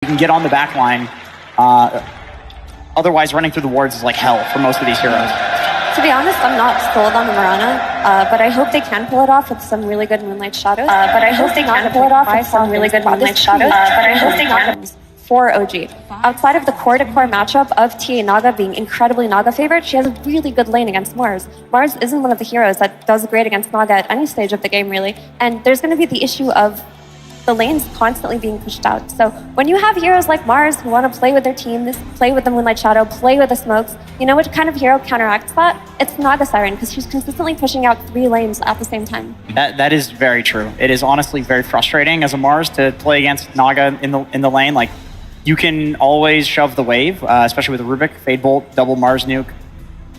can get on the back line. Otherwise, running through the wards is like hell for most of these heroes. To be honest, I'm not sold on the Mirana, but I hope they can pull it off with some really good Moonlight Shadows. For OG. Outside of the core-to-core matchup of TA Naga being incredibly Naga favored, she has a really good lane against Mars. Mars isn't one of the heroes that does great against Naga at any stage of the game, really, and there's going to be the issue of the lanes constantly being pushed out. So when you have heroes like Mars who want to play with their teams, play with the Moonlight Shadow, play with the smokes, you know what kind of hero counteracts that? It's Naga Siren, because she's consistently pushing out 3 lanes at the same time. That is very true. It is honestly very frustrating as a Mars to play against Naga in the lane. Like, you can always shove the wave, especially with Rubik, Fade Bolt, double Mars nuke.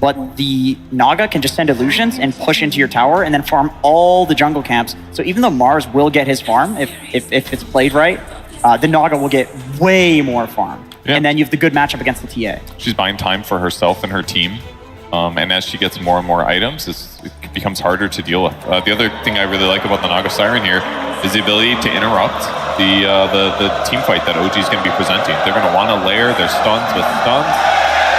But the Naga can just send illusions and push into your tower and then farm all the jungle camps. So even though Mars will get his farm, if it's played right, the Naga will get way more farm. Yeah. And then you have the good matchup against the TA. She's buying time for herself and her team. And as she gets more and more items, it becomes harder to deal with. The other thing I really like about the Naga Siren here is the ability to interrupt the team fight that OG is going to be presenting. They're going to want to layer their stuns with stuns.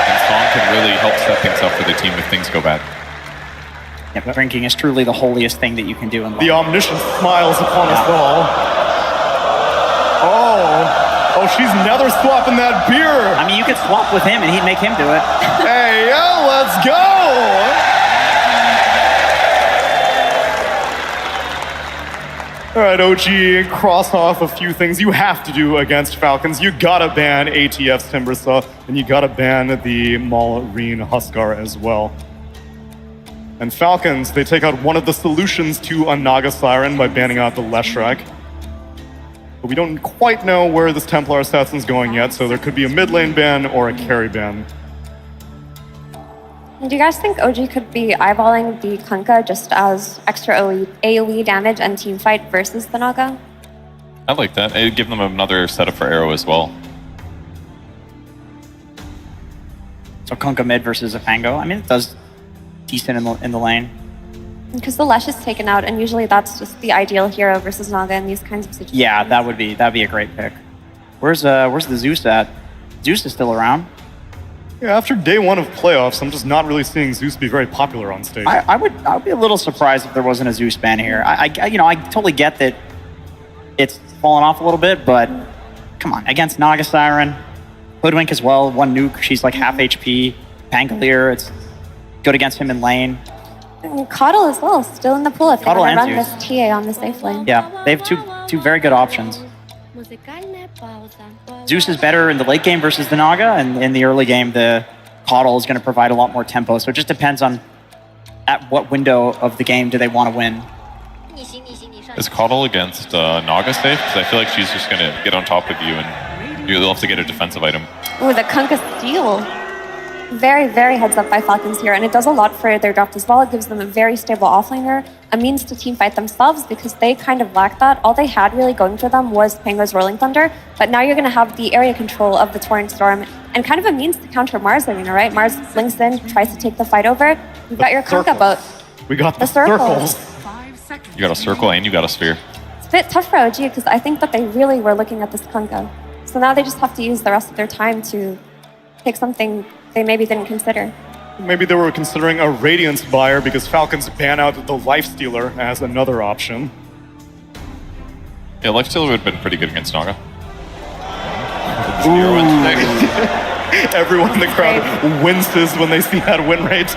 And Song can really help set things up for the team if things go bad. Yeah, but drinking is truly the holiest thing that you can do in life. The Omniscient smiles upon us all. Oh, she's nether swapping that beer. I mean, you could swap with him and he'd make him do it. Hey, yo, let's go. All right, OG, cross off a few things you have to do against Falcons. You gotta ban ATF's Timbersaw, and you gotta ban the Maureen Huskar as well. And Falcons, they take out one of the solutions to a Naga Siren by banning out the Leshrac. But we don't quite know where this Templar Assassin's going yet, so there could be a mid lane ban or a carry ban. Do you guys think OG could be eyeballing the Kunkka just as extra AoE damage and team fight versus the Naga? I like that. It'd give them another setup for Arrow as well. So Kunkka mid versus a Fango. I mean, it does decent in the lane. Because the Lesh is taken out, and usually that's just the ideal hero versus Naga in these kinds of situations. Yeah, that'd be a great pick. Where's the Zeus at? Zeus is still around. Yeah, after day 1 of playoffs, I'm just not really seeing Zeus be very popular on stage. I would be a little surprised if there wasn't a Zeus ban here. I totally get that it's fallen off a little bit, but come on, against Naga Siren, Hoodwink as well, 1 nuke, she's like half HP, Pangolier, it's good against him in lane. And Coddle as well, still in the pool if they want to run this TA on the safe lane. Yeah, they have two very good options. Zeus is better in the late game versus the Naga, and in the early game, the Coddle is going to provide a lot more tempo. So it just depends on at what window of the game do they want to win. Is Coddle against Naga safe? Because I feel like she's just going to get on top of you, and you'll have to get a defensive item. Ooh, the Kunkka steal. Very, very heads up by Falcons here, and it does a lot for their draft as well. It gives them a very stable offlaner, a means to teamfight themselves because they kind of lacked that. All they had really going for them was Pango's Rolling Thunder, but now you're going to have the area control of the Torrent Storm and kind of a means to counter Mars Arena, right? Mars links in, tries to take the fight over. You've got your Kunkka boat. We got the circles. You got a circle and you got a sphere. It's a bit tough for OG because I think that they really were looking at this Kunkka. So now they just have to use the rest of their time to pick something they maybe didn't consider. Maybe they were considering a Radiance buyer because Falcons ban out the Lifestealer as another option. Yeah, Lifestealer would have been pretty good against Naga. Everyone in the crowd winces when they see that win rate.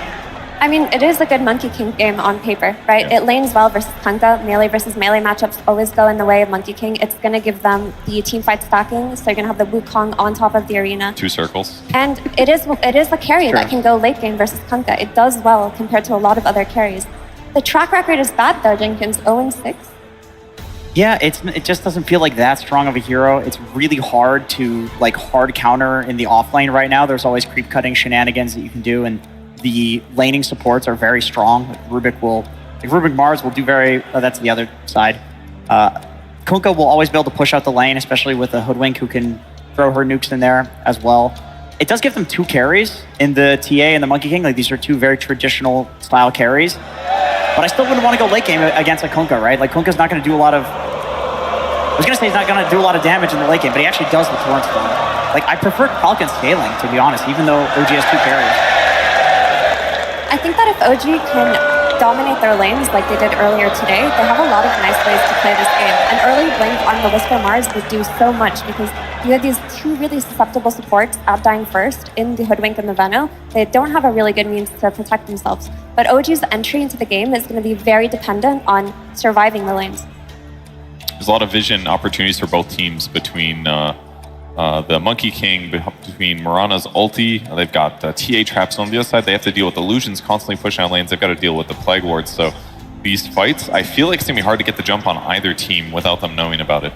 I mean, it is a good Monkey King game on paper, right? Yeah. It lanes well versus Kunkka. Melee versus melee matchups always go in the way of Monkey King. It's going to give them the teamfight stacking, so you're going to have the Wukong on top of the arena. 2 circles. And it is a carry that can go late game versus Kunkka. It does well compared to a lot of other carries. The track record is bad though, Jenkins, 0-6. Yeah, it just doesn't feel like that strong of a hero. It's really hard to hard counter in the offlane right now. There's always creep cutting shenanigans that you can do, and the laning supports are very strong. Rubik Mars will do that's the other side. Kunkka will always be able to push out the lane, especially with a Hoodwink who can throw her nukes in there as well. It does give them 2 carries in the TA and the Monkey King. These are 2 very traditional style carries. But I still wouldn't want to go late game against a Kunkka, right? Kunkka's not going to do a lot of I was gonna say he's not gonna do a lot of damage in the late game, but he actually does the Torrent Storm. Like, I prefer Falcon scaling, to be honest, even though OG has 2 carries. I think that if OG can dominate their lanes like they did earlier today, they have a lot of nice ways to play this game. An early blink on the Whisper Mars would do so much because you have these 2 really susceptible supports outdying first in the Hoodwink and the Veno. They don't have a really good means to protect themselves. But OG's entry into the game is going to be very dependent on surviving the lanes. There's a lot of vision opportunities for both teams between the Monkey King, between Mirana's ulti. They've got TA traps on the other side. They have to deal with illusions constantly pushing out lanes. They've got to deal with the Plague Wards. So these fights, I feel like it's going to be hard to get the jump on either team without them knowing about it.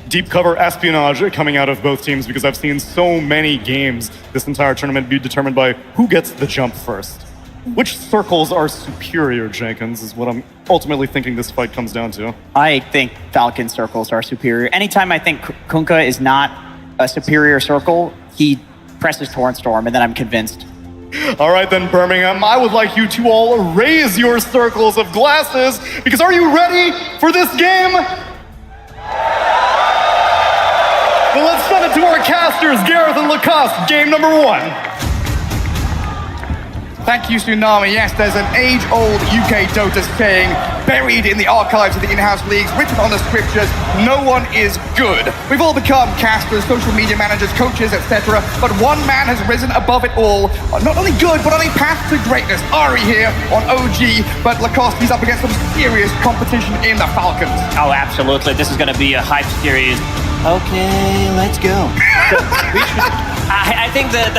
Deep cover espionage coming out of both teams because I've seen so many games this entire tournament be determined by who gets the jump first. Which circles are superior, Jenkins, is what I'm ultimately thinking this fight comes down to. I think Falcon circles are superior. Anytime I think Kunkka is not a superior circle, he presses Torrent Storm, and then I'm convinced. All right then, Birmingham, I would like you to all raise your circles of glasses, because are you ready for this game? Then let's send it to our casters, Gareth and Lacoste, game number 1. Thank you, Tsunami. Yes, there's an age-old UK Dota saying, buried in the archives of the in-house leagues, written on the scriptures, no one is good. We've all become casters, social media managers, coaches, etc. But one man has risen above it all. Not only good, but on a path to greatness. Ari here on OG, but Lacoste, he's up against some serious competition in the Falcons. Oh, absolutely. This is going to be a hype series. Okay, let's go. I think that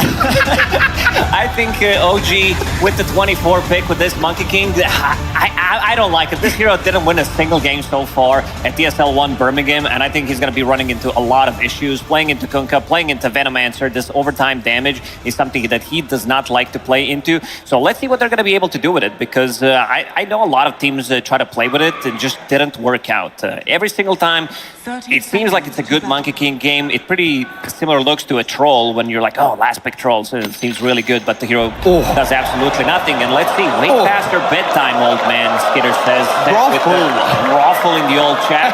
I think OG with the 24 pick with this Monkey King, I don't like it. This hero didn't win a single game so far at ESL 1 Birmingham, and I think he's going to be running into a lot of issues. Playing into Kunkka, playing into Venomancer, this overtime damage is something that he does not like to play into. So let's see what they're going to be able to do with it, because I know a lot of teams try to play with it and just didn't work out. Every single time, it seems like it's a good Monkey King game. It pretty similar looks to a troll when you're like, oh, last pick troll, so it seems really good, but the hero does absolutely nothing. And let's see, way past her bedtime, old man, Skitter says. With the raffle in the old chat.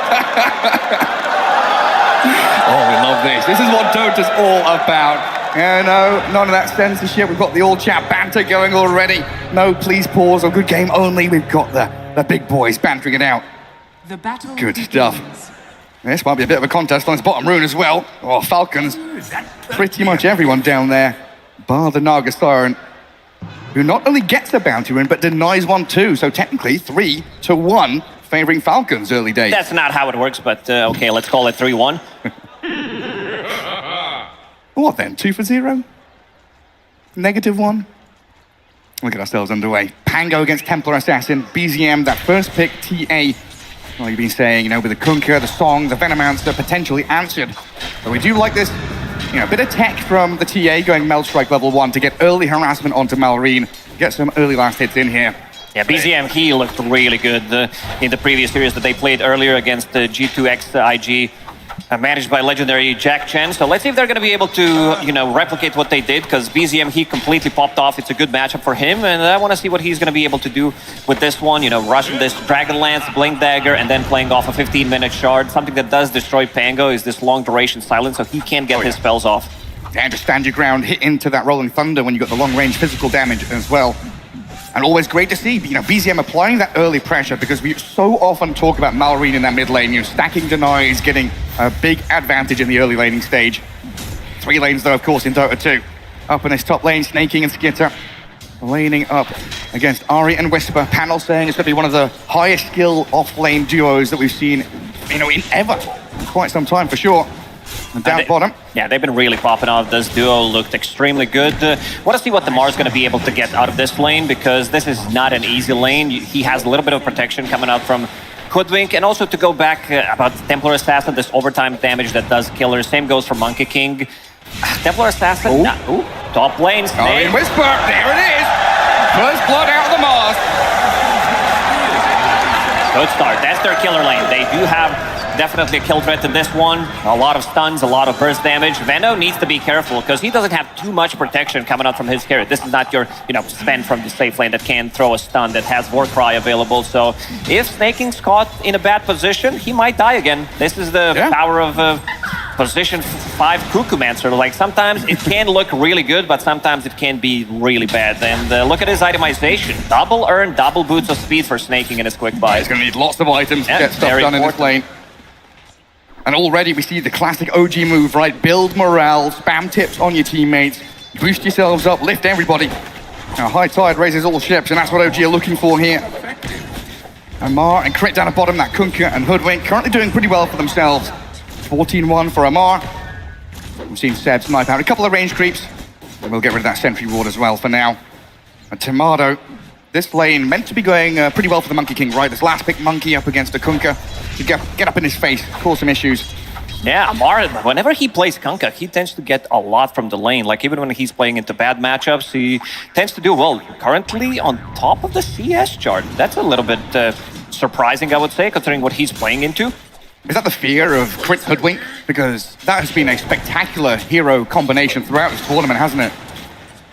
Oh, we love this. This is what Dota's all about. No, none of that censorship. We've got the all chat banter going already. No, please pause or good game only. We've got the big boys bantering it out. The battle Good begins. stuff. This might be a bit of a contest on his bottom rune as well. Oh, Falcons. Pretty much everyone down there, bar the Naga Siren, who not only gets a bounty rune, but denies one too. So technically 3-1, favoring Falcons early days. That's not how it works, but okay, let's call it 3-1. What then, 2-0? -1? We'll get ourselves underway. Pango against Templar Assassin, BZM, that first pick, TA. Well, you've been saying, with the Kunkka, the Song, the Venomancer potentially answered. But we do like this, a bit of tech from the TA going Meld Strike level 1 to get early harassment onto Malrine, get some early last hits in here. Yeah, BZM, he looked really good in the previous series that they played earlier against the G2X IG, managed by legendary Jack Chen. So let's see if they're going to be able to, replicate what they did, because BZM, he completely popped off. It's a good matchup for him, and I want to see what he's going to be able to do with this one, rushing this Dragon Lance, Blink Dagger, and then playing off a 15-minute shard. Something that does destroy Pango is this long-duration silence, so he can't get his spells off. And to stand your ground, hit into that Rolling Thunder when you got the long-range physical damage as well. And always great to see, BZM applying that early pressure, because we so often talk about Malrine in that mid lane, stacking denies, getting a big advantage in the early laning stage. 3 lanes though, of course, in Dota 2. Up in this top lane, Snaking and Skitter, laning up against Ari and Whisper. Panel saying it's going to be one of the highest skill off-lane duos that we've seen, in quite some time for sure. And down bottom. Yeah, they've been really popping off. This duo looked extremely good. Want to see what the Mars going to be able to get out of this lane, because this is not an easy lane. He has a little bit of protection coming out from Hoodwink, and also to go back about Templar Assassin, this overtime damage that does killers. Same goes for Monkey King. Templar Assassin, top lane, Snake. Ari and Whisper, there it is. First blood out of the Mars. Good start. That's their killer lane. They do have Definitely a kill threat in this one. A lot of stuns, a lot of burst damage. Veno needs to be careful because he doesn't have too much protection coming out from his carry. This is not your, Sven from the safe lane that can throw a stun, that has Warcry available. So if Snaking's caught in a bad position, he might die again. This is the power of position 5 Cuckoomancer. Like, sometimes it can look really good, but sometimes it can be really bad. And look at his itemization. Double earn, double boots of speed for Snaking in his quick buy. He's going to need lots of items to get stuff done in this lane. And already we see the classic OG move, right? Build morale, spam tips on your teammates, boost yourselves up, lift everybody. Now, high tide raises all ships, and that's what OG are looking for here. Amar and Crit down at bottom, that Kunkka and Hoodwink currently doing pretty well for themselves. 14-1 for Amar. We've seen Seb snipe out a couple of range creeps, and we'll get rid of that sentry ward as well for now. And Tomato, this lane meant to be going pretty well for the Monkey King, right? This last pick Monkey up against a Kunkka to get up in his face, cause some issues. Yeah, Amar, whenever he plays Kunkka, he tends to get a lot from the lane. Like, even when he's playing into bad matchups, he tends to do well. Currently on top of the CS chart. That's a little bit surprising, I would say, considering what he's playing into. Is that the fear of Crit Hoodwink? Because that has been a spectacular hero combination throughout this tournament, hasn't it?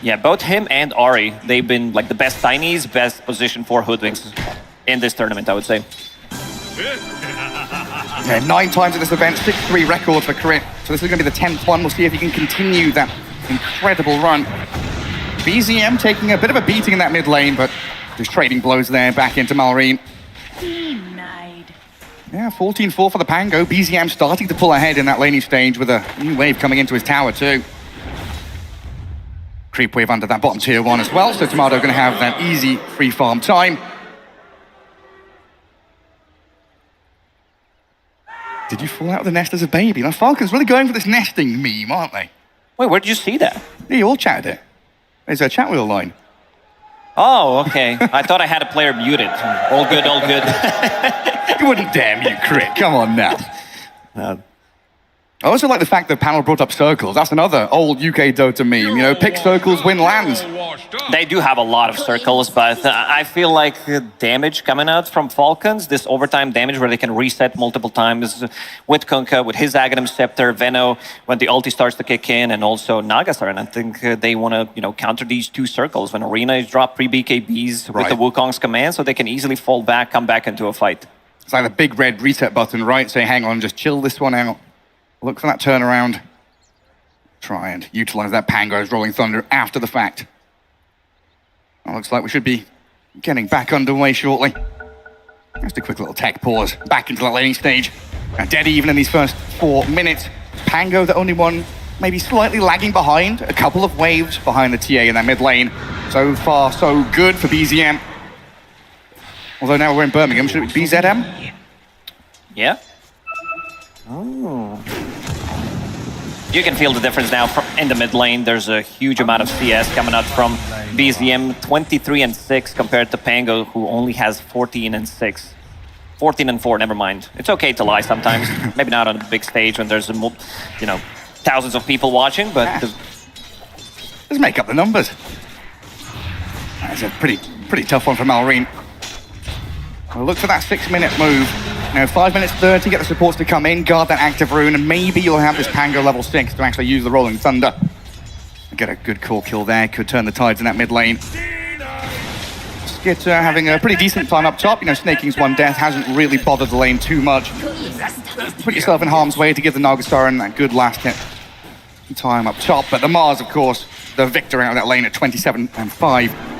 Yeah, both him and Ari, they've been like the best Tinies, best position for Hoodwinks in this tournament, I would say. Yeah, 9 times at this event, 6-3 record for Crit. So this is going to be the 10th one. We'll see if he can continue that incredible run. BZM taking a bit of a beating in that mid lane, but just trading blows there back into Malrine. Yeah, 14-4 for the Pango. BZM starting to pull ahead in that laning stage with a new wave coming into his tower too. Creep wave under that bottom tier 1 as well, so Tomato going to have that easy free farm time. Did you fall out of the nest as a baby? Now, Falcons really going for this nesting meme, aren't they? Wait, where did you see that? Yeah, you all chatted it. There's a chat wheel line. Oh, okay. I thought I had a player muted. All good, all good. You wouldn't dare mute Crit, come on now. I also like the fact that panel brought up circles. That's another old UK Dota meme. Pick circles, win lands. They do have a lot of circles, but I feel like the damage coming out from Falcons, this overtime damage where they can reset multiple times with Kunkka, with his Aghanim Scepter, Veno, when the ulti starts to kick in, and also Nagasar. And I think they want to, counter these 2 circles when Arena is dropped pre-BKBs with the Wukong's command, so they can easily fall back, come back into a fight. It's like the big red reset button, right? Say, hang on, just chill this one out. Look for that turnaround. Try and utilize that Pango's Rolling Thunder after the fact. Well, looks like we should be getting back underway shortly. Just a quick little tech pause. Back into the laning stage. And dead even in these first 4 minutes. Pango, the only one maybe slightly lagging behind. A couple of waves behind the TA in that mid lane. So far, so good for BZM. Although now we're in Birmingham, should it be BZM? Yeah. Oh. You can feel the difference now in the mid lane. There's a huge amount of CS coming out from BZM, 23-6 compared to Pango, who only has 14-6. 14-4, never mind. It's okay to lie sometimes. Maybe not on a big stage when there's, thousands of people watching, but... Let's make up the numbers. That's a pretty tough one for Malrine. We'll look for that 6-minute move. 5 minutes 30, get the supports to come in, guard that active rune, and maybe you'll have this Pango level 6 to actually use the Rolling Thunder. Get a good core kill there, could turn the tides in that mid lane. Skitter having a pretty decent time up top. Snaking's 1 death hasn't really bothered the lane too much. Put yourself in harm's way to give the Nagasar that good last hit time up top. But the Mars, of course, the victor out of that lane at 27-5.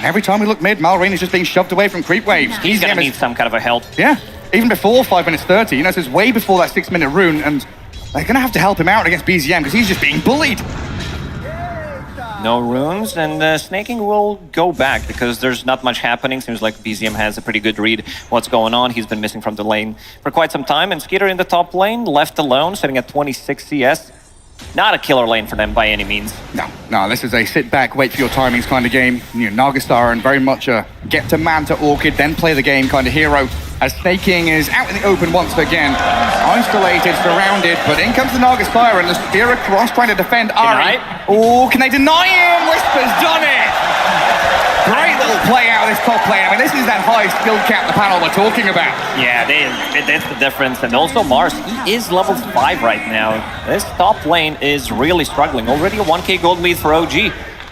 Every time we look mid, Malrine is just being shoved away from creep waves. He's going to need some kind of a help. Yeah, even before 5 minutes 30. This is way before that 6-minute rune, and they're going to have to help him out against BZM because he's just being bullied. No runes, and Snaking will go back because there's not much happening. Seems like BZM has a pretty good read what's going on. He's been missing from the lane for quite some time, and Skitter in the top lane, left alone, sitting at 26 CS. Not a killer lane for them by any means. No, this is a sit back, wait for your timings kind of game. Nagasar and very much a get to man to Orchid, then play the game kind of hero. As Snaking is out in the open once again. Isolated, surrounded, but in comes the Nagasar and the spear across trying to defend Ari. Oh, can they deny him? Whisper's done it! Great little play out of this top lane. I mean, this is that high skill cap the panel we're talking about. Yeah, that's the difference. And also Mars, he is level 5 right now. This top lane is really struggling. Already a 1k gold lead for OG.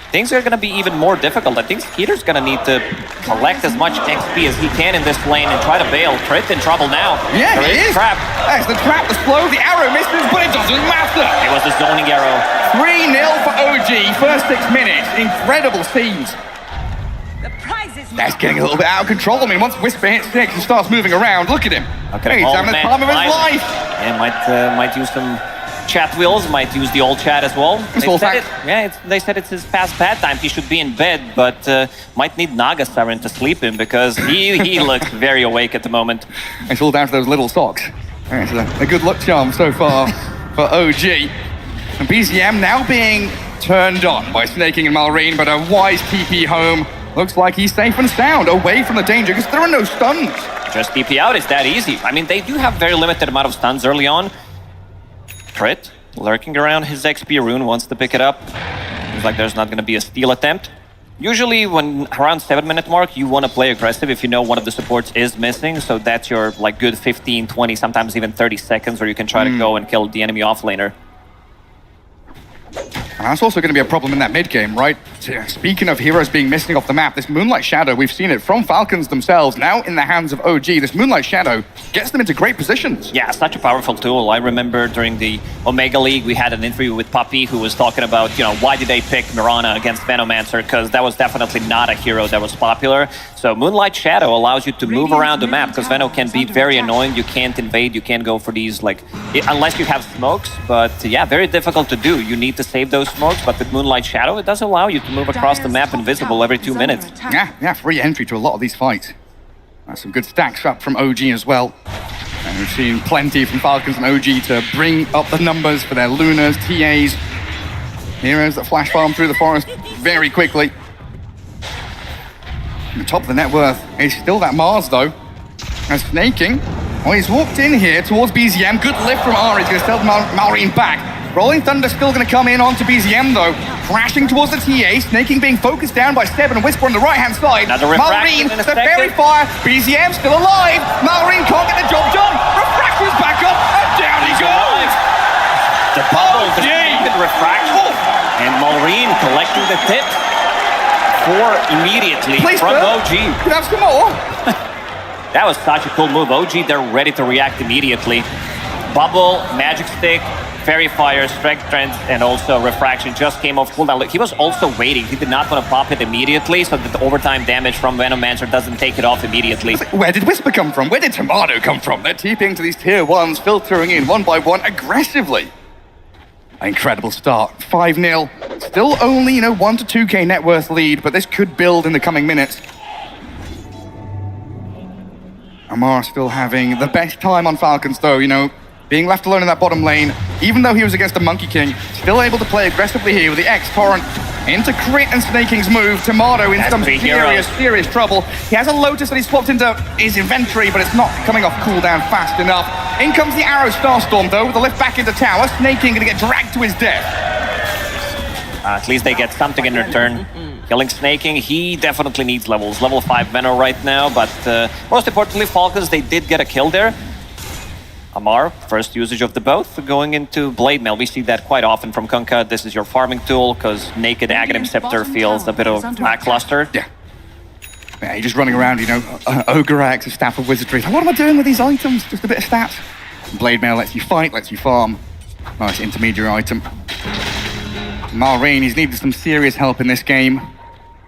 Things are going to be even more difficult. I think Skeeter's going to need to collect as much XP as he can in this lane and try to bail. Crit in trouble now. Yeah, there it is. Trap. That's the trap, the slow, the arrow misses, but it doesn't matter. It was the zoning arrow. 3-0 for OG, first 6 minutes. Incredible scenes. That's getting a little bit out of control. I mean, once Whisper hits 6 and starts moving around, look at him. Okay, He's having the time of his life. Yeah, might use some chat wheels, might use the old chat as well. They said it's his past bedtime. He should be in bed, but might need Naga Siren to sleep him because he looks very awake at the moment. It's all down to those little socks. It's a good luck charm so far for OG. And BZM now being turned on by Snaking and Malrine, but a wise TP home. Looks like he's safe and sound, away from the danger, because there are no stuns. Just TP out, it's that easy. I mean, they do have very limited amount of stuns early on. Crit, lurking around his XP rune, wants to pick it up. Seems like there's not going to be a steal attempt. Usually, when around 7-minute mark, you want to play aggressive if you know one of the supports is missing, so that's your like good 15, 20, sometimes even 30 seconds where you can try to go and kill the enemy offlaner. And that's also going to be a problem in that mid game, right? Speaking of heroes being missing off the map, this Moonlight Shadow, we've seen it from Falcons themselves, now in the hands of OG. This Moonlight Shadow gets them into great positions. Yeah, such a powerful tool. I remember during the Omega League, we had an interview with Puppy who was talking about, you know, why did they pick Mirana against Venomancer? Because that was definitely not a hero that was popular. So Moonlight Shadow allows you to move around the map because Veno can be very annoying. You can't invade, you can't go for these, like, unless you have smokes. But yeah, very difficult to do. You need to save those smokes, but with Moonlight Shadow, it does allow you to move across the map invisible every 2 minutes. Yeah, free entry to a lot of these fights. That's some good stacks up from OG as well. And we've seen plenty from Falcons and OG to bring up the numbers for their Lunas, TAs, heroes that flash farm through the forest very quickly. The top of the net worth is still that Mars though. And Snaking, well, he's walked in here towards BZM. Good lift from Ari, he's going to stealth Malrine back. Rolling Thunder still going to come in onto BZM though. Crashing towards the TA, Snaking being focused down by Seb and Whisper on the right-hand side. Malrine, the fairy fire, BZM still alive. Malrine can't get the job done. Refractor's back up, and down he goes. The bubble, the refraction, and Malrine collecting the tip immediately from OG. Can I have some more? That was such a cool move. OG, they're ready to react immediately. Bubble, Magic Stick, Fairy Fire, Strength Trend, and also Refraction just came off cooldown. Look, he was also waiting. He did not want to pop it immediately so that the overtime damage from Venomancer doesn't take it off immediately. Where did Whisper come from? Where did Tomato come from? They're TPing to these tier 1s, filtering in one by one aggressively. Incredible start. 5-0. Still only, 1 to 2k net worth lead, but this could build in the coming minutes. Amar still having the best time on Falcons though, being left alone in that bottom lane, even though he was against the Monkey King, still able to play aggressively here with the X-Torrent into Crit and Snaking's move. Tomato in some serious trouble. He has a Lotus that he swapped into his inventory, but it's not coming off cooldown fast enough. In comes the Arrow Starstorm though, with the lift back into tower. Snaking gonna get dragged to his death. At least they get something in return. Killing Snaking, he definitely needs levels. Level 5 Veno right now, but most importantly, Falcons, they did get a kill there. Amar, first usage of the both, going into Blade Mail. We see that quite often from Kunkka. This is your farming tool, because naked Aghanim Scepter feels a bit of lackluster. Yeah, you're just running around, Ogre Axe, a Staff of Wizardry. What am I doing with these items? Just a bit of stats. Blade Mail lets you fight, lets you farm. Nice intermediary item. Malrine, he's needed some serious help in this game.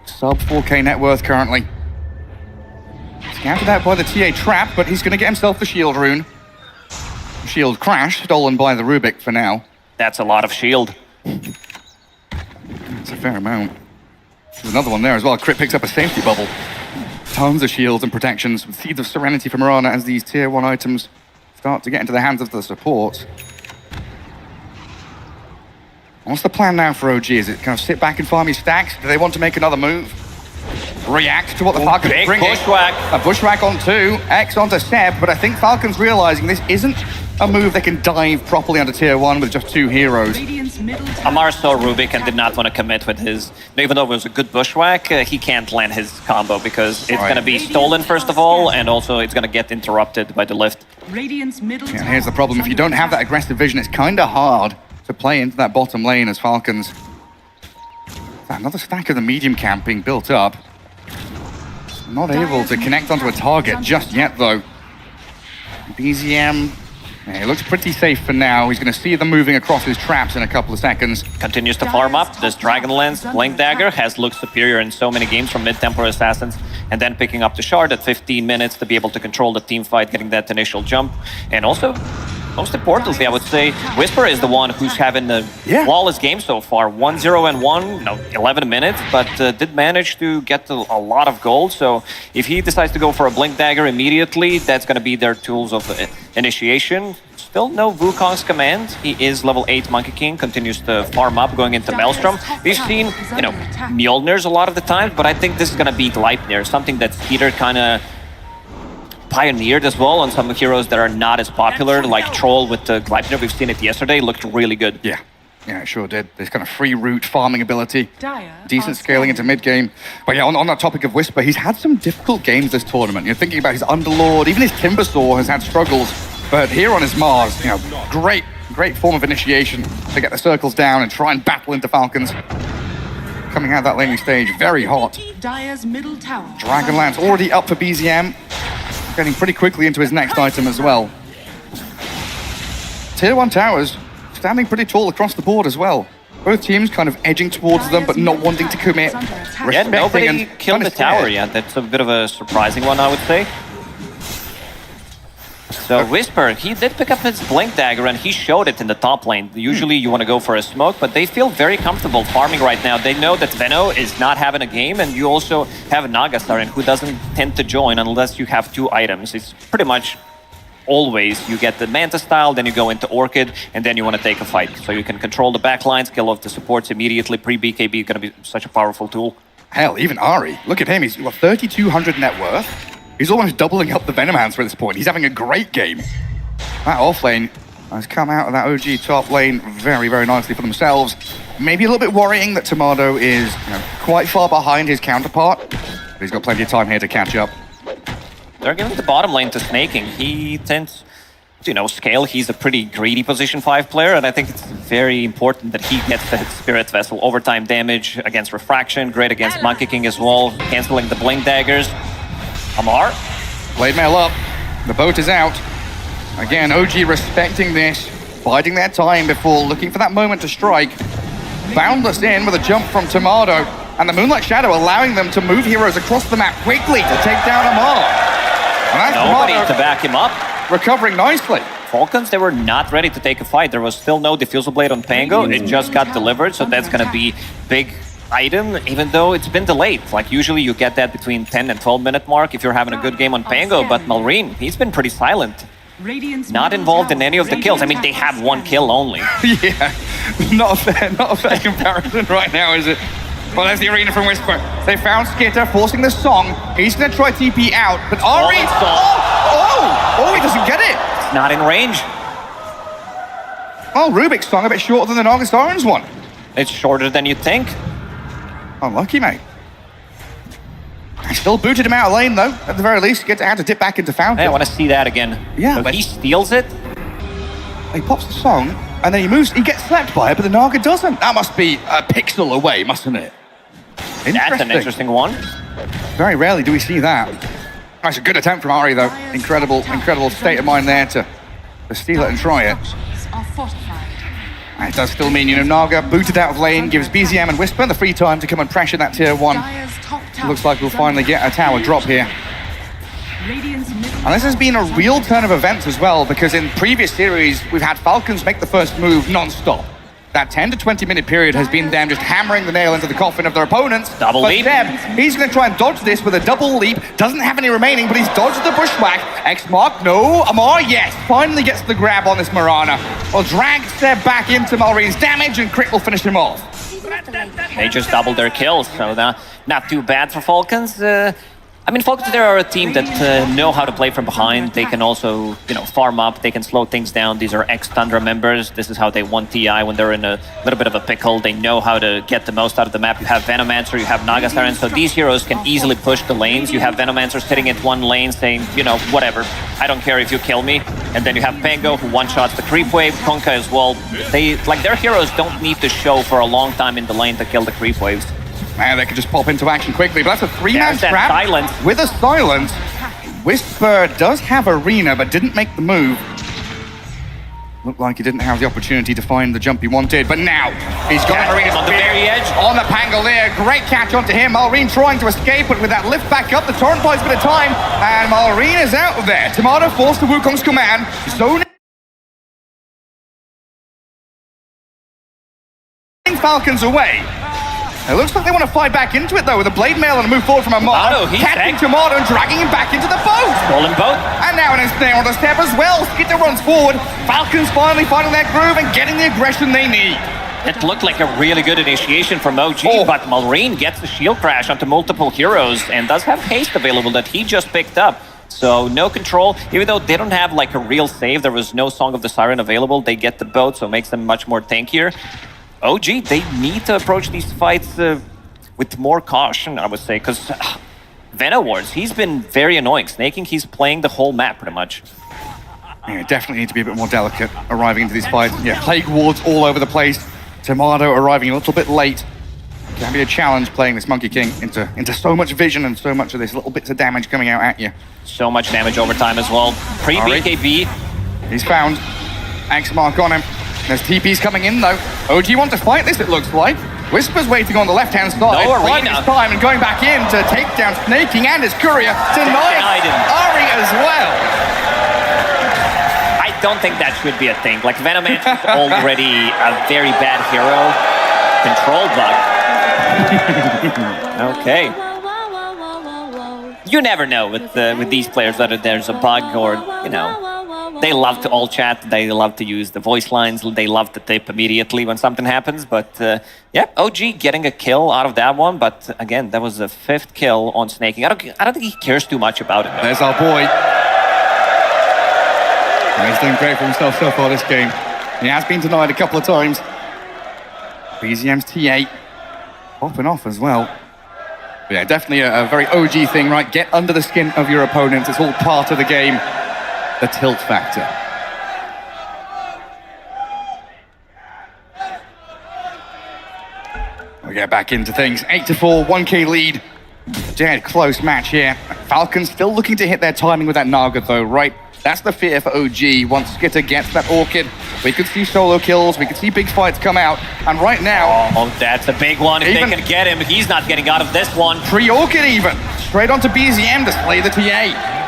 Sub 4k net worth currently. Scouted out by the TA trap, but he's going to get himself the shield rune. Shield crash, stolen by the Rubik for now. That's a lot of shield. It's a fair amount. There's another one there as well. Crit picks up a safety bubble. Tons of shields and protections with Seeds of Serenity for Mirana as these tier 1 items start to get into the hands of the supports. What's the plan now for OG? Is it kind of sit back and farm your stacks? Do they want to make another move? React to what the Falcons bring. Bushwhack. A Bushwhack on 2, X onto Seb, but I think Falcons realizing this isn't a move that can dive properly onto tier 1 with just 2 heroes. Amar saw Rubik and did not want to commit with his... Even though it was a good bushwhack, he can't land his combo because it's going to be stolen first of all, and also it's going to get interrupted by the lift. And here's the problem, if you don't have that aggressive vision, it's kind of hard to play into that bottom lane as Falcons. Another stack of the medium camp being built up. Not able to connect onto a target just yet, though. BZM, he looks pretty safe for now. He's going to see them moving across his traps in a couple of seconds. Continues to farm up. This Dragonlance Blink Dagger has looked superior in so many games from mid-tempo assassins, and then picking up the shard at 15 minutes to be able to control the team fight, getting that initial jump. And also, most importantly, I would say, Whisper is the one who's having the flawless game so far. 1-0-1, 11 minutes, but did manage to get a lot of gold. So if he decides to go for a Blink Dagger immediately, that's going to be their tools of initiation. Still no Wukong's command. He is level 8 Monkey King, continues to farm up, going into Maelstrom. We've seen, Mjolnirs a lot of the times, but I think this is going to be Gleipnir, something that Peter kind of pioneered as well on some heroes that are not as popular, like Troll with the Gleipnir. We've seen it yesterday, looked really good. Yeah, it sure did. This kind of free route farming ability, decent scaling into mid-game. But yeah, on that topic of Whisper, he's had some difficult games this tournament. You're thinking about his Underlord, even his Timbersaw has had struggles. But here on his Mars, great form of initiation to get the circles down and try and battle into Falcons. Coming out of that laning stage, very hot. Dragonlance already up for BZM. Getting pretty quickly into his next item as well. Tier 1 towers standing pretty tall across the board as well. Both teams kind of edging towards them, but not wanting to commit. Yeah, nobody killed the tower yet. That's a bit of a surprising one, I would say. So Whisper, he did pick up his Blink Dagger and he showed it in the top lane. Usually you want to go for a smoke, but they feel very comfortable farming right now. They know that Veno is not having a game, and you also have Nagasarin, who doesn't tend to join unless you have 2 items. It's pretty much always you get the Manta style, then you go into Orchid, and then you want to take a fight. So you can control the backlines, kill off the supports immediately. Pre-BKB is going to be such a powerful tool. Hell, even Ari, look at him. He's got 3,200 net worth. He's almost doubling up the Venom Hands for this point. He's having a great game. That off lane has come out of that OG top lane very, very nicely for themselves. Maybe a little bit worrying that Tomato is quite far behind his counterpart, but he's got plenty of time here to catch up. They're giving the bottom lane to Snaking. He tends to, scale. He's a pretty greedy position 5 player, and I think it's very important that he gets the Spirit Vessel. Overtime damage against Refraction, great against Monkey King as well, canceling the Blink Daggers. Amar. Blade Mail up. The boat is out. Again, OG respecting this, biding their time before looking for that moment to strike. Boundless in with a jump from Tomato, and the Moonlight Shadow allowing them to move heroes across the map quickly to take down Amar. And that's Nobody Tomato to back him up. recovering nicely. Falcons, they were not ready to take a fight. There was still no Diffusal Blade on Pango. It just got delivered, so that's going to be big item, even though it's been delayed. Like usually you get that between 10 and 12 minute mark if you're having a good game on Pango, but Malrine, he's been pretty silent. Not involved in any of the kills. I mean, they have 1 kill only. Yeah, not a fair comparison right now, is it? Well, there's the arena from Whisper. They found Skitter forcing the song. He's going to try TP out, but Ari... Oh, he doesn't get it. It's not in range. Well, Rubik's song a bit shorter than the August Orange one. It's shorter than you'd think. Unlucky, mate. I still booted him out of lane, though. At the very least, had to dip back into Fountain. Hey, I want to see that again. Yeah, but he steals it. He pops the song, and then he moves. He gets slapped by it, but the Naga doesn't. That must be a pixel away, mustn't it? That's an interesting one. Very rarely do we see that. That's a good attempt from Ari, though. Incredible state of mind there to steal it and try it. It does still mean, Naga booted out of lane, gives BZM and Whisper the free time to come and pressure that tier 1. Looks like we'll finally get a tower drop here. And this has been a real turn of events as well, because in previous series, we've had Falcons make the first move non-stop. That 10 to 20 minute period has been them just hammering the nail into the coffin of their opponents. Double leap. Deb, he's going to try and dodge this with a double leap. Doesn't have any remaining, but he's dodged the bushwhack. X-Mark, no. Amar, yes. Finally gets the grab on this Mirana. Well, drag Seb back into Malrine's damage, and Crit will finish him off. They just doubled their kills, so not too bad for Falcons. I mean, Falcons, they are a team that know how to play from behind. They can also, farm up. They can slow things down. These are ex-Tundra members. This is how they won TI when they're in a little bit of a pickle. They know how to get the most out of the map. You have Venomancer, you have Naga Siren, so these heroes can easily push the lanes. You have Venomancer sitting at one lane saying, whatever, I don't care if you kill me. And then you have Pango, who one-shots the creep wave. Konka as well. Their heroes don't need to show for a long time in the lane to kill the creep waves. Man, they could just pop into action quickly, but that's a 3-man There's that trap silence. with a silence. Whisper does have Arena, but didn't make the move. Looked like he didn't have the opportunity to find the jump he wanted, but now he's got Arena on the very edge. on the Pangolier. Great catch onto him. Malrine trying to escape, but with that lift back up, the Torrent buys a bit of time, and Malrine is out of there. Tomato forced to Wukong's command. Zoning Falcons away. It looks like they want to fight back into it, though, with a Blade Mail and a move forward from Amar. Tomato, he's catching back. Tomato and dragging him back into the boat. Stolen boat. And now an ensnare on the step as well. Skitter runs forward. Falcons finally finding their groove and getting the aggression they need. It looked like a really good initiation from OG, but Malrine gets the shield crash onto multiple heroes and does have haste available that he just picked up. So no control, even though they don't have like a real save, there was no Song of the Siren available, they get the boat, so it makes them much more tankier. OG, they need to approach these fights with more caution, I would say, because Venowards, he's been very annoying. Snaking, he's playing the whole map pretty much. Yeah, definitely need to be a bit more delicate arriving into these fights. Yeah, Plague Wards all over the place. Tomato arriving a little bit late. Can be a challenge playing this Monkey King into so much vision and so much of this little bits of damage coming out at you. So much damage over time as well. Pre-BKB. He's found. X mark on him. There's TPs coming in though. OG want to fight this, it looks like. Whisper's waiting on the left-hand side. No Arena. Biding his time and going back in to take down Snaking and his courier. Denied him. Ari as well. I don't think that should be a thing. Like, Venomancer is already a very bad hero. Control bug. Okay. You never know with these players whether there's a bug or, they love to all chat, they love to use the voice lines, they love to tip immediately when something happens, but yeah, OG getting a kill out of that one, but again, that was the 5th kill on Snaking. I don't think he cares too much about it. There's our boy. He's doing great for himself so far this game. He has been denied a couple of times. BZM's T8 popping off as well. But yeah, definitely a very OG thing, right? Get under the skin of your opponents. It's all part of the game. The tilt factor. We get back into things. 8-4, 1K lead. Dead close match here. Falcons still looking to hit their timing with that Naga though, right? That's the fear for OG. Once Skitter gets that Orchid, we could see solo kills, we could see big fights come out. And right now... Oh, that's a big one. If they can get him, he's not getting out of this one. Pre-Orchid even. Straight onto BZM to slay the TA.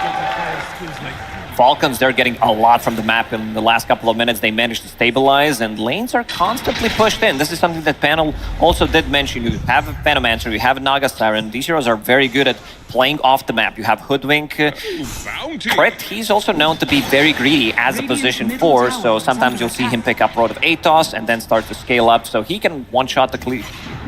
Falcons, they're getting a lot from the map in the last couple of minutes. They managed to stabilize, and lanes are constantly pushed in. This is something that Panel also did mention. You have a Venomancer, you have a Naga Siren. These heroes are very good at playing off the map. You have Hoodwink. Crit, he's also known to be very greedy as a position 4, so sometimes you'll see him pick up Road of Atos and then start to scale up, so he can one-shot the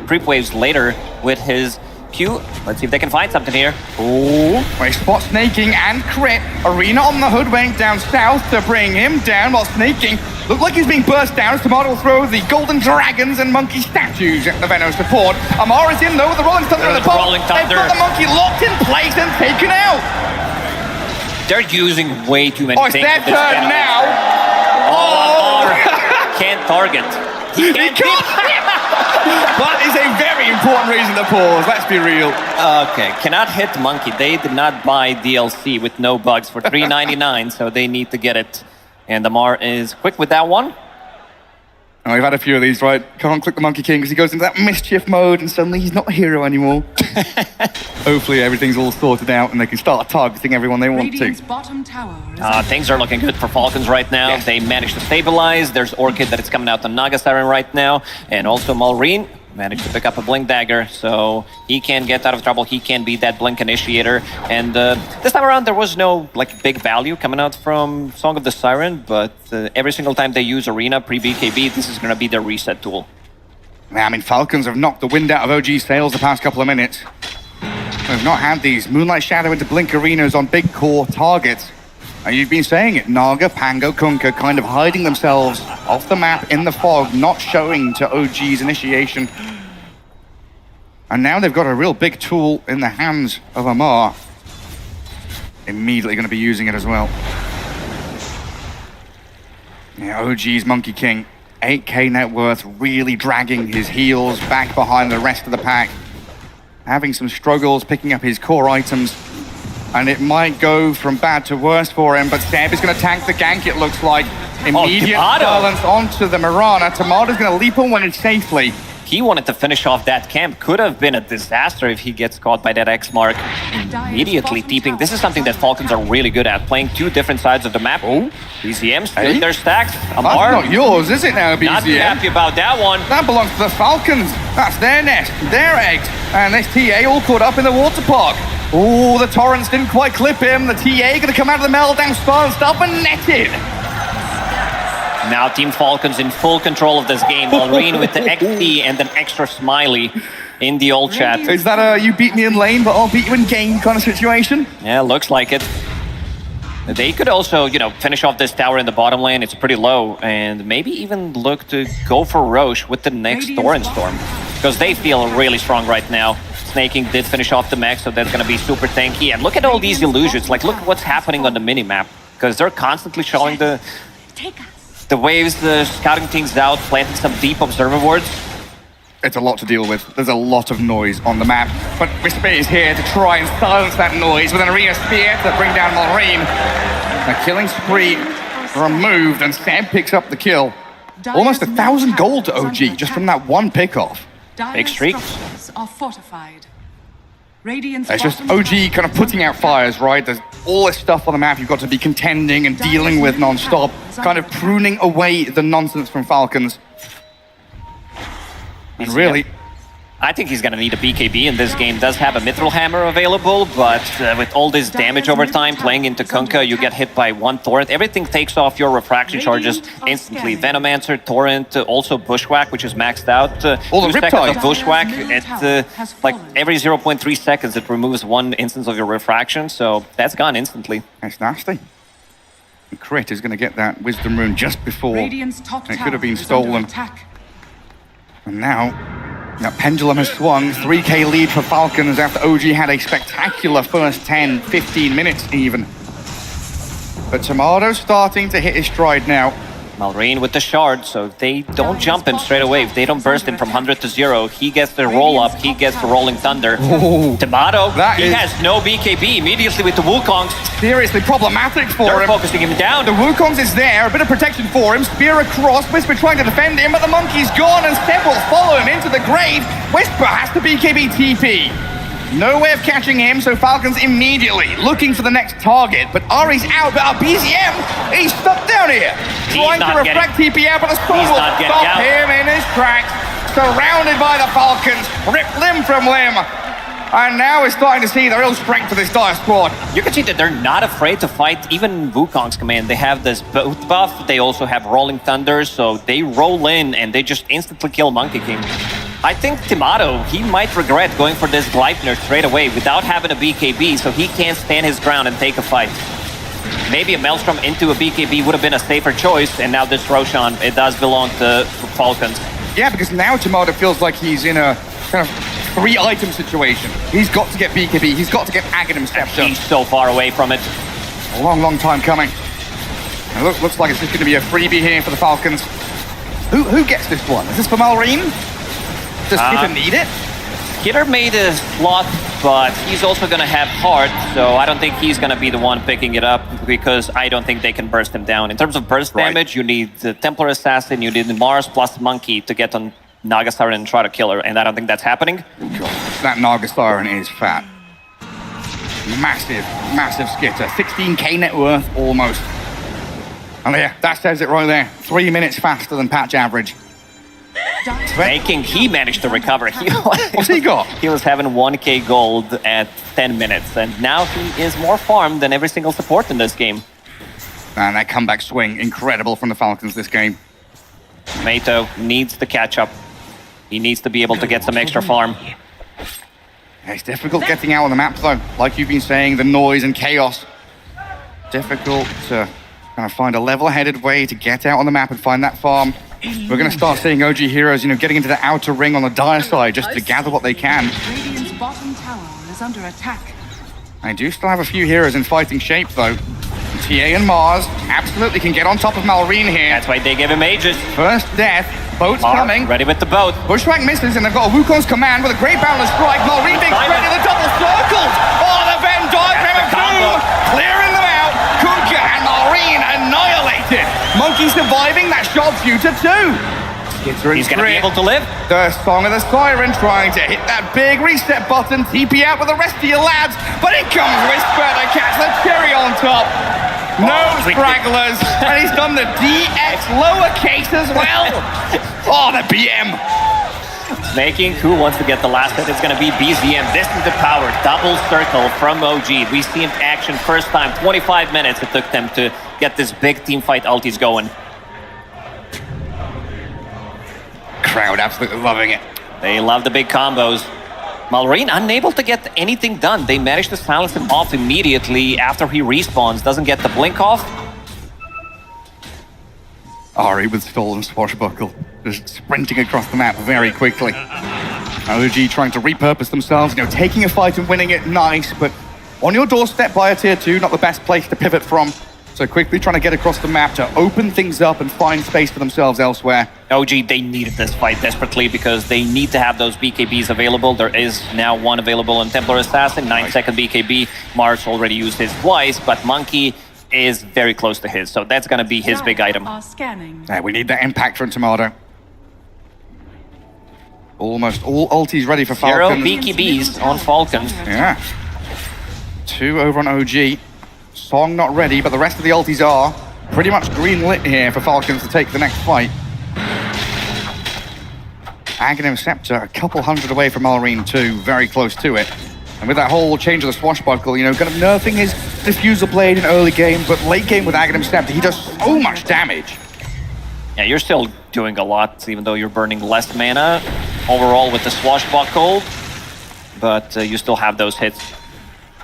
creep waves later with his Q. Let's see if they can find something here. Oh, they spot Snaking and Crit. Arena on the Hoodwink down south to bring him down while Snaking looked like he's being burst down. Tomato will throw the Golden Dragons and Monkey statues at the Venom support. Amar is in though with the Rolling Thunder in the pole. They've got the Monkey locked in place and taken out. They're using way too many things. It's their turn now. Oh, can't target. He can't. That is a very important reason to pause, let's be real. Okay, cannot hit Monkey. They did not buy DLC with no bugs for $3.99, so they need to get it. And Amar is quick with that one. Oh, we've had a few of these, right? Can't click the Monkey King because he goes into that mischief mode and suddenly he's not a hero anymore. Hopefully everything's all sorted out and they can start targeting everyone they want to. Bottom tower Things are looking good for Falcons right now. Yes. They managed to stabilize. There's Orchid that is coming out on Naga Siren right now. And also Malrine managed to pick up a Blink Dagger, so he can get out of trouble. He can be that Blink initiator. And this time around, there was no big value coming out from Song of the Siren, but every single time they use Arena pre-BKB, this is going to be their reset tool. I mean, Falcons have knocked the wind out of OG's sails the past couple of minutes. We've not had these Moonlight Shadow into Blink Arenas on big core targets. And you've been saying it, Naga, Pango, Kunkka kind of hiding themselves off the map in the fog, not showing to OG's initiation. And now they've got a real big tool in the hands of Amar. Immediately going to be using it as well. Yeah, OG's Monkey King, 8k net worth, really dragging his heels back behind the rest of the pack. Having some struggles picking up his core items. And it might go from bad to worse for him, but Seb is going to tank the gank, it looks like. Immediate balance onto the Mirana. Tomato's going to leap and win it safely. He wanted to finish off that camp. Could have been a disaster if he gets caught by that X mark. Immediately deeping. This is something that Falcons are really good at, playing two different sides of the map. Oh. BZM still Hey. their stacks. That's Amar, not yours, is it now, BZM? not too happy about that one. That belongs to the Falcons. That's their nest, their eggs. And this TA all caught up in the water park. Oh, the torrents didn't quite clip him. The TA going to come out of the meltdown spot and stop and netted. Now Team Falcons in full control of this game. Malrine with the XP and an extra smiley in the old chat. Is that a you beat me in lane, but I'll beat you in game kind of situation? Yeah, looks like it. They could also, you know, finish off this tower in the bottom lane. It's pretty low. And maybe even look to go for Roche with the next Thorin Storm. Because they feel really strong right now. Snaking did finish off the mech, so that's going to be super tanky. And look at all these illusions. Like, look what's happening on the minimap. Because they're constantly showing the waves, the scouting things out, planting some deep observer wards. It's a lot to deal with. There's a lot of noise on the map. But Whisper is here to try and silence that noise with an Arena Spear to bring down Malrine. A killing spree removed, and Seb picks up the kill. Almost 1,000 gold to OG just from that one pickoff. Big streak. Are fortified. Radiant's It's just OG kind of putting out fires, right? There's all this stuff on the map you've got to be contending and dealing with non-stop, kind of pruning away the nonsense from Falcons. And really, I think he's going to need a BKB in this game. Does have a Mithril Hammer available, but with all this damage over time, playing into Kunkka, you get hit by one Torrent. Everything takes off your refraction charges instantly. Venomancer, Torrent, also Bushwhack, which is maxed out. All the 2 seconds Riptide. of Bushwhack, like every 0.3 seconds, it removes one instance of your refraction, so that's gone instantly. that's nasty. And Crit is going to get that Wisdom Rune just before it Radiant's top could tower have been is under stolen. attack. And now, that pendulum has swung. 3k lead for Falcons after OG had a spectacular first 10, 15 minutes even. But Tomato's starting to hit his stride now. Malrine with the shard, so if they don't jump him straight away, if they don't burst him from 100 to 0, he gets the roll up, he gets the rolling thunder. Oh, Tomato, that he is- has no BKB immediately with the Wukongs. seriously problematic for They're him. focusing him down. The Wukongs is there, a bit of protection for him. Spear across, Whisper trying to defend him, but the monkey's gone and Seb will follow him into the grave. Whisper has to BKB TP. No way of catching him, so Falcons immediately looking for the next target. But Ari's out, but our BZM, he's stuck down here. Trying to not reflect TP out, but the storm He's will not getting stop out. him in his tracks. Surrounded by the Falcons, ripped limb from limb. And now we're starting to see the real strength of this Dire squad. You can see that they're not afraid to fight even Wukong's command. They have this boat buff, they also have Rolling Thunder, so they roll in and they just instantly kill Monkey King. I think Tomato, he might regret going for this Gleipnir straight away without having a BKB, so he can't stand his ground and take a fight. Maybe a Maelstrom into a BKB would have been a safer choice, and now this Roshan, it does belong to Falcons. Yeah, because now Tomato feels like he's in a kind of 3-item situation. He's got to get BKB, he's got to get Aghanim stepped up. He's so far away from it. A long, long time coming. And looks like it's just going to be a freebie here for the Falcons. Who gets this one? Is this for Malrine? Does Skitter need it? Skitter made a slot, but he's also going to have Heart, so I don't think he's going to be the one picking it up because I don't think they can burst him down. In terms of burst damage, you need the Templar Assassin, you need the Mars plus Monkey to get on Naga Siren and try to kill her, and I don't think that's happening. God, that Naga Siren is fat. Massive, massive Skitter. 16k net worth, almost. And yeah, that says it right there. 3 minutes faster than patch average. Making, he managed to recover. What's he got? He was having 1k gold at 10 minutes, and now he is more farmed than every single support in this game. And that comeback swing, incredible from the Falcons this game. Mato needs to catch up. He needs to be able to get some extra farm. It's difficult getting out on the map though. Like you've been saying, the noise and chaos. Difficult to kind of find a level-headed way to get out on the map and find that farm. We're going to start seeing OG heroes, getting into the outer ring on the dire side just to gather what they can. Radiant's bottom tower is under attack. I do still have a few heroes in fighting shape though. TA and Mars absolutely can get on top of Malrine here. That's why they give him Aegis. First death, boat's coming. Ready with the boat. Bushwhack misses, and they've got a Wukong's command with a great boundless strike. Malrine being spread in the double circles. Oh, the Venn diagram of doom, clearing them out. Kunkka and Malrine annihilated. Monkey surviving that sharpshooter too. He's going to be able to live. The Song of the Siren trying to hit that big reset button. TP out with the rest of your lads, but in comes Whisper to catch the cherry on top. No stragglers, and he's done the DX lowercase as well. Oh, the BM. Making who wants to get the last hit. It's going to be BZM. This is the power. Double circle from OG. We see in action first time. 25 minutes it took them to get this big team fight ultis going. Crowd absolutely loving it. They love the big combos. Malrine unable to get anything done. They managed to silence him off immediately after he respawns. Doesn't get the blink off. Ari with stolen swashbuckle, just sprinting across the map very quickly. OG trying to repurpose themselves, taking a fight and winning it, nice, but on your doorstep by a tier 2, not the best place to pivot from. So quickly trying to get across the map to open things up and find space for themselves elsewhere. OG, they needed this fight desperately because they need to have those BKBs available. There is now one available on Templar Assassin, 9-second BKB. Mars already used his twice, but Monkey is very close to his, so that's going to be his big item. Are scanning. Yeah, we need that impact from Tomato. Almost all ultis ready for Zero Falcons. BKBs on Falcons. Yeah. 2 over on OG. Song not ready, but the rest of the ultis are pretty much green lit here for Falcons to take the next fight. Aghanim Scepter a couple hundred away from Malrine too, very close to it. And with that whole change of the swashbuckle, kind of nerfing his diffuser blade in early game, but late game with Aghanim Scepter, he does so much damage. Yeah, you're still doing a lot, even though you're burning less mana overall with the swashbuckle. But you still have those hits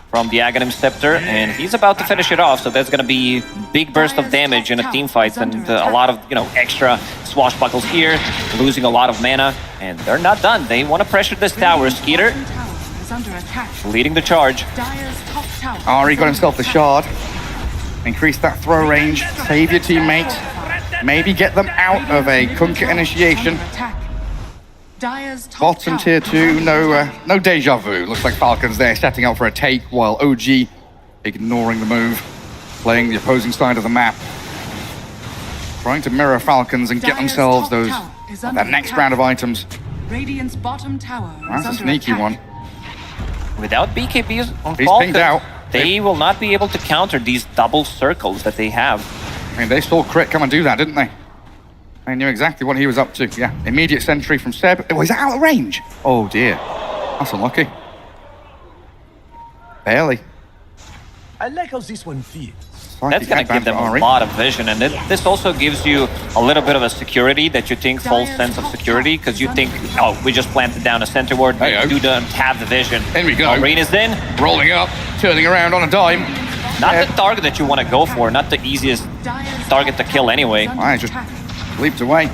from the Aghanim Scepter, and he's about to finish it off, so that's going to be big burst of damage in a team fight, and a lot of extra swashbuckles here, losing a lot of mana, and they're not done. They want to pressure this tower. Skeeter leading the charge. Ari got himself the shard, increase that throw range, save your teammates, maybe get them out of a Kunkka initiation. Bottom tier 2, no deja vu. Looks like Falcons there setting up for a take, while OG ignoring the move, playing the opposing side of the map, trying to mirror Falcons and get themselves that next round of items. Radiant's bottom tower. That's a sneaky one. Without BKBs on He's Falcons, pinged out. they will not be able to counter these double circles that they have. I mean, they saw Crit come and do that, didn't they? I knew exactly what he was up to. Yeah, immediate sentry from Seb. Oh, he's out of range. Oh dear, that's unlucky. Barely. I like how this one feels. That's going to give them a lot of vision, and this also gives you a little bit of a security that you think, false sense of security, because you think, oh, we just planted down a center ward, you don't have the vision. In we go. Arena's in. Rolling up, turning around on a dime. Not the target that you want to go for, not the easiest target to kill anyway. I just leaped away.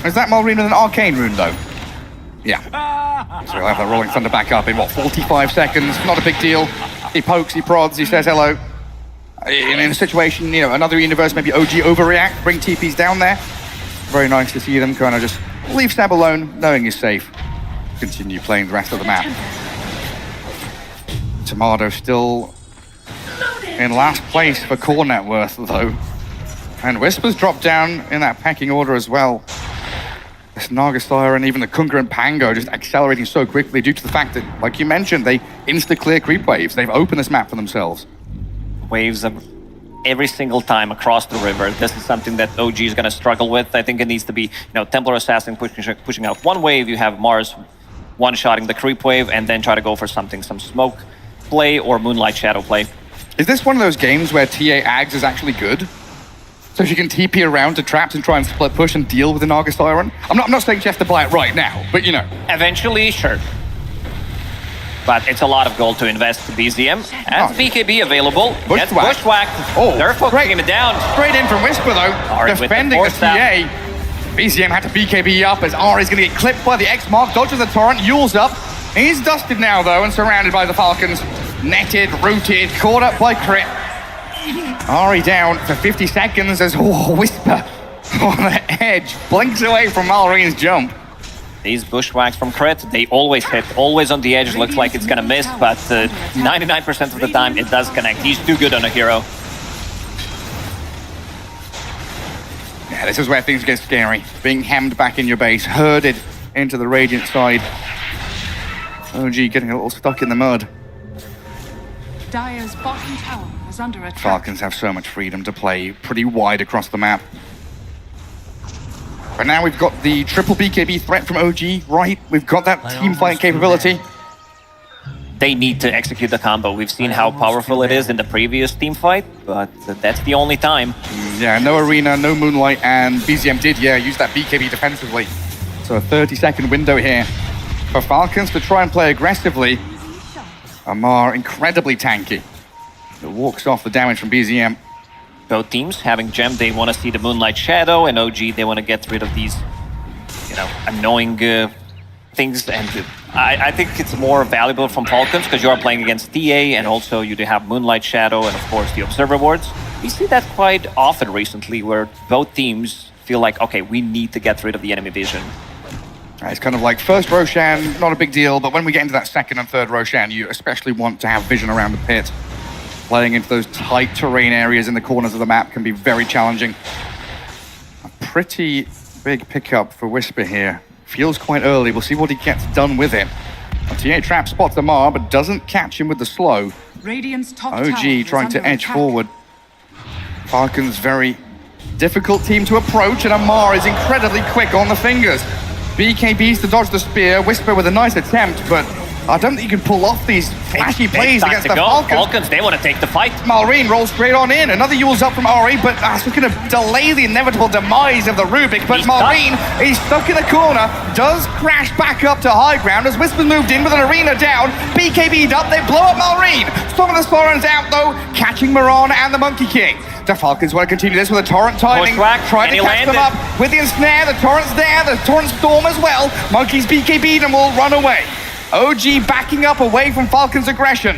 Is that Malrine with an arcane rune, though? Yeah. So we'll have the Rolling Thunder back up in, 45 seconds? Not a big deal. He pokes, he prods, he says hello. In a situation, another universe, maybe OG overreact, bring TPs down there. Very nice to see them kind of just leave Seb alone, knowing he's safe. Continue playing the rest of the map. Tomato still in last place for core net worth, though. And Whisper's dropped down in that pecking order as well. This Naga Siren, even the Kunkka and Pango just accelerating so quickly due to the fact that, like you mentioned, they insta-clear creep waves. They've opened this map for themselves. Waves of every single time across the river. This is something that OG is going to struggle with. I think it needs to be, Templar Assassin pushing out one wave. You have Mars one-shotting the creep wave, and then try to go for some smoke play or Moonlight Shadow play. Is this one of those games where TA Ags is actually good? So she can TP around to traps and try and split push and deal with the Naga Siren? I'm not saying she has to buy it right now, but Eventually, sure. But it's a lot of gold to invest to BZM. And BKB available. Gets Bushwhack. bushwhacked. Oh, They're focusing great. him down. Straight in from Whisper, though. Ari with the Defending the force down. TA. BZM had to BKB up as Ari's going to get clipped by the X-Mark. Dodges the torrent. Yule's up. He's dusted now, though, and surrounded by the Falcons. Netted, rooted, caught up by Crit. Ari down for 50 seconds as Whisper on the edge. Blinks away from Mallory's jump. These bushwhacks from Crit, they always hit, always on the edge. Looks like it's gonna miss, but 99% of the time it does connect. He's too good on a hero. Yeah, this is where things get scary. Being hemmed back in your base, herded into the Radiant side. OG getting a little stuck in the mud. Dire's bottom tower is under attack. Falcons have so much freedom to play pretty wide across the map. But now we've got the triple BKB threat from OG, right? We've got that team fight capability. They need to execute the combo. We've seen how powerful it is in the previous team fight, but that's the only time. Yeah, no Arena, no Moonlight, and BZM did, use that BKB defensively. So a 30-second window here for Falcons to try and play aggressively. Amar incredibly tanky. It walks off the damage from BZM. Both teams having Gem, they want to see the Moonlight Shadow, and OG, they want to get rid of these, annoying things. And I think it's more valuable from Falcons because you are playing against TA, and also you do have Moonlight Shadow, and of course the Observer Wards. We see that quite often recently, where both teams feel like, okay, we need to get rid of the enemy vision. It's kind of like first Roshan, not a big deal, but when we get into that second and third Roshan, you especially want to have vision around the pit. Playing into those tight terrain areas in the corners of the map can be very challenging. A pretty big pickup for Whisper here. Feels quite early. We'll see what he gets done with it. TA Trap spots Amar, but doesn't catch him with the slow. Radiant's top tower OG is trying to under edge attack. forward. Falcons very difficult team to approach, and Amar is incredibly quick on the fingers. BKBs to dodge the spear. Whisper with a nice attempt, but I don't think you can pull off these flashy plays Time against to the go. Falcons. Falcons, they want to take the fight. Malrine rolls straight on in. Another Yule's up from Ari, but that's just going to delay the inevitable demise of the Rubik. But He's Malrine is stuck in the corner, does crash back up to high ground as Whisper's moved in with an Arena down. BKB'd up, they blow up Malrine. Some of the Sorens out though, catching Moran and the Monkey King. The Falcons want to continue this with a Torrent timing. Bushwhack, Trying to and he catch them landed. up with the ensnare. The Torrent's there, the Torrent Storm as well. Monkey's BKB'd and will run away. OG backing up away from Falcon's aggression.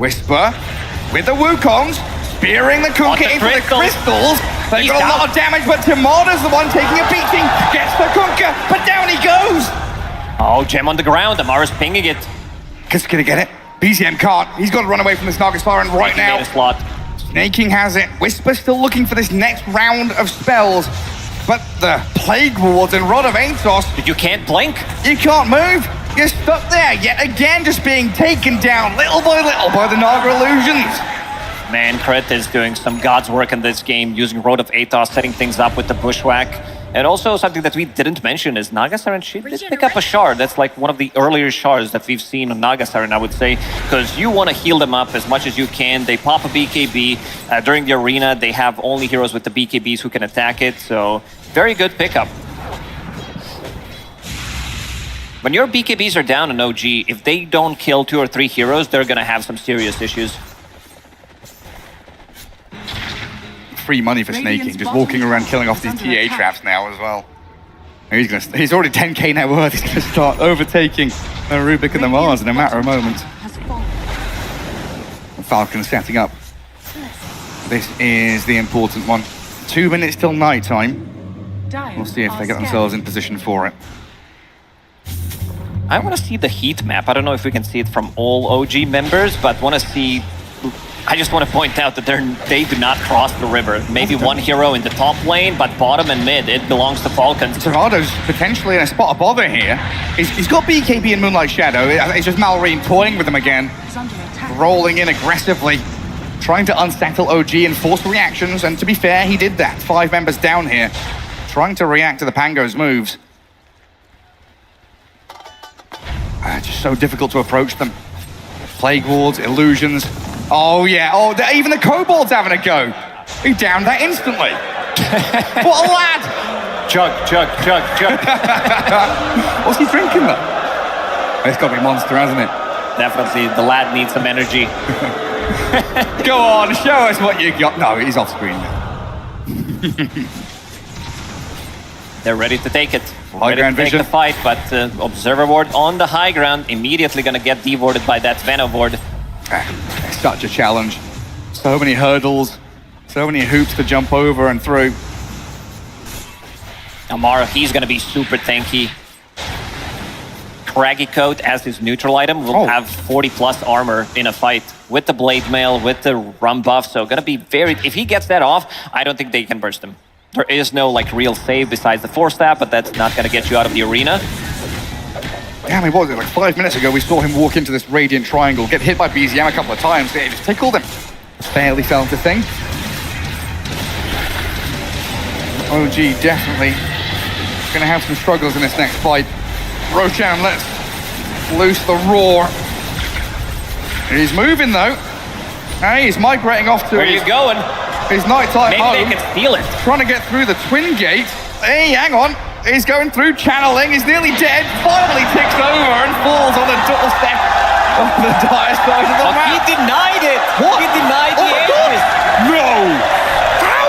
Whisper with the Wukongs, spearing the Kunkka into the crystals. They He's got a down. lot of damage, but Timada's the one taking a beating. Gets the Kunkka, but down he goes. Oh, Gem on the ground. Amara's pinging it. Kiss gonna get it. BZM can't. He's got to run away from this Naga Siren right He made now. a slot. Snaking has it. Whisper still looking for this next round of spells. But the Plague Wards and Rod of Aethos, But you can't blink. you can't move. You're stuck there, yet again just being taken down little by the Naga Illusions. Man, Crit is doing some God's work in this game, using Road of Aethos, setting things up with the Bushwhack. And also something that we didn't mention is Naga Siren, she did pick up a shard. That's like one of the earlier shards that we've seen on Naga Siren, I would say, because you want to heal them up as much as you can. They pop a BKB. During the arena, they have only heroes with the BKBs who can attack it, so very good pickup. When your BKBs are down in OG, if they don't kill 2 or 3 heroes, they're going to have some serious issues. Free money for Snaking, just walking around killing off these TA traps now as well. He's already 10k net worth. He's gonna start overtaking the Rubik and the Mars in a matter of moments. Has fallen. Falcon setting up. This is the important one. 2 minutes till night time. Dire We'll see if are they get scanning. themselves in position for it. I want to see the heat map. I don't know if we can see it from all OG members, but want to see... I just want to point out that they do not cross the river. Maybe one hero in the top lane, but bottom and mid, it belongs to Falcons. Tornado's potentially in a spot of bother here. He's got BKB and Moonlight Shadow. It's just Malrine toying with him again. Is under attack. Rolling in aggressively. Trying to unsettle OG and force reactions, and to be fair, he did that. 5 members down here. Trying to react to the Pango's moves. Just so difficult to approach them. Plague Wards, Illusions. Oh yeah, even the Kobold's having a go. He downed that instantly. What a lad! Chug. What's he drinking though? It's got to be Monster, hasn't it? definitely. The lad needs some energy. Go on, show us what you got. No, he's off screen now. They're ready to take it. High Ready ground to take vision. the fight, but Observer Ward on the high ground, immediately gonna get devorded by that Venom Ward. Such a challenge. So many hurdles, so many hoops to jump over and through. Amara, he's gonna be super tanky. Craggy Coat as his neutral item will have 40 plus armor in a fight with the Blade Mail, with the Rum buff, so gonna be very... If he gets that off, I don't think they can burst him. There is no like real save besides the Force Stab, but that's not gonna get you out of the arena. Yeah, I mean, what was it, like 5 minutes ago, we saw him walk into this Radiant Triangle, get hit by BZM a couple of times, it just tickled him. Fairly felt a thing. OG definitely gonna have some struggles in this next fight. Roshan lets loose the roar. He's moving though. Hey, he's migrating off to Where are you going? his nighttime Maybe home. they can steal it. Trying to get through the twin gate. Hey, hang on. He's going through channeling. He's nearly dead. Finally ticks over and falls on the doorstep of the dire side of the Oh, map. he denied it. What? He denied Oh the my God. Aegis. No! How?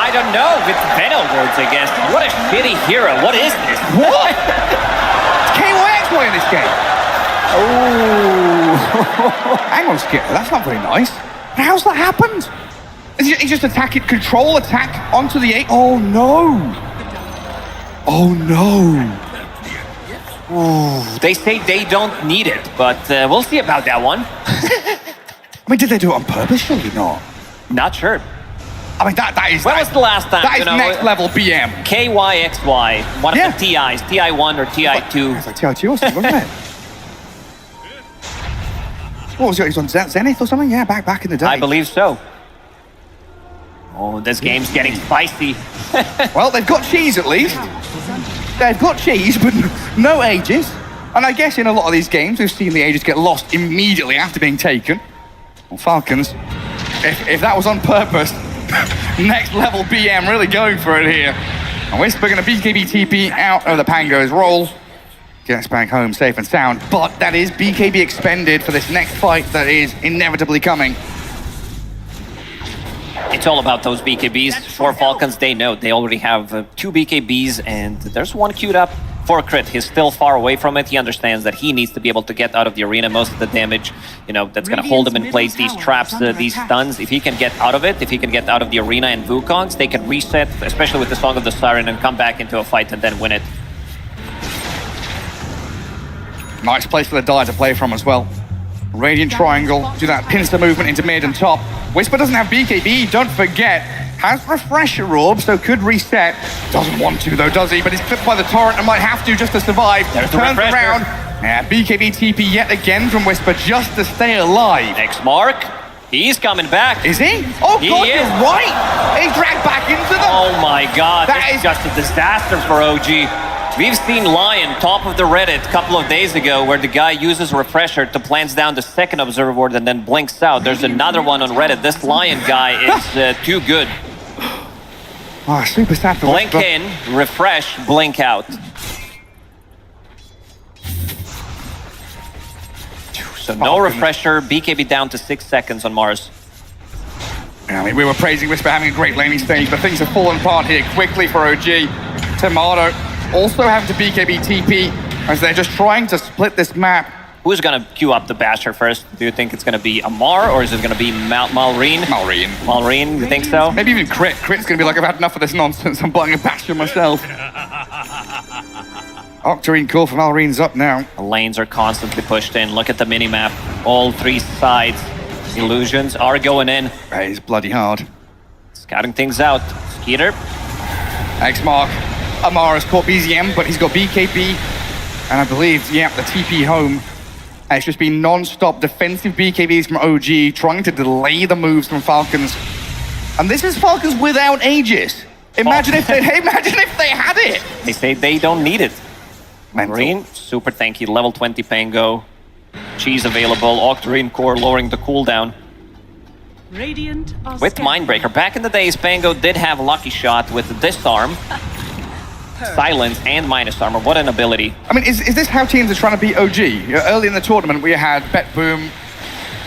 I don't know, with Venom Words, I guess. What a shitty hero. What is this? What? It's KYXY in this game. Oh. Hang on, Skipper. That's not very nice. How's that happened? He's just attacking, control attack onto the 8. Oh no! Oh no! Ooh, they say they don't need it, but we'll see about that one. I mean, did they do it on purpose? Surely not. Not sure. I mean, that is... When was the last time? That is next level BM. KYXY, one Yeah. of the TIs, TI1 or TI2. It's like TI2 or something, wasn't it? What was it? He's on Zenith or something? Yeah, back in the day. I believe so. Oh, this game's getting spicy. Well, they've got cheese at least. They've got cheese, but no Aegis. And I guess in a lot of these games, we've seen the Aegis get lost immediately after being taken. Well, Falcons, if that was on purpose, next level BM really going for it here. And Whisper going to BKB TP out of the Pango's roll. Gets back home safe and sound. But that is BKB expended for this next fight that is inevitably coming. It's all about those BKBs. For Falcons, they know they already have 2 BKBs, and there's one queued up for Crit. He's still far away from it. He understands that he needs to be able to get out of the arena. Most of the damage, you know, that's going to hold him in place. These traps, these stuns. If he can get out of it, if he can get out of the arena and Wukongs, they can reset, especially with the Song of the Siren, and come back into a fight and then win it. Nice place for the Dire to play from as well. Radiant Triangle, do that pincer movement into mid and top. Whisper doesn't have BKB, don't forget. Has Refresher Orb, so could reset. Doesn't want to though, does he? But he's clipped by the Torrent and might have to just to survive. There's the Turns refresher. around. Yeah, BKB TP yet again from Whisper just to stay alive. Next mark. He's coming back. Is he? Oh He God, is. you're right! He's dragged back into them! Oh my god, That this is is- just a disaster for OG. We've seen Lion, top of the Reddit, a couple of days ago, where the guy uses Refresher to plants down the second Observer Ward and then blinks out. There's another one on Reddit. This Lion guy is too good. Oh, super sad for Blink Whisper. in, refresh, blink out. So no Oh, Refresher, BKB down to 6 seconds on Mars. I mean, we were praising Whisper having a great laning stage, but things have fallen apart here quickly for OG. Tomato also having to BKB TP as they're just trying to split this map. Who's gonna queue up the Basher first? Do you think it's gonna be Amar or is it gonna be Malrine? Malrine. Malrine, you think so? Maybe even Crit. Crit's gonna be like, I've had enough of this nonsense, I'm buying a Bastion myself. Octarine call for Malrine's up now. The lanes are constantly pushed in. Look at the mini-map. All 3 sides. Illusions are going in. Hey, it's bloody hard. Scouting things out. Skeeter. X-Mark. Amara's caught BZM, but he's got BKB. And I believe, yeah, the TP home. And it's just been non-stop defensive BKBs from OG, trying to delay the moves from Falcons. And this is Falcons without Aegis. Imagine if they had it. They say they don't need it. Mental. Marine, super tanky. Level 20 Pango. Cheese available. Octarine core lowering the cooldown. Radiant are With scanning. Mindbreaker. Back in the days, Pango did have Lucky Shot with the Disarm. silence and minus armor. What an ability. I mean, is this how teams are trying to beat OG? Early in the tournament, we had BetBoom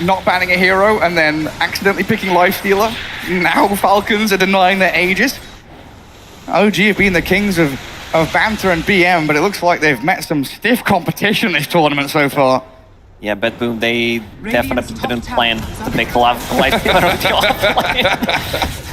not banning a hero and then accidentally picking Lifestealer. Now Falcons are denying their Aegis. OG have been the kings of banter and BM, but it looks like they've met some stiff competition this tournament so far. Yeah, BetBoom, they definitely didn't plan to make Lifestealer of the offlane.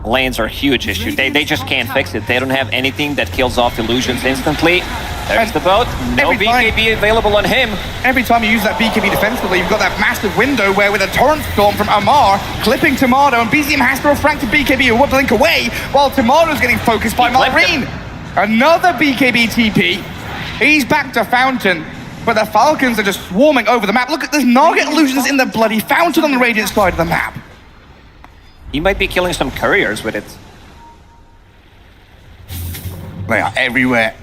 Lanes are a huge issue. They just can't fix it. They don't have anything that kills off illusions instantly. There's the boat. No BKB available on him. Every time you use that BKB defensively, you've got that massive window where with a Torrent Storm from Amar clipping Tomato, and BZM has to refract to BKB a blink away while Tomato's getting focused by Malrine. Another BKB TP. He's back to Fountain, but the Falcons are just swarming over the map. Look at this Nugget illusions in the bloody Fountain on the Radiant side of the map. He might be killing some couriers with it. They are everywhere.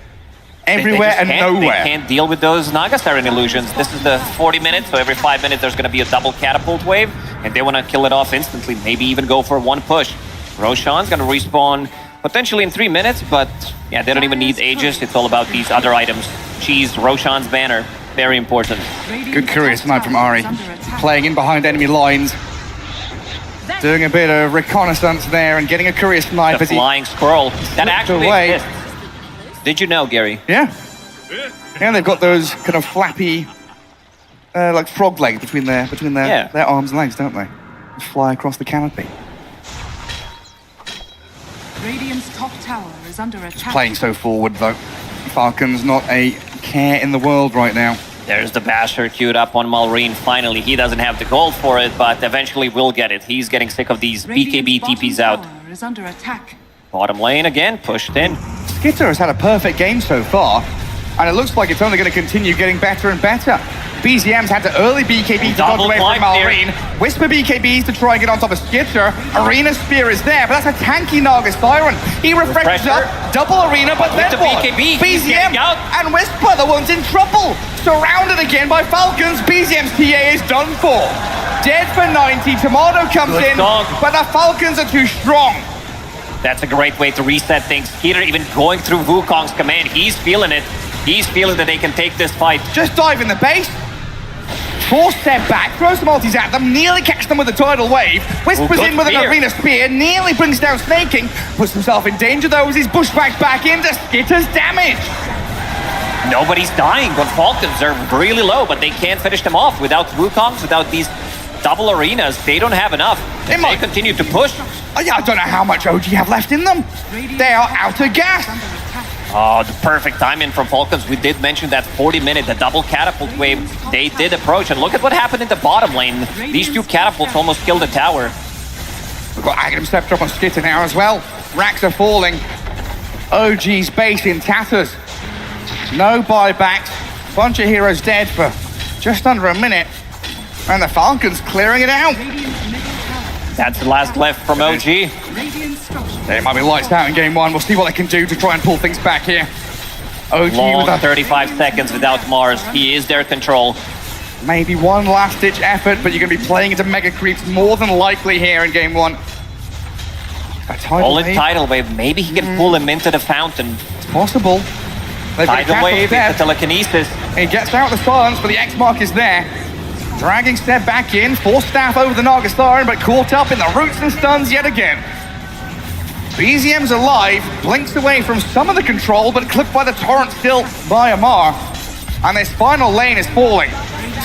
Everywhere and nowhere. They can't deal with those Naga Siren illusions. This is the 40 minutes, so every 5 minutes there's going to be a double catapult wave, and they want to kill it off instantly, maybe even go for one push. Roshan's going to respawn potentially in 3 minutes, but yeah, they don't even need Aegis. It's all about these other items. Cheese, Roshan's banner, very important. Good courier snipe from Ari. Playing in behind enemy lines. Doing a bit of reconnaissance there and getting a courier snipe. The flying squirrel. That actually exists. Did you know, Gary? Yeah. Yeah, they've got those kind of flappy, like frog legs between their arms and legs, don't they? They fly across the canopy. Radiant's top tower is under attack. Playing so forward, though. Falcons not a care in the world right now. There's the Basher queued up on Malrine. Finally, he doesn't have the gold for it, but eventually will get it. He's getting sick of these BKB TPs out. Is under attack. Bottom lane again, pushed in. Skitter has had a perfect game so far, and it looks like it's only going to continue getting better and better. BZM's had to early BKB to dodge away from Malrine. Whisper BKBs to try and get on top of Skitter. Arena Spear is there, but that's a tanky Naga Siren. He refreshes up, double Arena, but then what? BZM and Whisper, the one's in trouble. Surrounded again by Falcons. BZM's TA is done for. Dead for 90, Tomato comes in, but the Falcons are too strong. That's a great way to reset things. Skeeter even going through Wukong's command. He's feeling it. He's feeling that they can take this fight. Just dive in the base. 4-step back, throws some ultis at them, nearly catches them with a tidal wave. Whispers in with an Arena Spear, nearly brings down Snaking. Puts himself in danger though as he's bushbacked back into Skitter's damage. Nobody's dying, but Falcons are really low, but they can't finish them off without Wukongs, without these double arenas. They don't have enough. They continue to push. I don't know how much OG have left in them. They are out of gas. Oh, the perfect timing from Falcons. We did mention that 40-minute, the double catapult wave. They did approach, and look at what happened in the bottom lane. These two catapults almost killed the tower. We've got Aghanim stepped up on Skitter now as well. Racks are falling. OG's base in tatters. No buybacks. Bunch of heroes dead for just under a minute. And the Falcons clearing it out. That's the last left from OG. They might be lights out in game one. We'll see what they can do to try and pull things back here. OG Long with 35 seconds without Mars. He is their control. Maybe one last-ditch effort, but you're going to be playing into Mega Creeps more than likely here in game one. All in tidal wave. Maybe he can pull him into the fountain. It's possible. Tidal wave, the telekinesis. He gets out the silence, but the X mark is there. Dragging Step back in, forced staff over the Naga Siren, but caught up in the roots and stuns yet again. BZM's alive, blinks away from some of the control, but clipped by the torrent still by Amar. And this final lane is falling.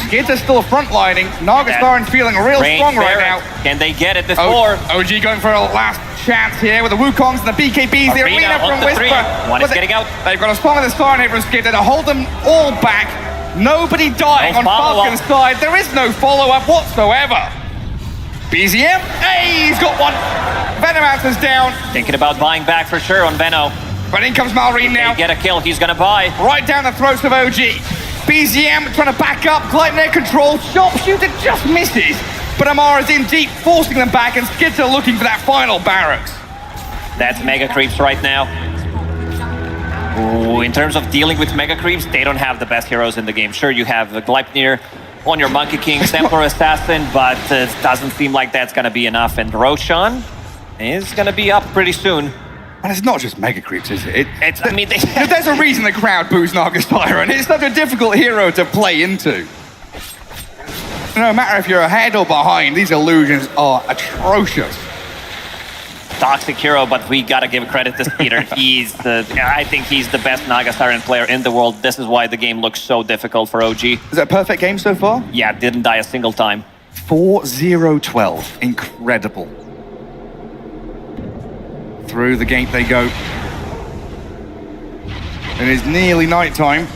Skitter's still frontlining. Naga Siren feeling real strong right now. Can they get it before? OG going for a last chance here with the Wukongs and the BKBs. The arena from Whisper. One is getting out. They've got a spawn with the Siren here from Skitter to hold them all back. Nobody dying on Falcon's side. There is no follow-up whatsoever. BZM, hey, he's got one. Venomancer's down. Thinking about buying back for sure on Veno. But in comes Malrine now. They get a kill, he's gonna buy. Right down the throats of OG. BZM trying to back up, gliding air control. Sharpshooter just misses. But Amar is in deep, forcing them back, and Skitter looking for that final barracks. That's Mega Creeps right now. Ooh, in terms of dealing with Mega Creeps, they don't have the best heroes in the game. Sure, you have Gleipnir on your Monkey King, Templar Assassin, but it doesn't seem like that's going to be enough. And Roshan is going to be up pretty soon. And it's not just Mega Creeps, is it? I mean, There's a reason the crowd boos Naga Siren. It's such a difficult hero to play into. No matter if you're ahead or behind, these illusions are atrocious. toxic hero, but we gotta give credit to Skeeter. I think he's the best Naga Siren player in the world. This is why the game looks so difficult for OG. Is that a perfect game so far? Yeah, didn't die a single time. 4-0-12. Incredible. Through the gate they go. It is nearly nighttime.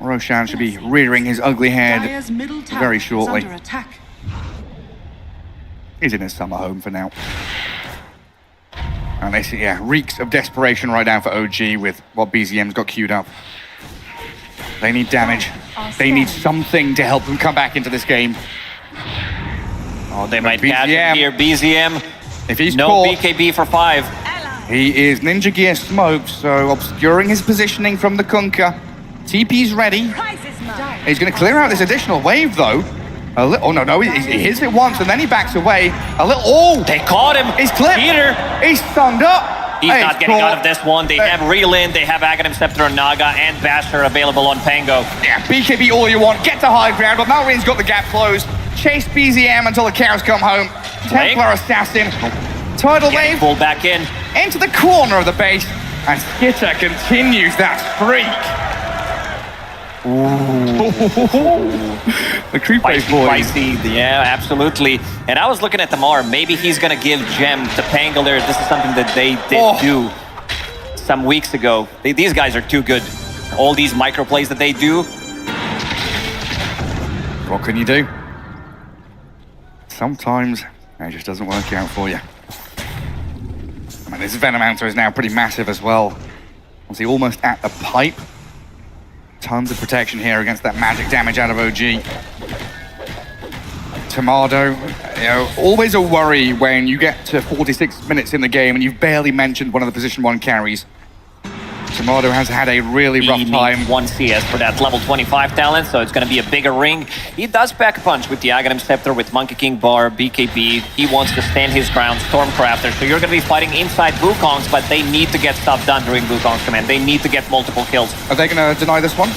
Roshan should be rearing his ugly head Dire's middle tower very is shortly. under attack. He's in his summer home for now. And this, yeah, reeks of desperation right now for OG with what BZM's got queued up. They need damage. They need something to help them come back into this game. Oh, they might BZM. catch him here. BZM, If he's no caught, BKB for 5. he is Ninja Gear smoked, so obscuring his positioning from the Kunkka. TP's ready. He's going to clear out this additional wave, though. Oh, no, he hits it once, and then he backs away. They caught him. He's clipped. Peter. He's stunned up. He's not getting caught. out of this one. They have Relin, they have Aghanim Scepter on Naga, and Basher available on Pango. Yeah, BKB all you want. Get to high ground, but Malreen's got the gap closed. Chase BZM until the cows come home. Templar Assassin. Tidal wave. Pull back in. Into the corner of the base. And Skitter continues that streak. The creep wave boys. Spicy, yeah, absolutely. And I was looking at the Mar. Maybe he's gonna give Gem to Pangolier. This is something that they did do some weeks ago. These guys are too good. All these micro plays that they do. What can you do? Sometimes it just doesn't work out for you. I mean, this Venom Hunter is now pretty massive as well. Obviously, almost at the pipe. Tons of protection here against that magic damage out of OG. Tomado, you know, always a worry when you get to 46 minutes in the game and you've barely mentioned one of the position 1 carries. Tomado has had a really rough time. Needs 1 CS for that level 25 talent, so it's going to be a bigger ring. He does pack a punch with the Aghanim Scepter, with Monkey King Bar, BKB. He wants to stand his ground, Stormcrafter. So you're going to be fighting inside Wukongs, but they need to get stuff done during Wukong's command. They need to get multiple kills. Are they going to deny this one?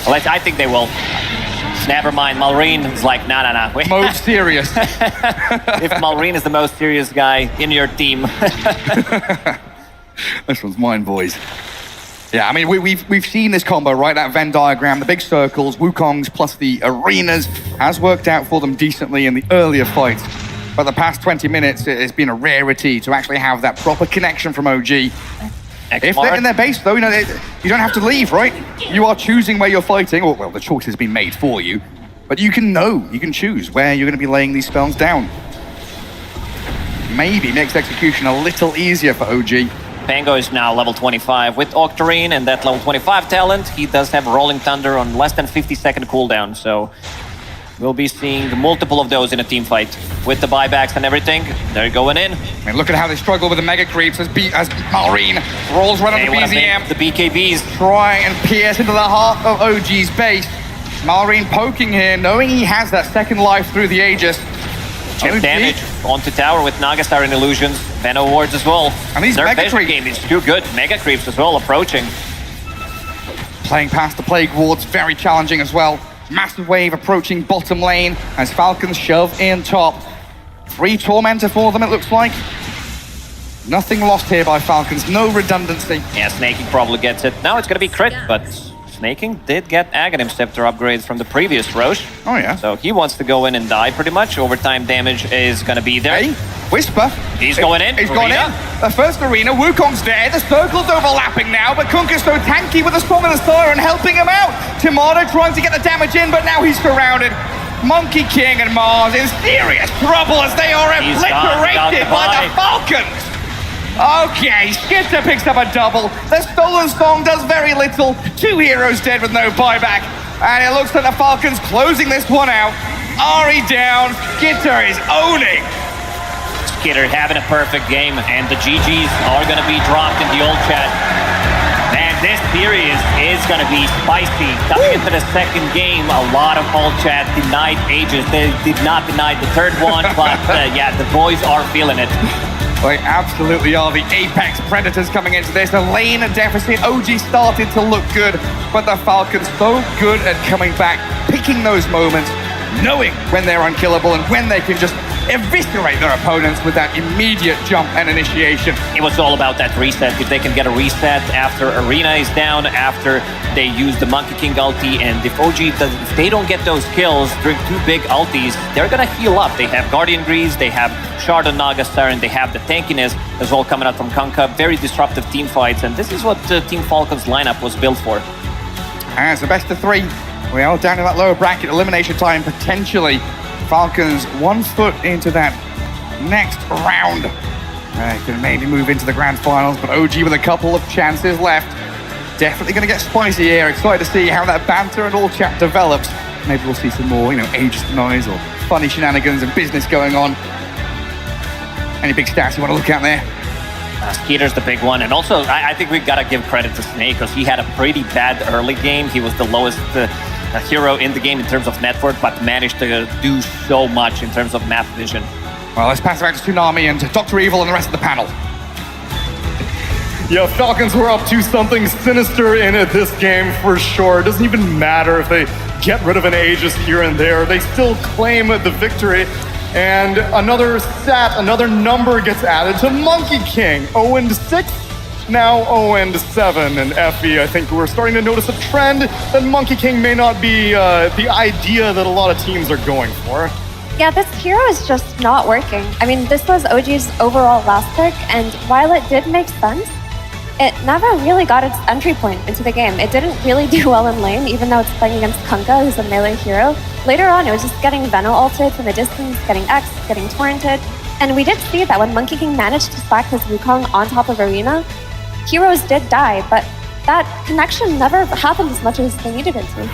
I think they will. Never mind, Malreen is like, nah. Mode serious. If Malreen is the most serious guy in your team. This one's mine, boys. Yeah, I mean, we've seen this combo, right? That Venn diagram, the big circles, Wukongs plus the arenas has worked out for them decently in the earlier fights. But the past 20 minutes, it's been a rarity to actually have that proper connection from OG. If they're in their base, though, you know, you don't have to leave, right? You are choosing where you're fighting, or, well, the choice has been made for you. But you can choose where you're going to be laying these spells down. Maybe makes execution a little easier for OG. Pango is now level 25 with Octarine, and that level 25 talent, he does have Rolling Thunder on less than 50-second cooldown, so we'll be seeing multiple of those in a team fight. With the buybacks and everything, they're going in. I mean, look at how they struggle with the Mega Creeps as Malreen rolls right on the BZM. The BKBs. Try and pierce into the heart of OG's base. Malreen poking here, knowing he has that second life through the Aegis. Chip damage onto tower with Naga Siren illusions. Venom wards as well. And these Their Mega vision Creeps game is too good. Mega Creeps as well approaching. playing past the Plague wards, very challenging as well. Massive wave approaching bottom lane as Falcons shove in top. 3 Tormentor for them, it looks like. Nothing lost here by Falcons, no redundancy. Yeah, Snaking probably gets it. Now it's going to be crit, but Snaking did get Aghanim Scepter upgrades from the previous Roche. Oh yeah. So he wants to go in and die pretty much. Overtime damage is going to be there. Hey, Whisper. He's going in. He's gone in. The first arena, Wukong's there. The circle's overlapping now, but Kunkka's so tanky with the Storm and the Siren helping him out. Timada trying to get the damage in, but now he's surrounded. Monkey King and Mars in serious trouble as they are obliterated by the Falcons. Okay, Skitter picks up a double. The Stolen Song does very little. 2 heroes dead with no buyback. And it looks like the Falcons closing this one out. Ari down, Skitter is owning. Skitter having a perfect game, and the GGs are going to be dropped in the old chat. Man, this series is going to be spicy. Coming into the second game, a lot of old chat denied Aegis. They did not deny the third one, but yeah, the boys are feeling it. They absolutely are the apex predators coming into this. The lane deficit, OG started to look good, but the Falcons so good at coming back, picking those moments, knowing when they're unkillable and when they can just eviscerate their opponents with that immediate jump and initiation. It was all about that reset. If they can get a reset after Arena is down, after they use the Monkey King ulti, and if if they don't get those kills during two big ultis, they're gonna heal up. They have Guardian Grease, they have Shard and Naga Siren, they have the tankiness as well coming out from Kunkka. Very disruptive team fights, and this is what Team Falcons lineup was built for. As the best of three, we are down to that lower bracket. Elimination time potentially. Falcons 1 foot into that next round. Can maybe move into the grand finals, but OG with a couple of chances left. Definitely going to get spicy here. Excited to see how that banter and all chat develops. Maybe we'll see some more, ageist noise or funny shenanigans and business going on. Any big stats you want to look at there? Skeeter's the big one, and also I think we've got to give credit to Snake because he had a pretty bad early game. He was the lowest hero in the game in terms of network, but managed to do so much in terms of map vision. Well, let's pass it back to Tsunami and Dr. Evil and the rest of the panel. Yeah, Falcons were up to something sinister in this game for sure. It doesn't even matter if they get rid of an Aegis here and there. They still claim the victory. And another stat, another number gets added to Monkey King. 0-6, now 0-7. And Effie, I think we're starting to notice a trend that Monkey King may not be the idea that a lot of teams are going for. Yeah, this hero is just not working. I mean, this was OG's overall last pick, and while it did make sense, it never really got its entry point into the game. It didn't really do well in lane, even though it's playing against Kunkka, who's a melee hero. Later on, it was just getting Veno ulted from a distance, getting X, getting torrented. And we did see that when Monkey King managed to stack his Wukong on top of Arena, heroes did die, but that connection never happened as much as they needed it to.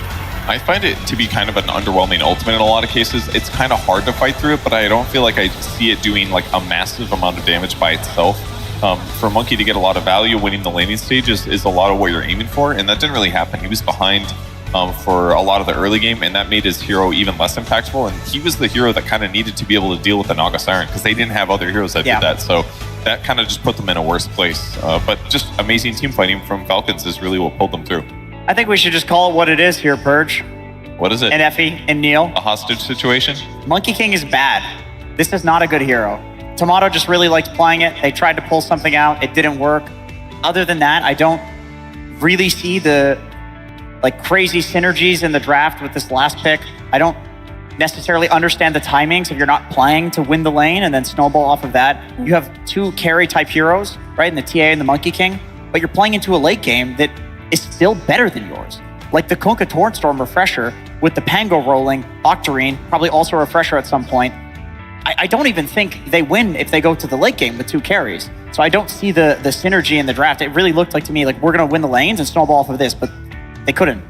I find it to be kind of an underwhelming ultimate in a lot of cases. It's kind of hard to fight through it, but I don't feel like I see it doing like a massive amount of damage by itself. For Monkey to get a lot of value, winning the laning stage is a lot of what you're aiming for, and that didn't really happen. He was behind for a lot of the early game, and that made his hero even less impactful, and he was the hero that kind of needed to be able to deal with the Naga Siren, because they didn't have other heroes that did that, so that kind of just put them in a worse place. But just amazing team fighting from Falcons is really what pulled them through. I think we should just call it what it is here, Purge. What is it? And Effie and Neil. A hostage situation? Monkey King is bad. This is not a good hero. Tomato just really likes playing it. They tried to pull something out. It didn't work. Other than that, I don't really see the crazy synergies in the draft with this last pick. I don't necessarily understand the timings if you're not playing to win the lane and then snowball off of that. You have two carry type heroes, right, in the TA and the Monkey King, but you're playing into a late game that is still better than yours. Like the Kunkka Torrent Storm refresher with the Pango rolling, Octarine, probably also a refresher at some point. I don't even think they win if they go to the late game with two carries. So I don't see the synergy in the draft. It really looked like to me like we're going to win the lanes and snowball off of this, but they couldn't.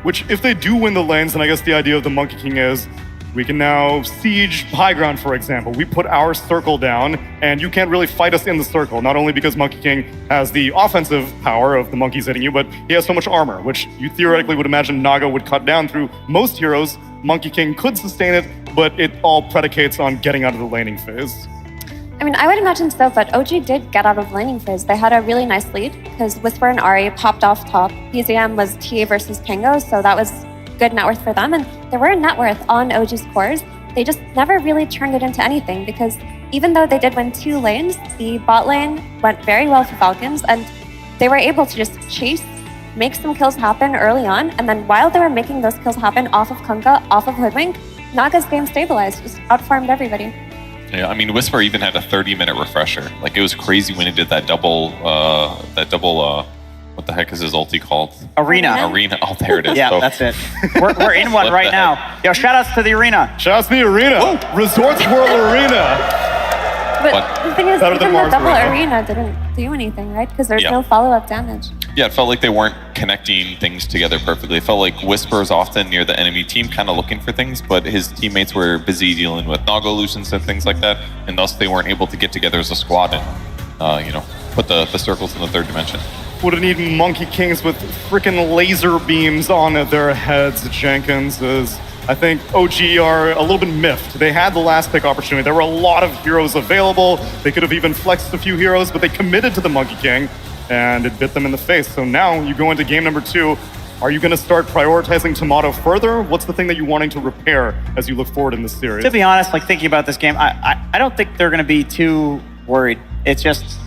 Which, if they do win the lanes, then I guess the idea of the Monkey King is we can now siege high ground, for example. We put our circle down, and you can't really fight us in the circle, not only because Monkey King has the offensive power of the monkeys hitting you, but he has so much armor, which you theoretically would imagine Naga would cut down through most heroes. Monkey King could sustain it, but it all predicates on getting out of the laning phase. I mean, I would imagine so, but OG did get out of laning phase. They had a really nice lead because Whisper and Ari popped off top. BZM was TA versus Pango, so that was good net worth for them. And there were net worth on OG's cores. They just never really turned it into anything because even though they did win 2 lanes, the bot lane went very well for Falcons and they were able to just chase, make some kills happen early on. And then while they were making those kills happen off of Kunkka, off of Hoodwink, Naga's game stabilized, just outfarmed everybody. Yeah, I mean, Whisper even had a 30-minute refresher. Like, it was crazy when he did that double, what the heck is his ulti called? Arena. Oh, there it is. Yeah, so, that's it. We're in one right now. Yo, shout outs to the Arena. Shout outs to the Arena. Whoa. Resorts World Arena. But the thing is, Better even than the double Mars arena didn't do anything, right? Because there's no follow-up damage. Yeah, it felt like they weren't connecting things together perfectly. It felt like Whisper is often near the enemy team, kind of looking for things, but his teammates were busy dealing with Naga illusions and things like that, and thus they weren't able to get together as a squad and, put the circles in the third dimension. Would need Monkey Kings with freaking laser beams on their heads, Jenkins, as I think OG are a little bit miffed. They had the last pick opportunity. There were a lot of heroes available. They could have even flexed a few heroes, but they committed to the Monkey King, and it bit them in the face. So now you go into game number 2. Are you going to start prioritizing Tomato further? What's the thing that you're wanting to repair as you look forward in this series? To be honest, like thinking about this game, I don't think they're going to be too worried. It's just,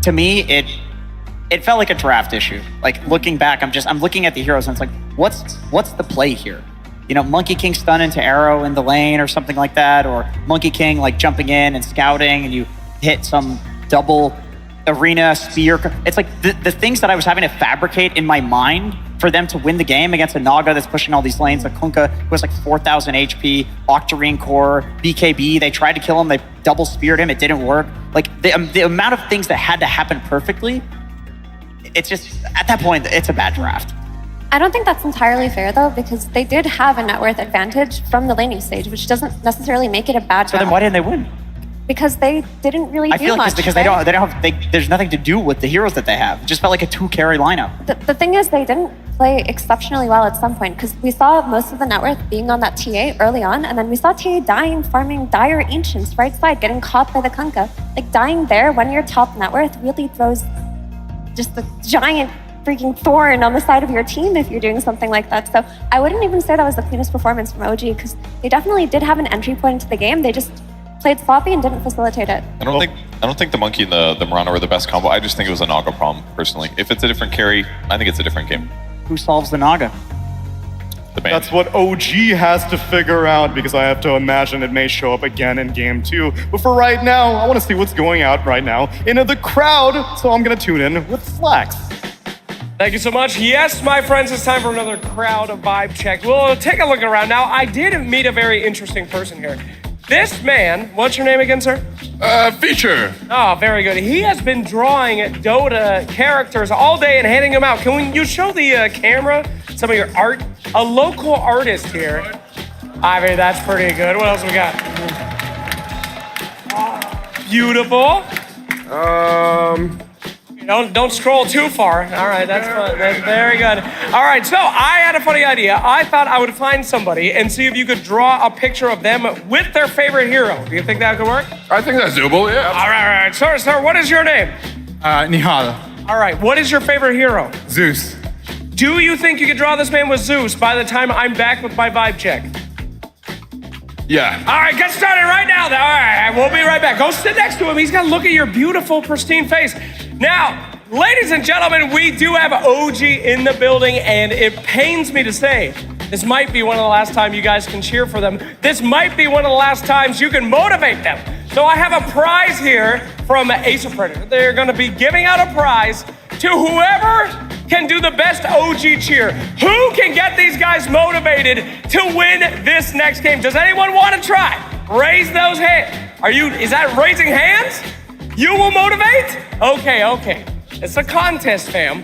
to me, it felt like a draft issue. Like looking back, I'm looking at the heroes and it's like, what's the play here? You know, Monkey King stun into arrow in the lane or something like that, or Monkey King like jumping in and scouting and you hit some double arena spear. It's like the things that I was having to fabricate in my mind for them to win the game against a Naga that's pushing all these lanes. A Kunkka who has like 4,000 HP, Octarine Core, BKB. They tried to kill him. They double speared him. It didn't work. Like the amount of things that had to happen perfectly, it's just, at that point, it's a bad draft. I don't think that's entirely fair though, because they did have a net worth advantage from the laning stage, which doesn't necessarily make it a bad So draft. then why didn't they win? Because they didn't really do I feel like much. it's because right? there's nothing to do with the heroes that they have. It just felt like a 2-carry lineup. The thing is, they didn't play exceptionally well at some point, because we saw most of the net worth being on that TA early on, and then we saw TA dying, farming Dire Ancients right side, getting caught by the Kunkka. Like dying there when you're top net worth really throws just a giant freaking thorn on the side of your team if you're doing something like that. So I wouldn't even say that was the cleanest performance from OG, because they definitely did have an entry point into the game. They just played sloppy and didn't facilitate it. I don't think the Monkey and the Murano were the best combo. I just think it was a Naga problem, personally. If it's a different carry, I think it's a different game. Who solves the Naga? The band. That's what OG has to figure out, because I have to imagine it may show up again in game 2. But for right now, I want to see what's going out right now into the crowd, so I'm going to tune in with Flax. Thank you so much. Yes, my friends, it's time for another crowd vibe check. We'll take a look around. Now, I did meet a very interesting person here. This man, what's your name again, sir? Feature. Oh, very good. He has been drawing Dota characters all day and handing them out. Can you show the camera some of your art? A local artist here. I mean, that's pretty good. What else we got? Oh, beautiful. Don't scroll too far. All right, that's fun. That's very good. All right, so I had a funny idea. I thought I would find somebody and see if you could draw a picture of them with their favorite hero. Do you think that could work? I think that's doable, yeah. All right. Sir, what is your name? Nihal. All right, what is your favorite hero? Zeus. Do you think you could draw this man with Zeus by the time I'm back with my vibe check? Yeah. All right, get started right now. All right, we'll be right back. Go sit next to him. He's got to look at your beautiful, pristine face. Now, ladies and gentlemen, we do have OG in the building, and it pains me to say, this might be one of the last times you guys can cheer for them. This might be one of the last times you can motivate them. So I have a prize here from Ace of Predator. They're going to be giving out a prize to whoever can do the best OG cheer. Who can get these guys motivated to win this next game? Does anyone want to try? Raise those hands. Is that raising hands? You will motivate? Okay. It's a contest, fam.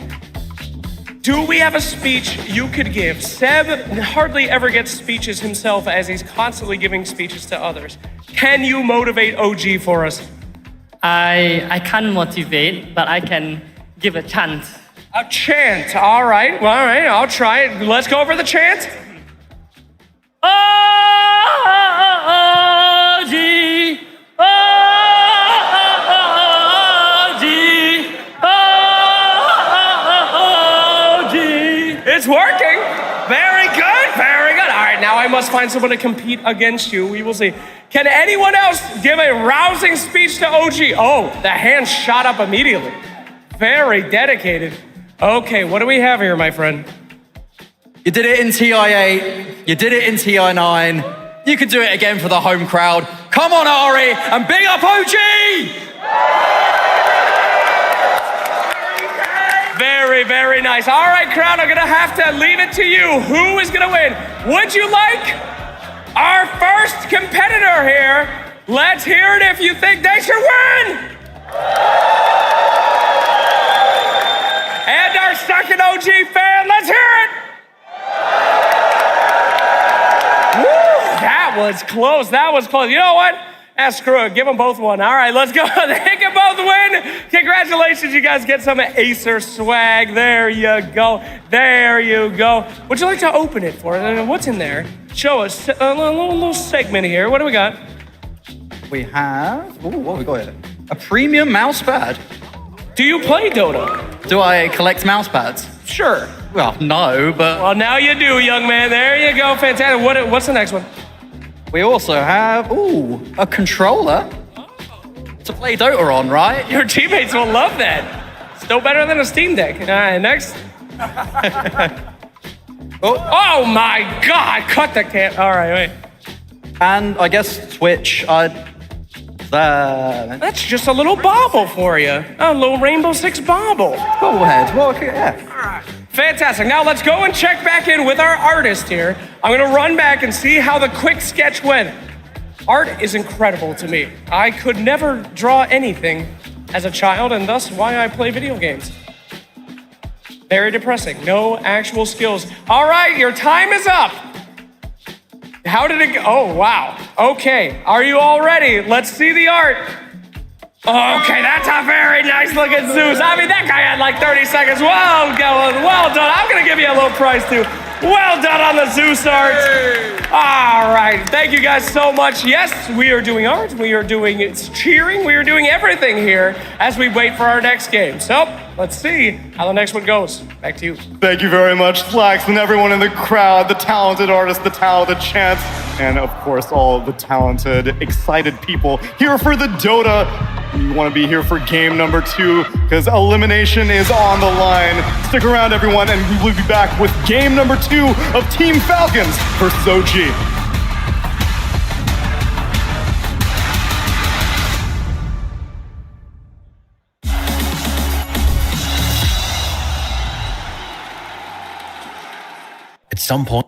Do we have a speech you could give? Seb hardly ever gets speeches himself, as he's constantly giving speeches to others. Can you motivate OG for us? I can't motivate, but I can give a chant. A chant, all right, I'll try it. Let's go for the chant. OG, OG. It's working. Very good. All right, now I must find someone to compete against you. We will see. Can anyone else give a rousing speech to OG? Oh, the hand shot up immediately. Very dedicated. Okay, what do we have here, my friend? You did it in TI8, you did it in TI9, you can do it again for the home crowd. Come on, Ari, and big up OG! Very nice. All right, crowd, I'm gonna have to leave it to you. Who is gonna win? Would you like our first competitor here? Let's hear it if you think they should win! And our second OG fan, let's hear it! Woo, that was close. You know what? Screw it, give them both one. All right, let's go. They can both win. Congratulations, you guys get some Acer swag. There you go. Would you like to open it for us? What's in there? show us a little segment here. What do we got? We have, what have we got here? A premium mouse pad. Do you play Dota? Do I collect mouse pads? Sure. Well, no, but Well, now you do, young man. There you go. Fantastic. What's the next one? we also have, a controller to play Dota on, right? Your teammates will love that. Still better than a Steam Deck. All right, next. Oh my God! Cut the cam. All right, wait. And I guess Twitch, That's just a little bauble for you. A little Rainbow Six bauble. Bubblehead. Well, okay, yeah. Fantastic. Now let's go and check back in with our artist here. I'm gonna run back and see how the quick sketch went. Art is incredible to me. I could never draw anything as a child, and thus why I play video games. Very depressing. No actual skills. All right, your time is up. How did it go? Oh, wow. Okay, are you all ready? Let's see the art. Okay, that's a very nice looking Zeus. I mean, that guy had like 30 seconds. Well done. I'm gonna give you a little prize too. Well done on the Zeus art. All right, thank you guys so much. Yes, we are doing art, we are doing cheering, we are doing everything here as we wait for our next game. So, let's see how the next one goes. Back to you. Thank you very much, Flax, and everyone in the crowd, the talented artists, the talented chants, and of course, all the talented, excited people here for the Dota. You want to be here for game number 2 because elimination is on the line. Stick around, everyone, and we will be back with game number 2 of Team Falcons versus OG. At some point.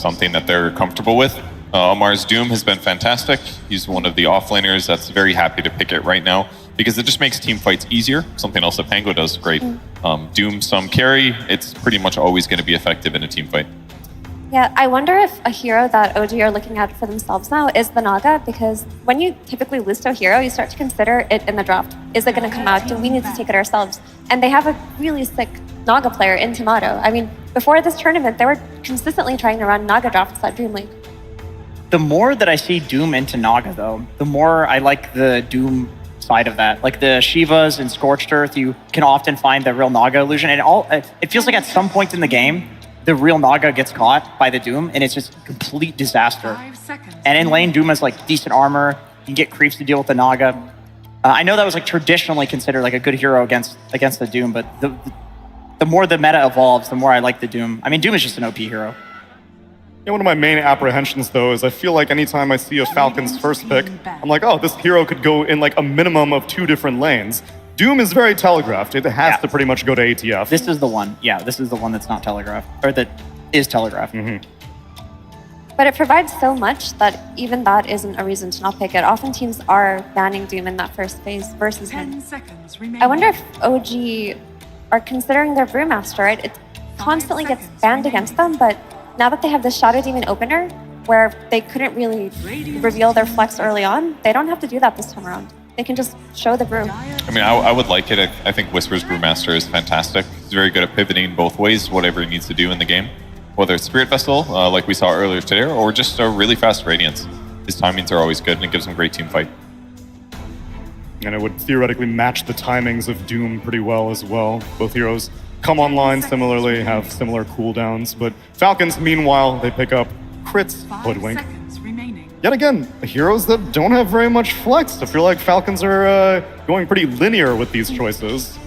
something that they're comfortable with. Amar's Doom has been fantastic. He's one of the offlaners that's very happy to pick it right now because it just makes team fights easier. Something else that Pango does great. Doom, some carry, it's pretty much always going to be effective in a team fight. Yeah, I wonder if a hero that OG are looking at for themselves now is the Naga, because when you typically lose to a hero, you start to consider it in the draft. Is it going to come out? Do we need to take it ourselves? And they have a really sick Naga player in Tomato. I mean, before this tournament, they were consistently trying to run Naga drafts at Dream League. The more that I see Doom into Naga, though, the more I like the Doom side of that. Like the Shivas and Scorched Earth, you can often find the real Naga illusion. And it feels like at some point in the game, the real Naga gets caught by the Doom, and it's just a complete disaster. And in lane, Doom has like decent armor. You can get creeps to deal with the Naga. I know that was like traditionally considered like a good hero against the Doom, but the more the meta evolves, the more I like the Doom. I mean, Doom is just an OP hero. Yeah, one of my main apprehensions, though, is I feel like anytime I see a Falcons first pick, I'm like, oh, this hero could go in like a minimum of 2 different lanes. Doom is very telegraphed. It has to pretty much go to ATF. This is the one. Yeah, this is the one that's not telegraphed, or that is telegraphed. But it provides so much that even that isn't a reason to not pick it. Often teams are banning Doom in that first phase versus him. I wonder if OG are considering their Brewmaster, right? It constantly gets banned against them, but now that they have the Shadow Demon opener, where they couldn't really reveal their flex early on, they don't have to do that this time around. They can just show the brew. I mean, I would like it. I think Whisper's Brewmaster is fantastic. He's very good at pivoting both ways, whatever he needs to do in the game. Whether it's Spirit Vessel, like we saw earlier today, or just a really fast Radiance. His timings are always good, and it gives him a great team fight. And it would theoretically match the timings of Doom pretty well as well. Both heroes come online similarly, have similar cooldowns, but Falcons, meanwhile, they pick up crits, Hoodwink. Yet again, heroes that don't have very much flex. I feel like Falcons are going pretty linear with these choices.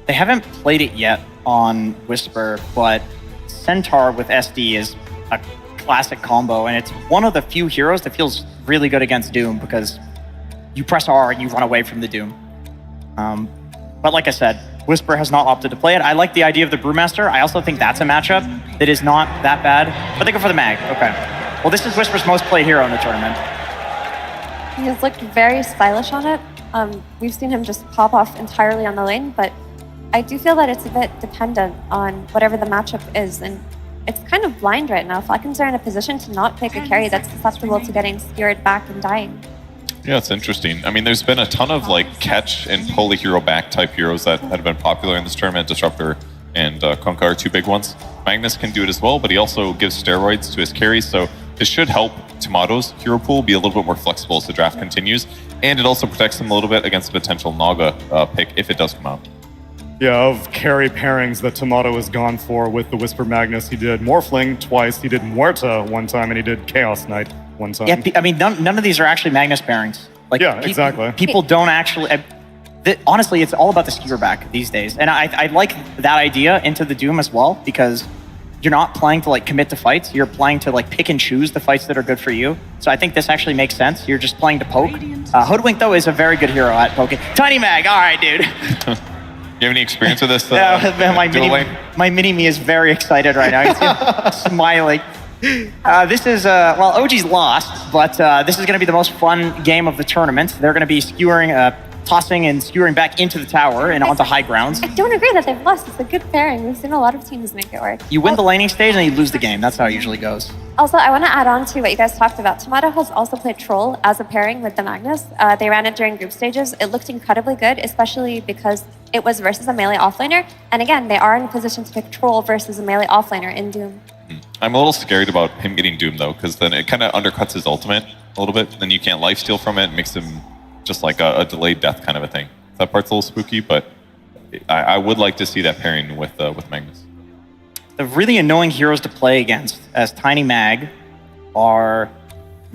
They haven't played it yet on Whisper, but Centaur with SD is a classic combo, and it's one of the few heroes that feels really good against Doom because you press R and you run away from the Doom. But like I said, Whisper has not opted to play it. I like the idea of the Brewmaster. I also think that's a matchup that is not that bad, but they go for the Mag. Okay. Well, this is Whisper's most played hero in the tournament. He has looked very stylish on it. We've seen him just pop off entirely on the lane, but I do feel that it's a bit dependent on whatever the matchup is, and it's kind of blind right now. Falcons are in a position to not pick a carry that's susceptible to getting skewered back and dying. Yeah, it's interesting. I mean, there's been a ton of like catch and pull the hero back type heroes that have been popular in this tournament. Disruptor and Kunkka are 2 big ones. Magnus can do it as well, but he also gives steroids to his carries, so this should help Tomato's hero pool be a little bit more flexible as the draft continues, and it also protects him a little bit against a potential Naga pick if it does come out. Yeah, of carry pairings that Tomato has gone for with the Whisper Magnus, he did Morphling twice, he did Muerta one time, and he did Chaos Knight one time. Yeah, I mean, none of these are actually Magnus pairings. Like, yeah, exactly. People don't actually... honestly, it's all about the skewer back these days. And I like that idea into the Doom as well, because you're not playing to like commit to fights. You're playing to like pick and choose the fights that are good for you. So I think this actually makes sense. You're just playing to poke. Hoodwink, though, is a very good hero at poking. Tiny Mag, all right, dude. You have any experience with this? My mini-me is very excited right now. You see him smiling. This is, well, OG's lost, but this is going to be the most fun game of the tournament. They're going to be skewering, tossing and skewering back into the tower and onto high grounds. I don't agree that they've lost. It's a good pairing. We've seen a lot of teams make it work. You win the laning stage and you lose the game. That's how it usually goes. Also, I want to add on to what you guys talked about. Tomato has also played Troll as a pairing with the Magnus. They ran it during group stages. It looked incredibly good, especially because it was versus a melee offlaner. And again, they are in a position to pick Troll versus a melee offlaner in Doom. I'm a little scared about him getting Doom, though, because then it kind of undercuts his ultimate a little bit. Then you can't lifesteal from it. It makes him just like a delayed death kind of a thing. That part's a little spooky, but I would like to see that pairing with Magnus. The really annoying heroes to play against as Tiny Mag are...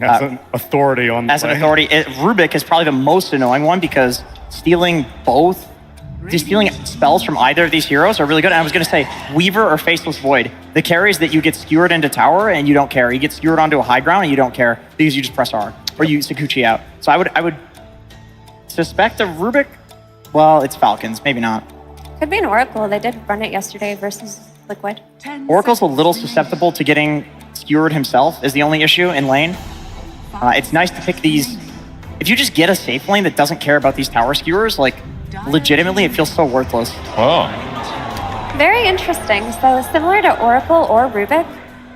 As an authority on the As an authority, Rubik is probably the most annoying one because stealing spells from either of these heroes are really good. And I was going to say, Weaver or Faceless Void. The carries that you get skewered into tower and you don't care. You get skewered onto a high ground and you don't care because you just press R or you Sakuchi out. So I would suspect a Rubik. Well, it's Falcons. Maybe not. Could be an Oracle. They did run it yesterday versus Liquid. Oracle's a little susceptible to getting skewered himself is the only issue in lane. It's nice to pick these. If you just get a safe lane that doesn't care about these tower skewers, like legitimately, it feels so worthless. Oh. Very interesting. So similar to Oracle or Rubik,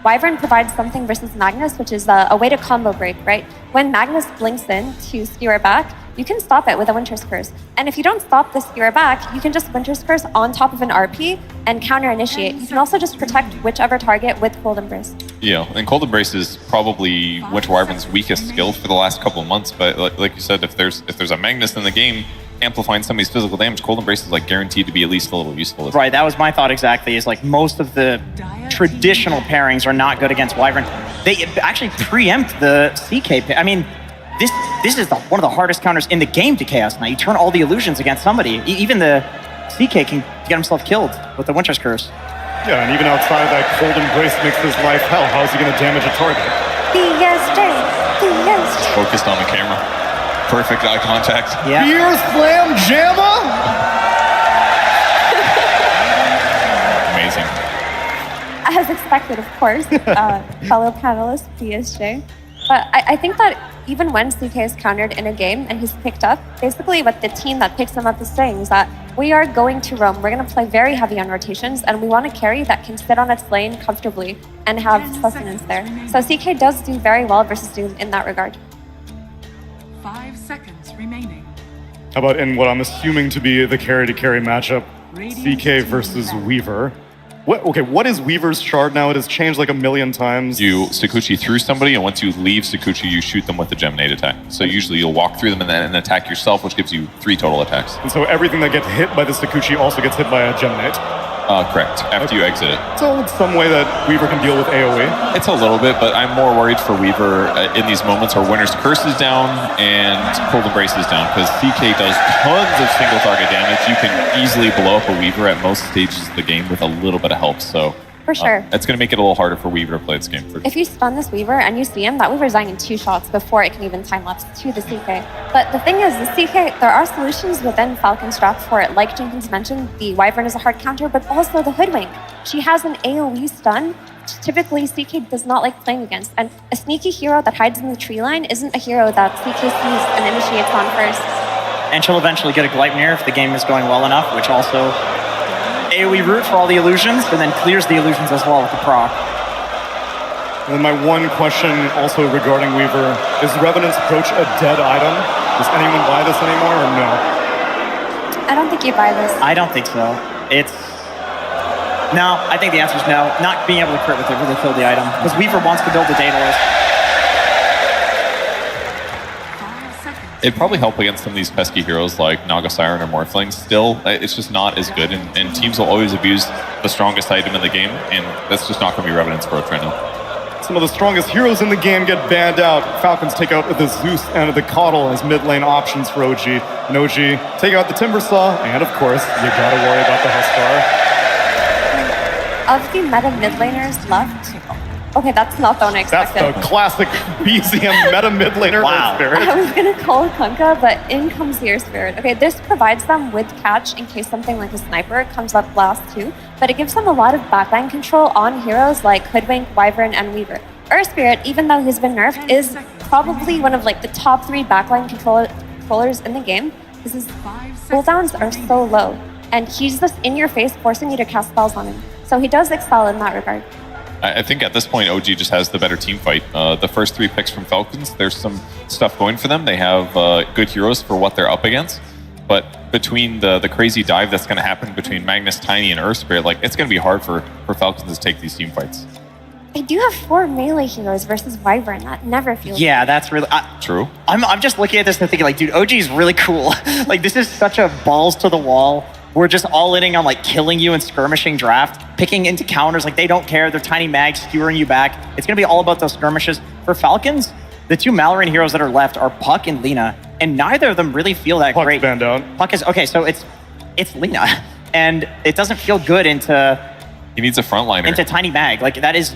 Wyvern provides something versus Magnus, which is a way to combo break, right? When Magnus blinks in to skewer back, you can stop it with a Winter's Curse. And if you don't stop the skewer back, you can just Winter's Curse on top of an RP and counter initiate. You can also just protect whichever target with Cold Embrace. Yeah, and Cold Embrace is probably Winter Wyvern's weakest skill for the last couple of months. But like you said, if there's a Magnus in the game, amplifying somebody's physical damage, Cold Embrace is like guaranteed to be at least a little useful. Right, that was my thought exactly, is like most of the traditional pairings are not good against Wyvern. They actually preempt the CK. I mean, this is one of the hardest counters in the game to Chaos Knight. You turn all the illusions against somebody. Even the CK can get himself killed with the Winter's Curse. Yeah, and even outside of that, Cold Embrace makes his life hell. How is he going to damage a target? Focused on the camera. Perfect eye contact. Yeah. Beer Slam Jamma? Amazing. As expected, of course, fellow panelist BSJ. But I think that even when CK is countered in a game and he's picked up, basically what the team that picks him up is saying is that we are going to roam. We're going to play very heavy on rotations, and we want a carry that can sit on its lane comfortably and have sustenance there. So CK does do very well versus Doom in that regard. 5 seconds remaining. How about in what I'm assuming to be the carry-to-carry matchup, CK versus Weaver? What is Weaver's shard now? It has changed like a million times. You Sakuchi through somebody, and once you leave Sakuchi, you shoot them with a Geminate attack. So usually you'll walk through them and then attack yourself, which gives you 3 total attacks. And so everything that gets hit by the Sakuchi also gets hit by a Geminate. Correct, after you exit it. So it's some way that Weaver can deal with AoE. It's a little bit, but I'm more worried for Weaver in these moments where Winter's Curse is down and Cold Embrace is down, because CK does tons of single target damage. You can easily blow up a Weaver at most stages of the game with a little bit of help, so For sure. it's going to make it a little harder for Weaver to play this game. If you stun this Weaver and you see him, that Weaver's dying in 2 shots before it can even time-lapse to the CK. But the thing is, the CK, there are solutions within Falcon's draft for it. Like Jenkins mentioned, the Wyvern is a hard counter, but also the Hoodwink. She has an AoE stun, which typically CK does not like playing against. And a sneaky hero that hides in the tree line isn't a hero that CK sees and initiates on first. And she'll eventually get a Gleipnir if the game is going well enough, which also AoE root for all the illusions, and then clears the illusions as well with the proc. And then my one question also regarding Weaver, is Revenant's Approach a dead item? Does anyone buy this anymore or no? I don't think you buy this. I don't think so. No, I think the answer is no. Not being able to crit with it really killed the item, because Weaver wants to build the Daedalus. It'd probably help against some of these pesky heroes like Naga Siren or Morphlings. Still, it's just not as good, and teams will always abuse the strongest item in the game, and that's just not going to be Revenant's approach right now. Some of the strongest heroes in the game get banned out. Falcons take out the Zeus and the Coddle as mid lane options for OG. And OG take out the Timbersaw, and of course, you gotta worry about the Huskar. Of the meta mid laners left, okay, that's not the one I That's expected. the classic BZM meta mid laner. Wow. Spirit. I was gonna call Kunkka, but in comes Ear Spirit. Okay, this provides them with catch in case something like a sniper comes up last too, but it gives them a lot of backline control on heroes like Hoodwink, Wyvern, and Weaver. Ear Spirit, even though he's been nerfed, is probably one of like the top 3 backline controllers in the game. Because his cooldowns are so low, and he's just in your face, forcing you to cast spells on him. So he does excel in that regard. I think at this point, OG just has the better team fight. The first 3 picks from Falcons, there's some stuff going for them. They have good heroes for what they're up against. But between the crazy dive that's going to happen between Magnus, Tiny, and Earth Spirit, like it's going to be hard for Falcons to take these team fights. They do have 4 melee heroes versus Wyvern. That never feels Yeah, that's really... True. I'm just looking at this and thinking, like, dude, OG is really cool. Like, this is such a balls to the wall. We're just all-inning on, like, killing you and skirmishing draft, picking into counters. Like, they don't care. They're tiny mags skewering you back. It's going to be all about those skirmishes. For Falcons, the 2 Mallory heroes that are left are Puck and Lina, and neither of them really feel that Puck's great. banned out. Puck is... Okay, so it's Lina, and it doesn't feel good into He needs a frontliner. tiny mag. Like, that is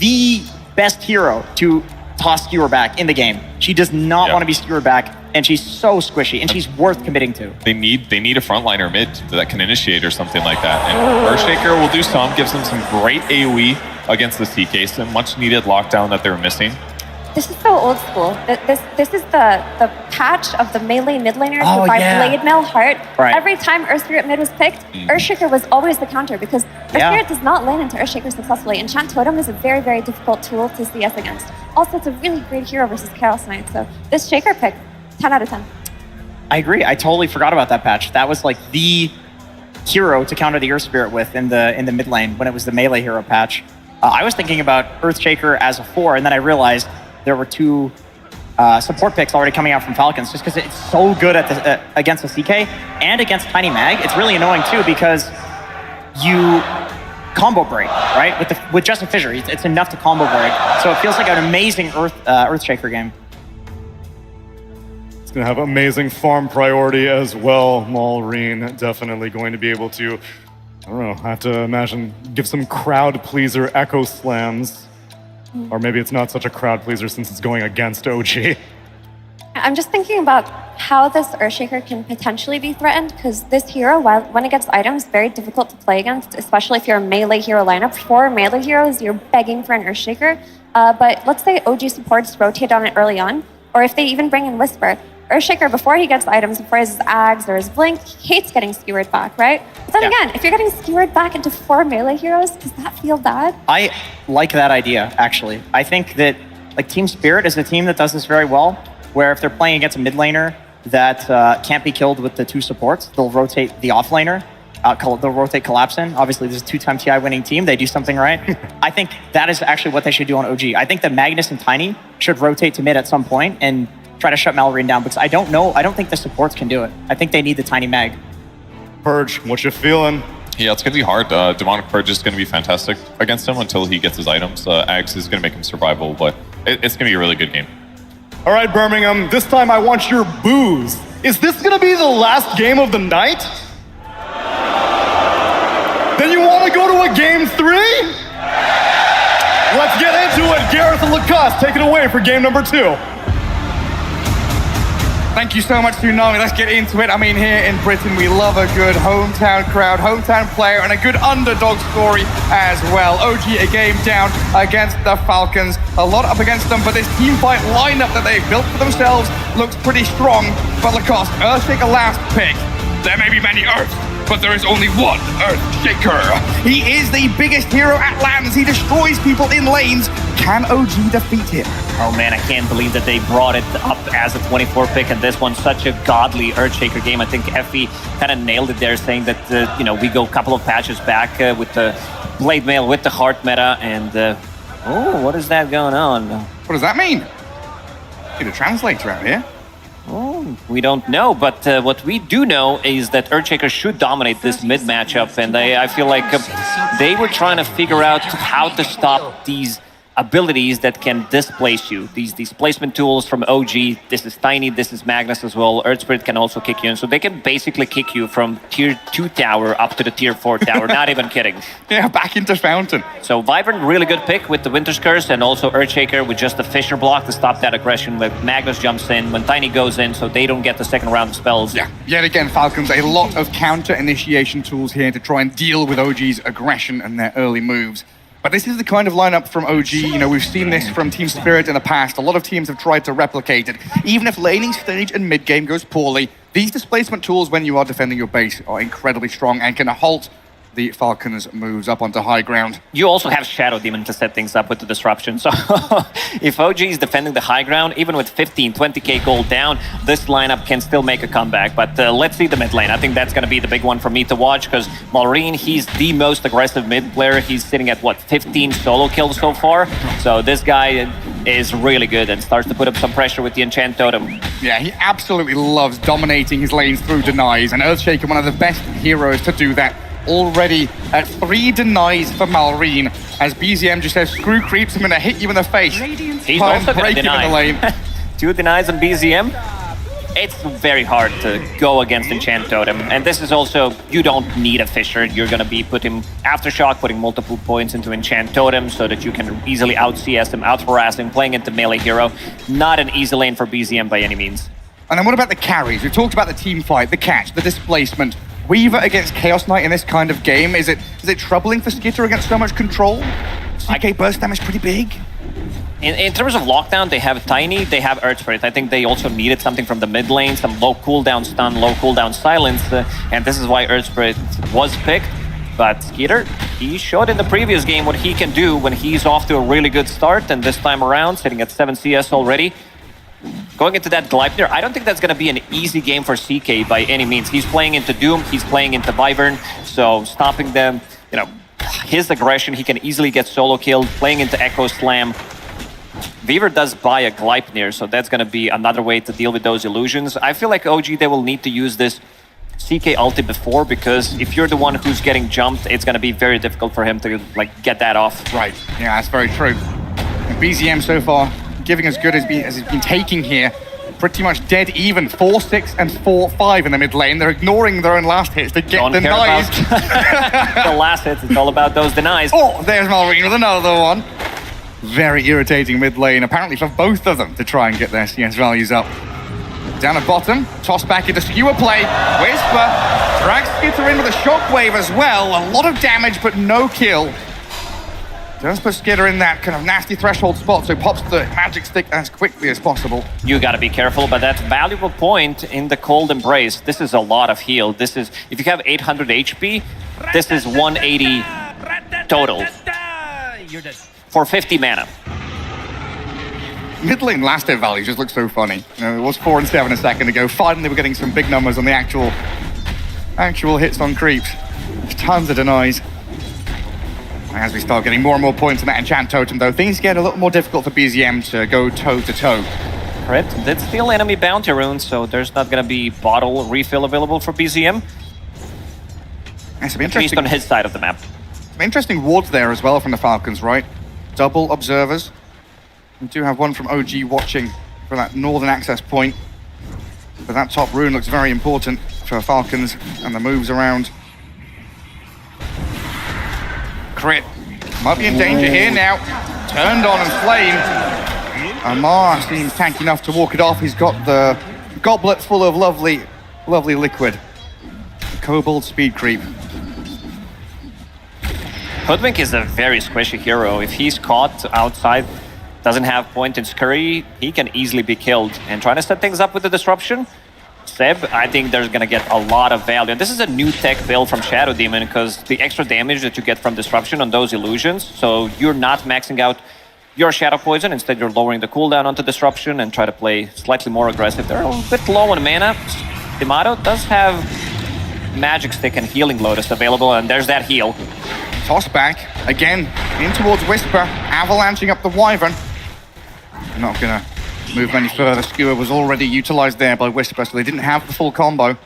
the best hero to toss skewer back in the game. She does not want to be skewered back, and she's so squishy, and she's worth committing to. They need a frontliner mid that can initiate or something like that. And Earthshaker will do some, gives them some great AoE. against the CK. Some much needed lockdown that they were missing. This is so old school. This is the patch of the melee mid laners Oh, who buy yeah. Blade Mail Heart. Right. Every time Earth Spirit mid was picked, Earthshaker was always the counter because Earth Yeah. Spirit does not lane into Earthshaker successfully. Enchant Totem is a very, very difficult tool to CS against. Also, it's a really great hero versus Chaos Knight. So this Shaker pick, 10 out of 10. I agree. I totally forgot about that patch. That was like the hero to counter the Earth Spirit with in the mid lane when it was the melee hero patch. I was thinking about Earthshaker as a 4, and then I realized there were 2 support picks already coming out from Falcons just because it's so good at the, against the CK and against Tiny Mag. It's really annoying too because you combo break, right? With just a fissure, it's enough to combo break. So it feels like an amazing Earthshaker game. It's going to have amazing farm priority as well. Malrine definitely going to be able to, I don't know, I have to imagine, give some crowd pleaser echo slams. Or maybe it's not such a crowd pleaser since it's going against OG. I'm just thinking about how this Earthshaker can potentially be threatened because this hero, when it gets items, very difficult to play against, especially if you're a melee hero lineup. For melee heroes, you're begging for an Earthshaker. But let's say OG supports rotate on it early on, or if they even bring in Whisper. Earthshaker, before he gets items, before his Ags or his Blink, he hates getting skewered back, right? But then again, if you're getting skewered back into 4 melee heroes, does that feel bad? I like that idea, actually. I think that like Team Spirit is a team that does this very well, where if they're playing against a mid laner that can't be killed with the 2 supports, they'll rotate the off laner. They'll rotate Collapsin. Obviously, this is a 2-time TI winning team. They do something right. I think that is actually what they should do on OG. I think that Magnus and Tiny should rotate to mid at some point and try to shut Malrine down because I don't think the supports can do it. I think they need the Tiny Mag. Purge, what you feeling? Yeah, it's going to be hard. Demonic Purge is going to be fantastic against him until he gets his items. Axe is going to make him survivable, but it's going to be a really good game. All right, Birmingham, this time I want your boos. Is this going to be the last game of the night? Then you want to go to a game 3? Let's get into it. Gareth and Lacoste, take it away for game number 2. Thank you so much, Tsunami. Let's get into it. I mean, here in Britain, we love a good hometown crowd, hometown player, and a good underdog story as well. OG a game down against the Falcons. A lot up against them, but this team fight lineup that they've built for themselves looks pretty strong. But Lacoste, Earthshaker last pick. There may be many Earths, but there is only one Earthshaker. He is the biggest hero at lands. He destroys people in lanes. Can OG defeat him? Oh man, I can't believe that they brought it up as a 24 pick and this one such a godly Earthshaker game. I think Effie kind of nailed it there, saying that we go a couple of patches back with the Blade Mail, with the Heart meta, and oh, what is that going on? What does that mean? Need a translator out here. Oh, we don't know, but what we do know is that Earthshaker should dominate this mid matchup, and I feel like they were trying to figure out how to stop these abilities that can displace you. These placement tools from OG, this is Tiny, this is Magnus as well. Earth Spirit can also kick you in, so they can basically kick you from tier 2 tower up to the tier 4 tower, not even kidding. Yeah, back into Fountain. So Vibrant, really good pick with the Winter's Curse, and also Earthshaker with just the Fissure block to stop that aggression when Magnus jumps in, when Tiny goes in, so they don't get the second round of spells. Yeah, yet again, Falcons, a lot of counter initiation tools here to try and deal with OG's aggression and their early moves. But this is the kind of lineup from OG, we've seen this from Team Spirit in the past. A lot of teams have tried to replicate it. Even if laning stage and mid-game goes poorly, these displacement tools when you are defending your base are incredibly strong and can halt the Falcons' moves up onto high ground. You also have Shadow Demon to set things up with the disruption, so if OG is defending the high ground, even with 15, 20k gold down, this lineup can still make a comeback. But let's see the mid lane. I think that's going to be the big one for me to watch, because Malrine, he's the most aggressive mid player. He's sitting at, 15 solo kills so far? So this guy is really good and starts to put up some pressure with the Enchant Totem. Yeah, he absolutely loves dominating his lanes through denies, and Earthshaker, one of the best heroes to do that. Already at 3 denies for Malrine, as BZM just says, screw creeps, I'm gonna hit you in the face. He's also gonna deny. In the lane. 2 denies on BZM. It's very hard to go against Enchant Totem, and this is also, you don't need a Fissure. You're gonna be putting Aftershock, putting multiple points into Enchant Totem so that you can easily out-CS him, out-harass him, playing into melee hero. Not an easy lane for BZM by any means. And then what about the carries? We talked about the team fight, the catch, the displacement. Weaver against Chaos Knight in this kind of game, is it troubling for Skitter against so much control? CK burst damage pretty big. In terms of lockdown, they have Tiny, they have Earth Spirit. I think they also needed something from the mid lane, some low cooldown stun, low cooldown silence, and this is why Earth Spirit was picked. But Skeeter, he showed in the previous game what he can do when he's off to a really good start, and this time around, sitting at 7 CS already. Going into that Gleipnir, I don't think that's going to be an easy game for CK by any means. He's playing into Doom, he's playing into Wyvern, so stopping them, you know, his aggression, he can easily get solo killed, playing into Echo Slam. Weaver does buy a Gleipnir, so that's going to be another way to deal with those illusions. I feel like OG, they will need to use this CK ulti before, because if you're the one who's getting jumped, it's going to be very difficult for him to like get that off. Right, yeah, that's very true. And BZM so far, giving as good as he's been taking here. Pretty much dead even, 4-6 and 4-5 in the mid lane. They're ignoring their own last hits to get denies. The last hits, it's all about those denies. Oh, there's Malrine with another one. Very irritating mid lane, apparently for both of them to try and get their CS values up. Down at bottom, toss back into skewer play. Whisper drags Skitter in with a shockwave as well. A lot of damage, but no kill. Does put Skitter in that kind of nasty threshold spot, so pops the magic stick as quickly as possible. You gotta be careful, but that's a valuable point in the cold embrace. This is a lot of heal. This is, if you have 800 HP, this is 180 total. You're dead. For 50 mana. Mid lane last hit value just looks so funny. You know, it was 4 and 7 a second ago. Finally, we're getting some big numbers on the actual hits on creeps. Tons of denies. As we start getting more and more points on that enchant totem, though, things get a little more difficult for BZM to go toe-to-toe. Crit did steal enemy bounty runes, so there's not gonna be bottle refill available for BZM. That's some At interesting. least on his side of the map. Some interesting wards there as well from the Falcons, right? Double observers. We do have one from OG watching for that northern access point. But that top rune looks very important for Falcons and the moves around. Crit. Might be in danger here now. Turned on and slain. Amar seems tanky enough to walk it off. He's got the goblet full of lovely liquid. Kobold speed creep. Hoodwink is a very squishy hero. If he's caught outside, doesn't have point in scurry, he can easily be killed. And trying to set things up with the disruption, Seb, I think there's gonna get a lot of value. And this is a new tech build from Shadow Demon, because the extra damage that you get from disruption on those illusions, so you're not maxing out your Shadow Poison, instead you're lowering the cooldown onto disruption and try to play slightly more aggressive. They're a bit low on mana. Dimato does have Magic Stick and Healing Lotus available, and there's that heal. Toss back, again, in towards Whisper, avalanching up the Wyvern. Not gonna move any further. Skewer was already utilized there by Whisper, so they didn't have the full combo.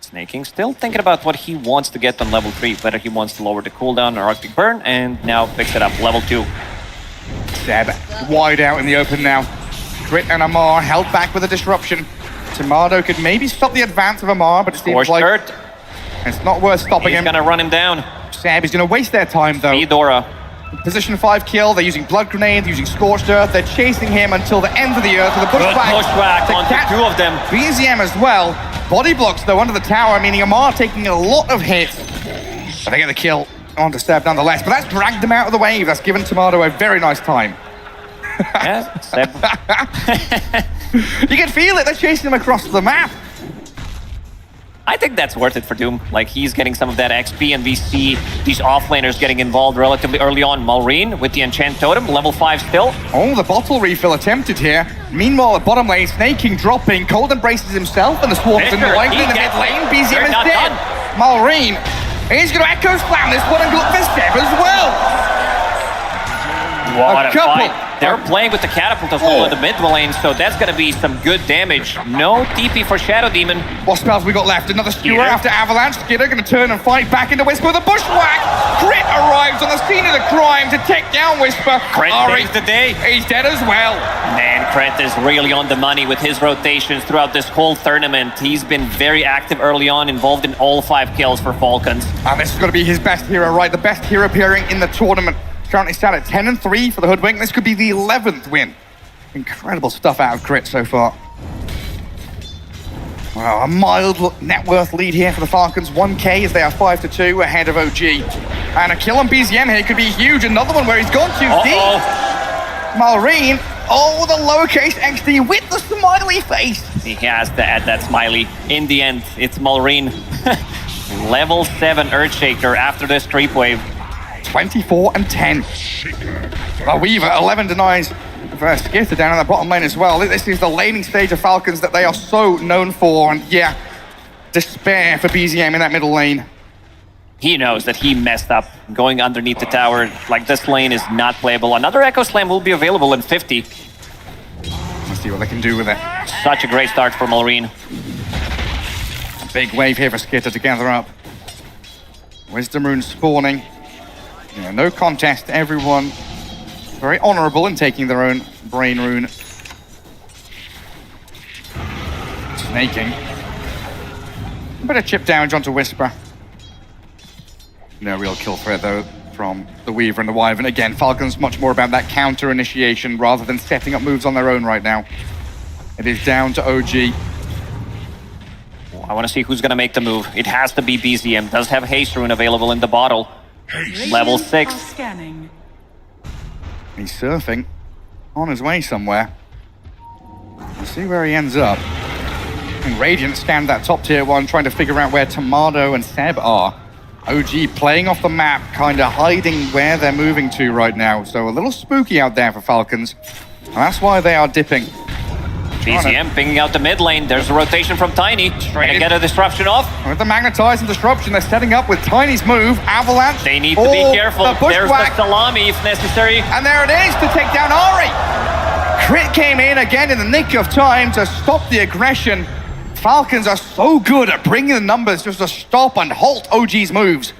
Snaking still thinking about what he wants to get on level 3, whether he wants to lower the cooldown or Arctic Burn, and now picks it up, level 2. Seb, wide out in the open now. Crit and Amar held back with a disruption. Tomato could maybe stop the advance of Amar, but it seems like Hurt. it's not worth stopping He's him. gonna run him down. Seb is gonna waste their time though. Eudora. Position 5 kill, they're using Blood Grenades, using Scorched Earth, they're chasing him until the end of the earth with a Good pushback. pushback to onto catch 2 of them. BZM as well. Body blocks though under the tower, meaning Amar taking a lot of hits. But they get the kill onto Seb nonetheless, but that's dragged them out of the wave. That's given Tomato a very nice time. Yeah, Seb. You can feel it, they're chasing him across the map. I think that's worth it for Doom. Like, he's getting some of that XP, and we see these offlaners getting involved relatively early on. Malrine with the Enchant Totem, level 5 still. Oh, the bottle refill attempted here. Meanwhile, at bottom lane, Snaking dropping. Cold embraces himself, and the swarm's in the Victor, line he in the mid gets lane. it. BZM They're is not dead. done. Malrine, he's going to Echo Slam this one and look for Seb as well. What a couple. fight. They're playing with the catapult as well in the mid lane, so that's gonna be some good damage. No TP for Shadow Demon. What spells we got left? Another skewer Skeeter. after Avalanche. Skidder going to turn and fight back into Whisper with a bushwhack. Crit arrives on the scene of the crime to take down Whisper. Crit Ari, saves the day. he's dead as well. Man, Kret is really on the money with his rotations throughout this whole tournament. He's been very active early on, involved in all 5 kills for Falcons. And this is going to be his best hero, right? The best hero appearing in the tournament. Currently sat at 10 and 3 for the Hoodwink. This could be the 11th win. Incredible stuff out of Crit so far. Wow, a mild net worth lead here for the Falcons. 1K as they are 5-2 ahead of OG. And a kill on BZM here could be huge. Another one where he's gone too deep. Malrine, oh, the lowercase XD with the smiley face. He has to add that smiley. In the end, it's Malrine. Level 7 Earthshaker after this creep wave. 24 and 10. Well, Weaver, 11 denies for Skitter down in the bottom lane as well. This is the laning stage of Falcons that they are so known for. And yeah, despair for BZM in that middle lane. He knows that he messed up going underneath the tower. Like, this lane is not playable. Another Echo Slam will be available in 50. Let's see what they can do with it. Such a great start for Malrine. Big wave here for Skitter to gather up. Wisdom Rune spawning. Yeah, no contest. Everyone very honorable in taking their own Brain Rune. Snaking. A bit of chip damage onto Whisper. No real kill threat, though, from the Weaver and the Wyvern. Again, Falcons much more about that counter initiation rather than setting up moves on their own right now. It is down to OG. I want to see who's going to make the move. It has to be BZM. Does have Haste Rune available in the bottle. Level 6. Scanning. He's surfing on his way somewhere. We'll see where he ends up. And Radiant stand that top tier one, trying to figure out where Tomato and Seb are. OG playing off the map, kind of hiding where they're moving to right now. So a little spooky out there for Falcons. And that's why they are dipping. BZM pinging out the mid lane. There's a rotation from Tiny. Trying to get a disruption off. With the magnetizing disruption, they're setting up with Tiny's move. Avalanche. They need to be careful. There's the salami if necessary. And there it is to take down Ari. Crit came in again in the nick of time to stop the aggression. Falcons are so good at bringing the numbers just to stop and halt OG's moves.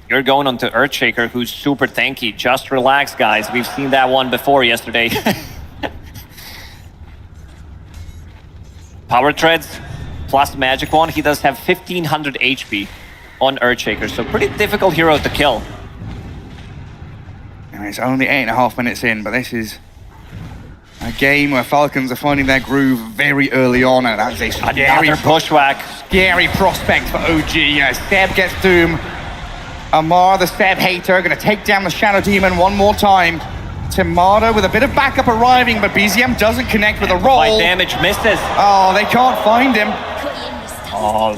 You're going onto Earthshaker, who's super tanky. Just relax, guys. We've seen that one before yesterday. Power Treads plus Magic Wand. He does have 1500 HP on Earthshaker, so pretty difficult hero to kill. And it's only 8.5 minutes in, but this is a game where Falcons are finding their groove very early on, and that's a scary bushwhack. Scary prospect for OG. Seb gets Doom. Amar, the Seb hater, going to take down the Shadow Demon one more time. Tomato with a bit of backup arriving, but BZM doesn't connect with a roll. My damage misses. Oh, they can't find him. Oh,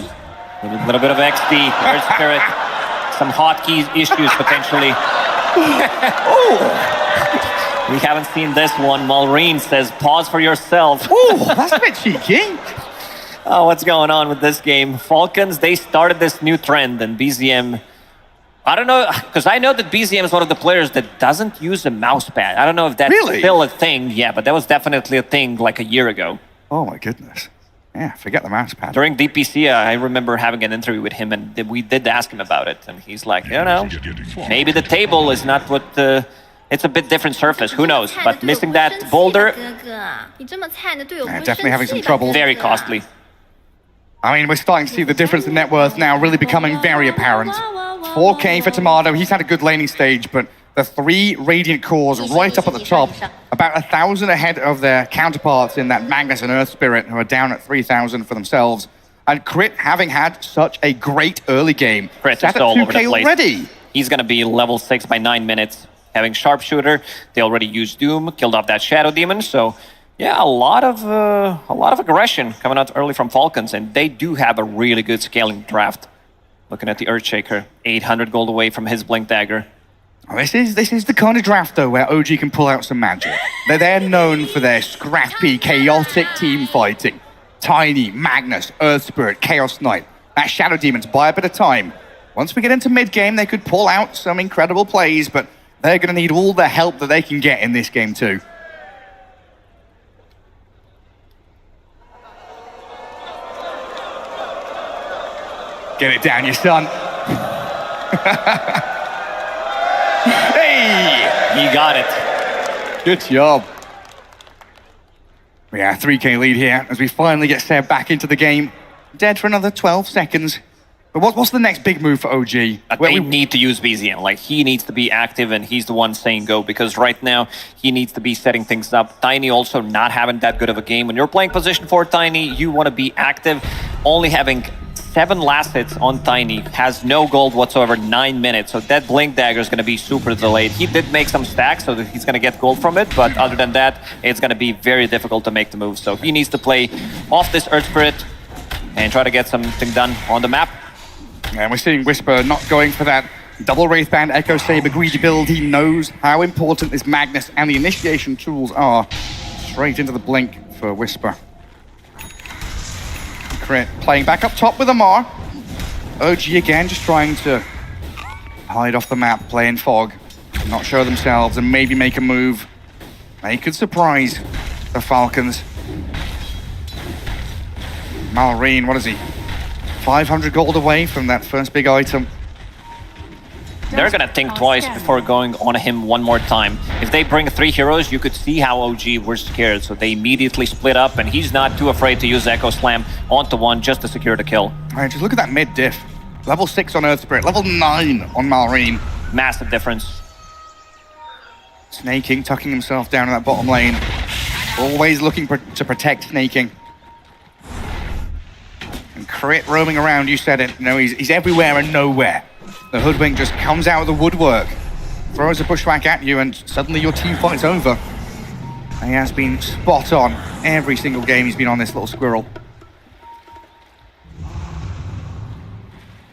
a little bit of XD, Earth Spirit. Some hotkey issues potentially. Oh. We haven't seen this one. Malrine says, pause for yourself. Oh, that's a bit cheeky. Oh, what's going on with this game? Falcons, they started this new trend, and BZM, I don't know, because I know that BZM is one of the players that doesn't use a mouse pad. I don't know if that's still a thing. Yeah, but that was definitely a thing like a year ago. Oh my goodness. Yeah, forget the mouse pad. During DPC, I remember having an interview with him, and we did ask him about it. And he's like, you know, maybe the table is not what it's a bit different surface. Who knows? But missing that boulder, definitely having some trouble. Very costly. I mean, we're starting to see the difference in net worth now really becoming very apparent. 4K for Tomato. He's had a good laning stage, but the 3 Radiant cores right up at the top, about 1,000 ahead of their counterparts in that Magnus and Earth Spirit, who are down at 3,000 for themselves. And Crit having had such a great early game. Crit is all over the place. Already. He's going to be level 6 by 9 minutes. Having Sharpshooter, they already used Doom, killed off that Shadow Demon, so yeah, a lot of aggression coming out early from Falcons, and they do have a really good scaling draft. Looking at the Earthshaker, 800 gold away from his Blink Dagger. Oh, this is the kind of draft, though, where OG can pull out some magic. They're known for their scrappy, chaotic team fighting. Tiny, Magnus, Earth Spirit, Chaos Knight. That Shadow Demons buy a bit of time. Once we get into mid-game, they could pull out some incredible plays, but they're going to need all the help that they can get in this game, too. Get it down, your son. Hey! You got it. Good job. Yeah, 3K lead here as we finally get Seb back into the game. Dead for another 12 seconds. But what's the next big move for OG? They need to use BZM. Like, he needs to be active, and he's the one saying go, because right now, he needs to be setting things up. Tiny also not having that good of a game. When you're playing position 4 Tiny, you want to be active. Only having 7 last hits on Tiny, has no gold whatsoever, 9 minutes. So that Blink Dagger is going to be super delayed. He did make some stacks, so that he's going to get gold from it. But other than that, it's going to be very difficult to make the move. So he needs to play off this Earth Spirit and try to get something done on the map. And we're seeing Whisper not going for that double Wraithband Echo Saber greedy build. He knows how important this Magnus and the initiation tools are. Straight into the Blink for Whisper. Crit playing back up top with Amar. OG again just trying to hide off the map, playing fog, not show themselves and maybe make a move. They could surprise the Falcons. Malrine, what is he? 500 gold away from that first big item. They're gonna think twice before going on him one more time. If they bring 3 heroes, you could see how OG were scared, so they immediately split up, and he's not too afraid to use Echo Slam onto one just to secure the kill. All right, just look at that mid diff. Level 6 on Earth Spirit, level 9 on Malrine. Massive difference. Snaking, tucking himself down in that bottom lane. Always looking to protect Snaking. And Crit roaming around, you said it. You know, he's everywhere and nowhere. The Hoodwink just comes out of the woodwork, throws a bushwhack at you, and suddenly your team fight's over. He has been spot on every single game he's been on, this little squirrel.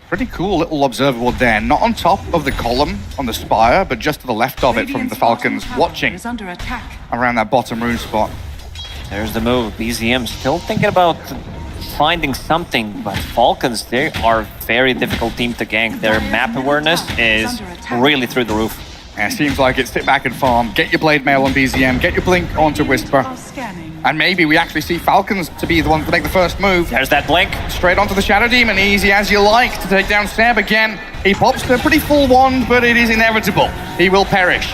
Pretty cool little observer board there. Not on top of the column on the spire, but just to the left of it from the Falcons, watching around that bottom rune spot. There's the move. BZM still thinking about finding something, but Falcons, they are a very difficult team to gank. Their map awareness is really through the roof. Yeah, it seems like it's sit back and farm, get your Blade Mail on BZM, get your Blink onto Whisper, and maybe we actually see Falcons to be the ones to make the first move. There's that Blink. Straight onto the Shadow Demon, easy as you like to take down Seb again. He pops a pretty full wand, but it is inevitable. He will perish.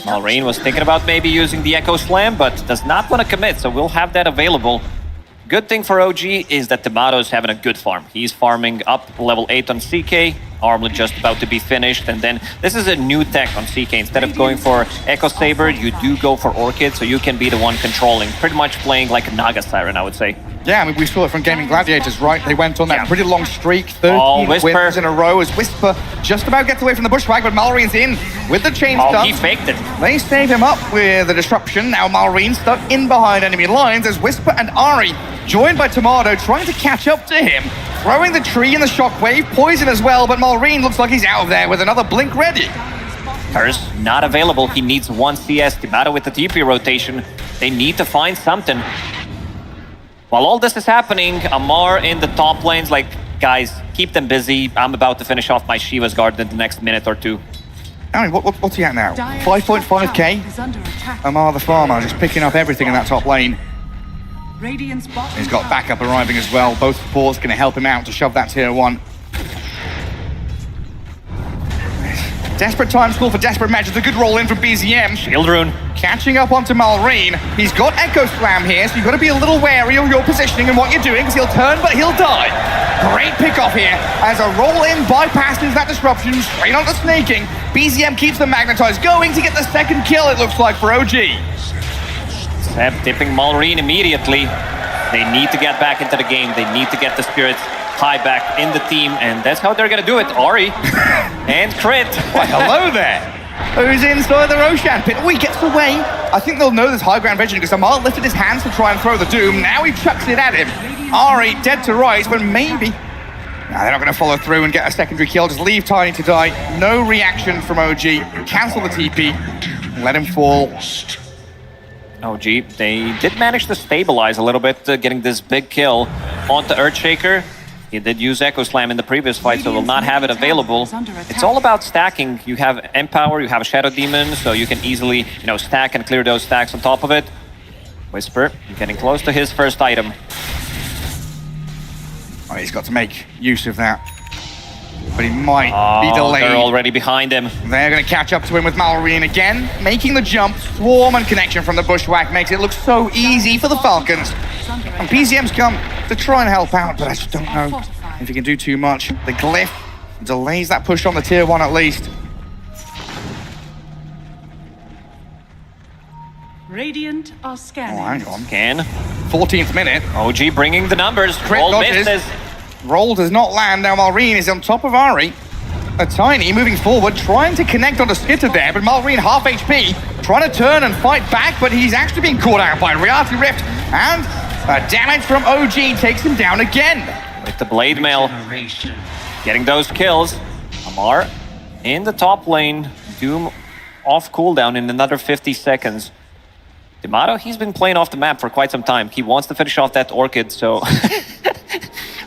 Malrine was thinking about maybe using the Echo Slam, but does not want to commit, so we'll have that available. Good thing for OG is that Tomato's having a good farm. He's farming up level 8 on CK, Armlet just about to be finished, and then this is a new tech on CK. Instead of going for Echo Saber, you do go for Orchid, so you can be the one controlling, pretty much playing like a Naga Siren, I would say. Yeah, I mean, we saw it from Gaming Gladiators, right? They went on that pretty long streak, 13 wins in a row as Whisper just about gets away from the bushwhack, but Malrine's in with the chain stuff. He faked it. They save him up with the disruption. Now Malrine stuck in behind enemy lines as Whisper and Ari, joined by Tomato, trying to catch up to him. Throwing the tree in the shockwave, poison as well, but Malrine looks like he's out of there with another blink ready. Curse not available. He needs 1 CS. Tomato with the TP rotation. They need to find something. While all this is happening, Amar in the top lanes, like, guys, keep them busy. I'm about to finish off my Shiva's Guard in the next minute or two. I mean, what's he at now? 5.5k? Amar the farmer just picking up everything in that top lane. He's got backup arriving as well. Both supports going to help him out to shove that tier 1. Desperate times call for desperate measures. A good roll in from BZM. Shield rune. Catching up onto Malrine. He's got Echo Slam here, so you've got to be a little wary of your positioning and what you're doing, because he'll turn, but he'll die. Great pick off here as a roll in bypasses that disruption straight onto Snaking. BZM keeps the Magnetize going to get the second kill, it looks like, for OG. Seb tipping Malrine immediately. They need to get back into the game. They need to get the spirits high back in the team, and that's how they're gonna do it. Ari and Crit. Why, hello there. Who's inside the Roshan pit? Oh, he gets away. I think they'll know there's high ground vision because Amar lifted his hands to try and throw the Doom. Now he chucks it at him. Ari dead to rights, but maybe. Nah, they're not going to follow through and get a secondary kill. Just leave Tiny to die. No reaction from OG. Cancel the TP. Let him fall. OG, they did manage to stabilize a little bit, getting this big kill onto Earthshaker. He did use Echo Slam in the previous fight, so will not have it available. It's all about stacking. You have Empower, you have a Shadow Demon, so you can easily, stack and clear those stacks on top of it. Whisper, getting close to his first item. Oh, he's got to make use of that. But he might be delayed. They're already behind him. They're going to catch up to him with Malrine again, making the jump. Swarm and connection from the bushwhack makes it look so easy for the Falcons. And BZM's come to try and help out, but I just don't know if he can do too much. The glyph delays that push on the tier 1 at least. Radiant are scanning. Oh, hang on. Scan. 14th minute. OG bringing the numbers. Crit All dodges. misses. roll does not land. Now Malrine is on top of Ari. A Tiny moving forward, trying to connect onto Skitter there, but Malrine half HP, trying to turn and fight back, but he's actually being caught out by Reality Rift, and damage from OG takes him down again. With the Blade Mail, getting those kills. Amar in the top lane, Doom off cooldown in another 50 seconds. D'Amato, he's been playing off the map for quite some time. He wants to finish off that Orchid, so...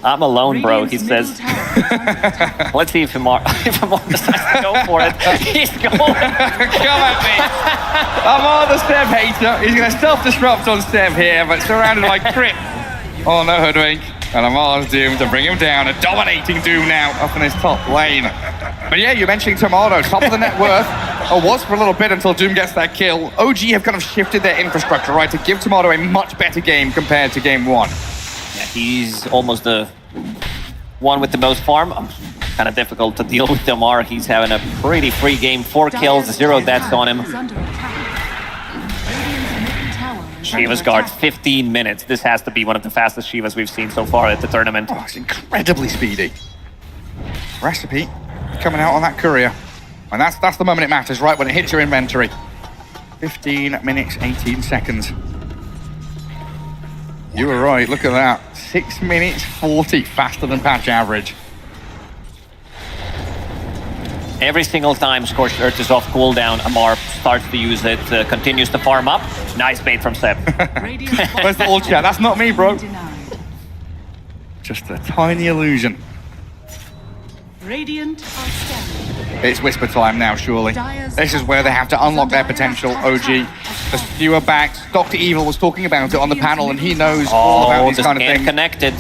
I'm alone, bro, he says. Let's see if Amar decides to go for it. He's going. Come at me. Amar the Seb hater. He's going to self-destruct on Seb here, but surrounded by Crit. Oh no, Hoodwink. And Amar's Doom to bring him down. A dominating Doom now up in his top lane. But yeah, you're mentioning Tomato, top of the net worth. Or was for a little bit until Doom gets that kill. OG have kind of shifted their infrastructure, right, to give Tomato a much better game compared to game one. Yeah, he's almost the one with the most farm. Kind of difficult to deal with Amar. He's having a pretty free game. 4 kills, 0 deaths on him. Shiva's guard, 15 minutes. This has to be one of the fastest Shivas we've seen so far at the tournament. Oh, it's incredibly speedy. Recipe coming out on that courier. And that's the moment it matters, right? When it hits your inventory. 15 minutes, 18 seconds. You were right, look at that. 6 minutes 40, faster than patch average. Every single time Scorched Earth is off cooldown, Amar starts to use it, continues to farm up. Nice bait from Seb. Where's the ult chat? That's not me, bro. Just a tiny illusion. Radiant are standing. It's Whisper time now, surely. This is where they have to unlock their potential, OG. The Stewer backs. Dr. Evil was talking about it on the panel, and he knows all about these kind of things. Connected.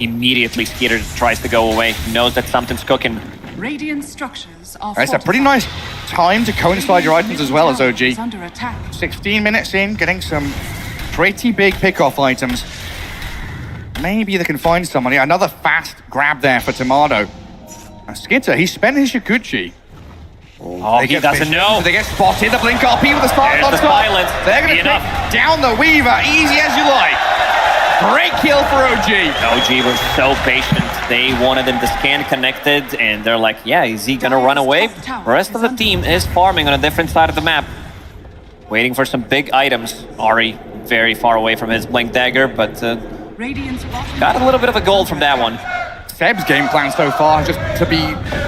Immediately, Skeeter tries to go away. He knows that something's cooking. Radiant structures are It's a pretty nice time to coincide your items as well as OG. 16 minutes in, getting some pretty big pick-off items. Maybe they can find somebody. Another fast grab there for Tomato. And Skitter, he spent his Yakuchi. Oh, he doesn't know. They get spotted. The blink RP with the spark on top. They're going to pick down the Weaver, easy as you like. Great kill for OG. OG was so patient. They wanted him to scan connected, and they're like, yeah, is he going to run away? The rest of the team is farming on a different side of the map. Waiting for some big items. Ari very far away from his blink dagger, but got a little bit of a goal from that one. Seb's game plan so far just to be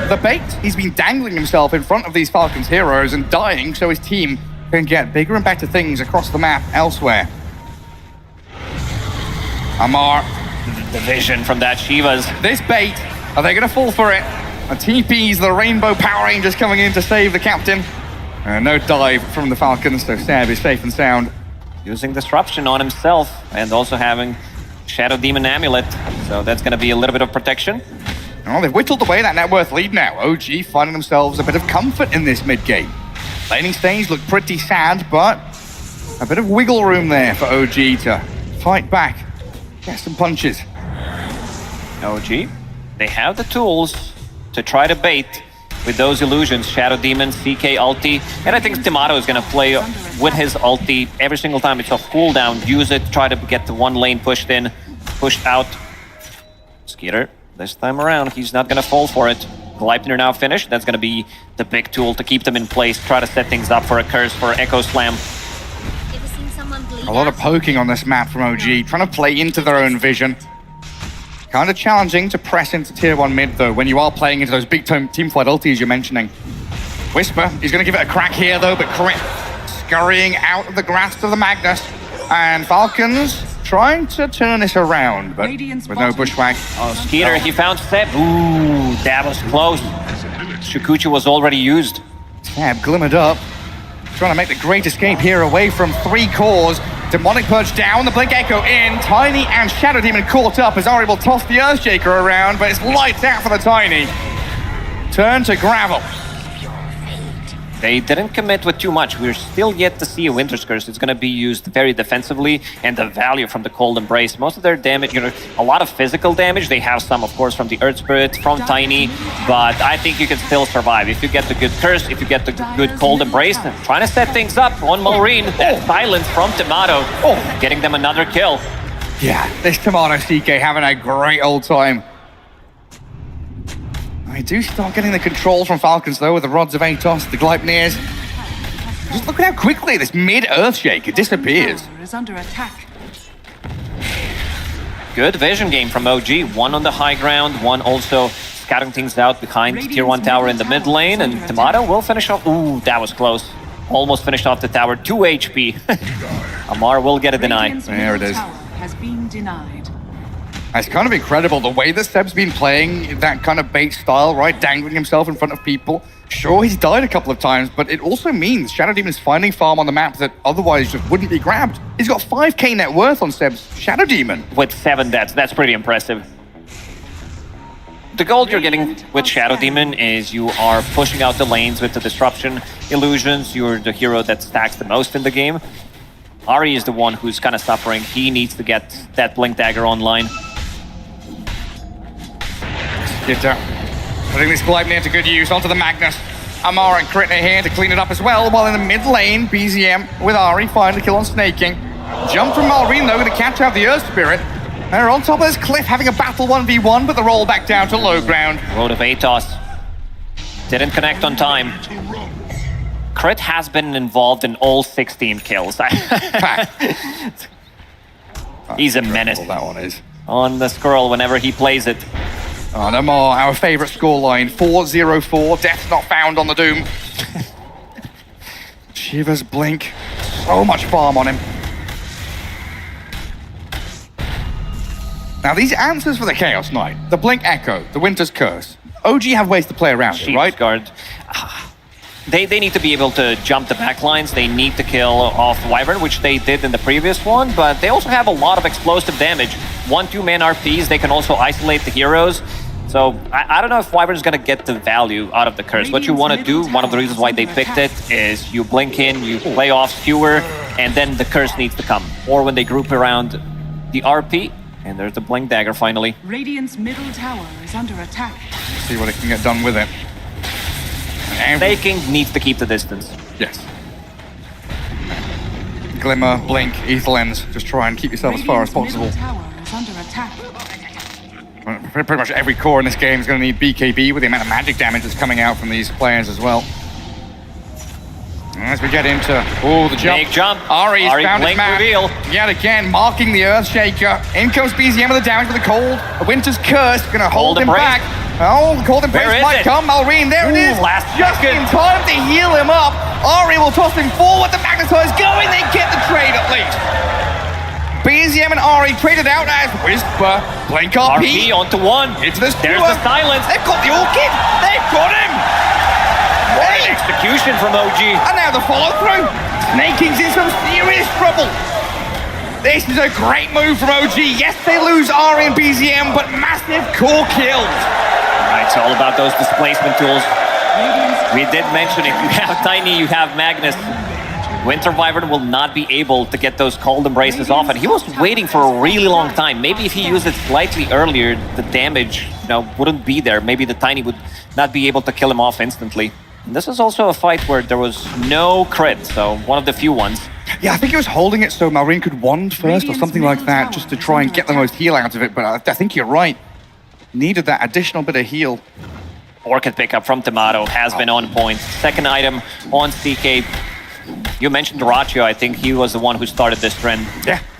the bait. He's been dangling himself in front of these Falcons heroes and dying so his team can get bigger and better things across the map elsewhere. Amar. The vision from that Shiva's. This bait, are they going to fall for it? And TP's the Rainbow Power Rangers coming in to save the captain. No dive from the Falcons, so Seb is safe and sound. Using Disruption on himself and also having Shadow Demon Amulet, so that's going to be a little bit of protection. Oh, they've whittled away that net worth lead now. OG finding themselves a bit of comfort in this mid-game. Laning stage look pretty sad, but a bit of wiggle room there for OG to fight back, get some punches. OG, they have the tools to try to bait with those illusions, Shadow Demon, CK ulti, and I think Tomato is going to play with his ulti every single time it's off cooldown. Use it, try to get the one lane pushed in, pushed out. Skeeter, this time around, he's not going to fall for it. Gleipnir now finished. That's going to be the big tool to keep them in place, try to set things up for a curse, for Echo Slam. A lot of poking on this map from OG, trying to play into their own vision. Kind of challenging to press into tier 1 mid, though, when you are playing into those big team fight ultis you're mentioning. Whisper, he's going to give it a crack here, though, but Crit scurrying out of the grasp of the Magnus. And Falcons trying to turn this around, but with no bushwhack. Oh, Skeeter, he found Seb. Ooh, that was close. Shukuchi was already used. Seb glimmered up, trying to make the great escape here away from 3 cores. Demonic Purge down, the Blink Echo in. Tiny and Shadow Demon caught up as Ari will toss the Earthshaker around, but it's lights out for the Tiny. Turn to Gravel. They didn't commit with too much. We're still yet to see a Winter's Curse. It's going to be used very defensively, and the value from the Cold Embrace. Most of their damage, you know, a lot of physical damage. They have some, of course, from the Earth Spirit, from Tiny, but I think you can still survive. If you get the good Curse, if you get the good Cold Embrace, trying to set things up on Malrine. That silence from Tomato, getting them another kill. Yeah, this Tomato CK having a great old time. I do start getting the control from Falcons, though, with the rods of Atos, the Gleipnirs. Just look at how quickly this mid-Earthshaker disappears. Tower is under attack. Good vision game from OG. One on the high ground, one also scouting things out behind Tier 1 tower in the mid lane, and Tomato will finish off. Ooh, that was close. Almost finished off the tower. 2 HP. Amar will get a deny. There it is. Tower has been denied. It's kind of incredible the way that Seb's been playing that kind of bait style, right? Dangling himself in front of people. Sure, he's died a couple of times, but it also means Shadow Demon's finding farm on the map that otherwise just wouldn't be grabbed. He's got 5k net worth on Seb's Shadow Demon. With 7 deaths, that's pretty impressive. The gold you're getting with Shadow Demon is you are pushing out the lanes with the disruption illusions. You're the hero that stacks the most in the game. Ari is the one who's kind of suffering. He needs to get that Blink Dagger online. Skitter putting this Gleipnir to good use onto the Magnus. Amar and Kritner here to clean it up as well, while in the mid lane, BZM with Ari finding the kill on Snaking. Jump from Malrine though, going to catch out the Earth Spirit. They're on top of this cliff having a battle 1v1, but the roll back down to low ground. Road of Atos. Didn't connect on time. Crit has been involved in all 16 kills. He's a menace. That one is. On the scroll whenever he plays it. Oh, no more. Our favorite scoreline, 4-0-4. Death not found on the Doom. Shivers blink. So much farm on him. Now, these answers for the Chaos Knight, the Blink Echo, the Winter's Curse, OG have ways to play around it, right? Guard. They need to be able to jump the backlines. They need to kill off Wyvern, which they did in the previous one, but they also have a lot of explosive damage. 1-2 man RPs, they can also isolate the heroes. So I don't know if Wyvern's gonna get the value out of the curse. What you want to do, one of the reasons why they picked it, is you blink in, you play off skewer, and then the curse needs to come. Or when they group around the RP, and there's the Blink Dagger finally. Radiant's middle tower is under attack. See what it can get done with it. Snaking needs to keep the distance. Yes. Glimmer, Blink, Ether Lens. Just try and keep yourself as far as possible. Middle tower is under attack. Pretty much every core in this game is going to need BKB with the amount of magic damage that's coming out from these players as well. As we get into, the jump. Big jump. Ari's found his Blink man. reveal. Yet again, marking the Earthshaker. In comes BZM with the damage with the cold. The Winter's Curse, going to hold him back. Oh, the cold embrace might come. Malrine, there it is. Just in time to heal him up. Ari will toss him forward. The Magnetize going. They get the trade at least. BZM and Ari traded out as Whisper. Blink RP. onto one. Into this There's the silence. They've got the Orchid. They've got him. What an execution from OG. And now the follow-through. Snaking's in some serious trouble. This is a great move from OG. Yes, they lose Ari and BZM, but massive core kills. It's all about those displacement tools. We did mention if you have Tiny, you have Magnus. Winter Wyvern will not be able to get those cold embraces off, and he was waiting for a really long time. Maybe if he used it slightly earlier, the damage, wouldn't be there. Maybe the Tiny would not be able to kill him off instantly. And this is also a fight where there was no crit, so one of the few ones. Yeah, I think he was holding it so Malrine could wand first or something like that, just to try and get the most heal out of it, but I think you're right. Needed that additional bit of heal. Orchid pickup from Tomato has been on point. Second item on CK. You mentioned Ratio. I think he was the one who started this trend.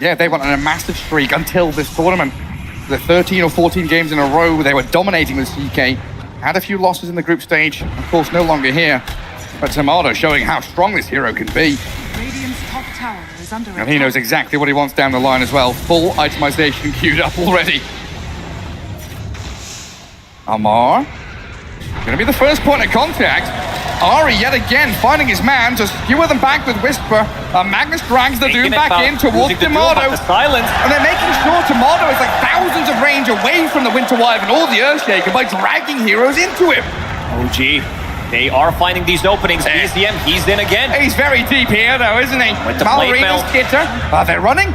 Yeah, they went on a massive streak until this tournament. The 13 or 14 games in a row, they were dominating with CK. Had a few losses in the group stage. Of course, no longer here. But Tomato showing how strong this hero can be. Radiant's top tower is under attack. And he knows exactly what he wants down the line as well. Full itemization queued up already. Amar. Gonna be the first point of contact. Ari yet again finding his man to skewer them back with Whisper. Magnus drags the Doom back in towards Tomato. And they're making sure Tomato is like thousands of range away from the Winter Wyvern or the Earthshaker by dragging heroes into him. OG, they are finding these openings. BZM, he's in again. He's very deep here though, isn't he? With the blade Malrine belt. and Skitter. Are they running?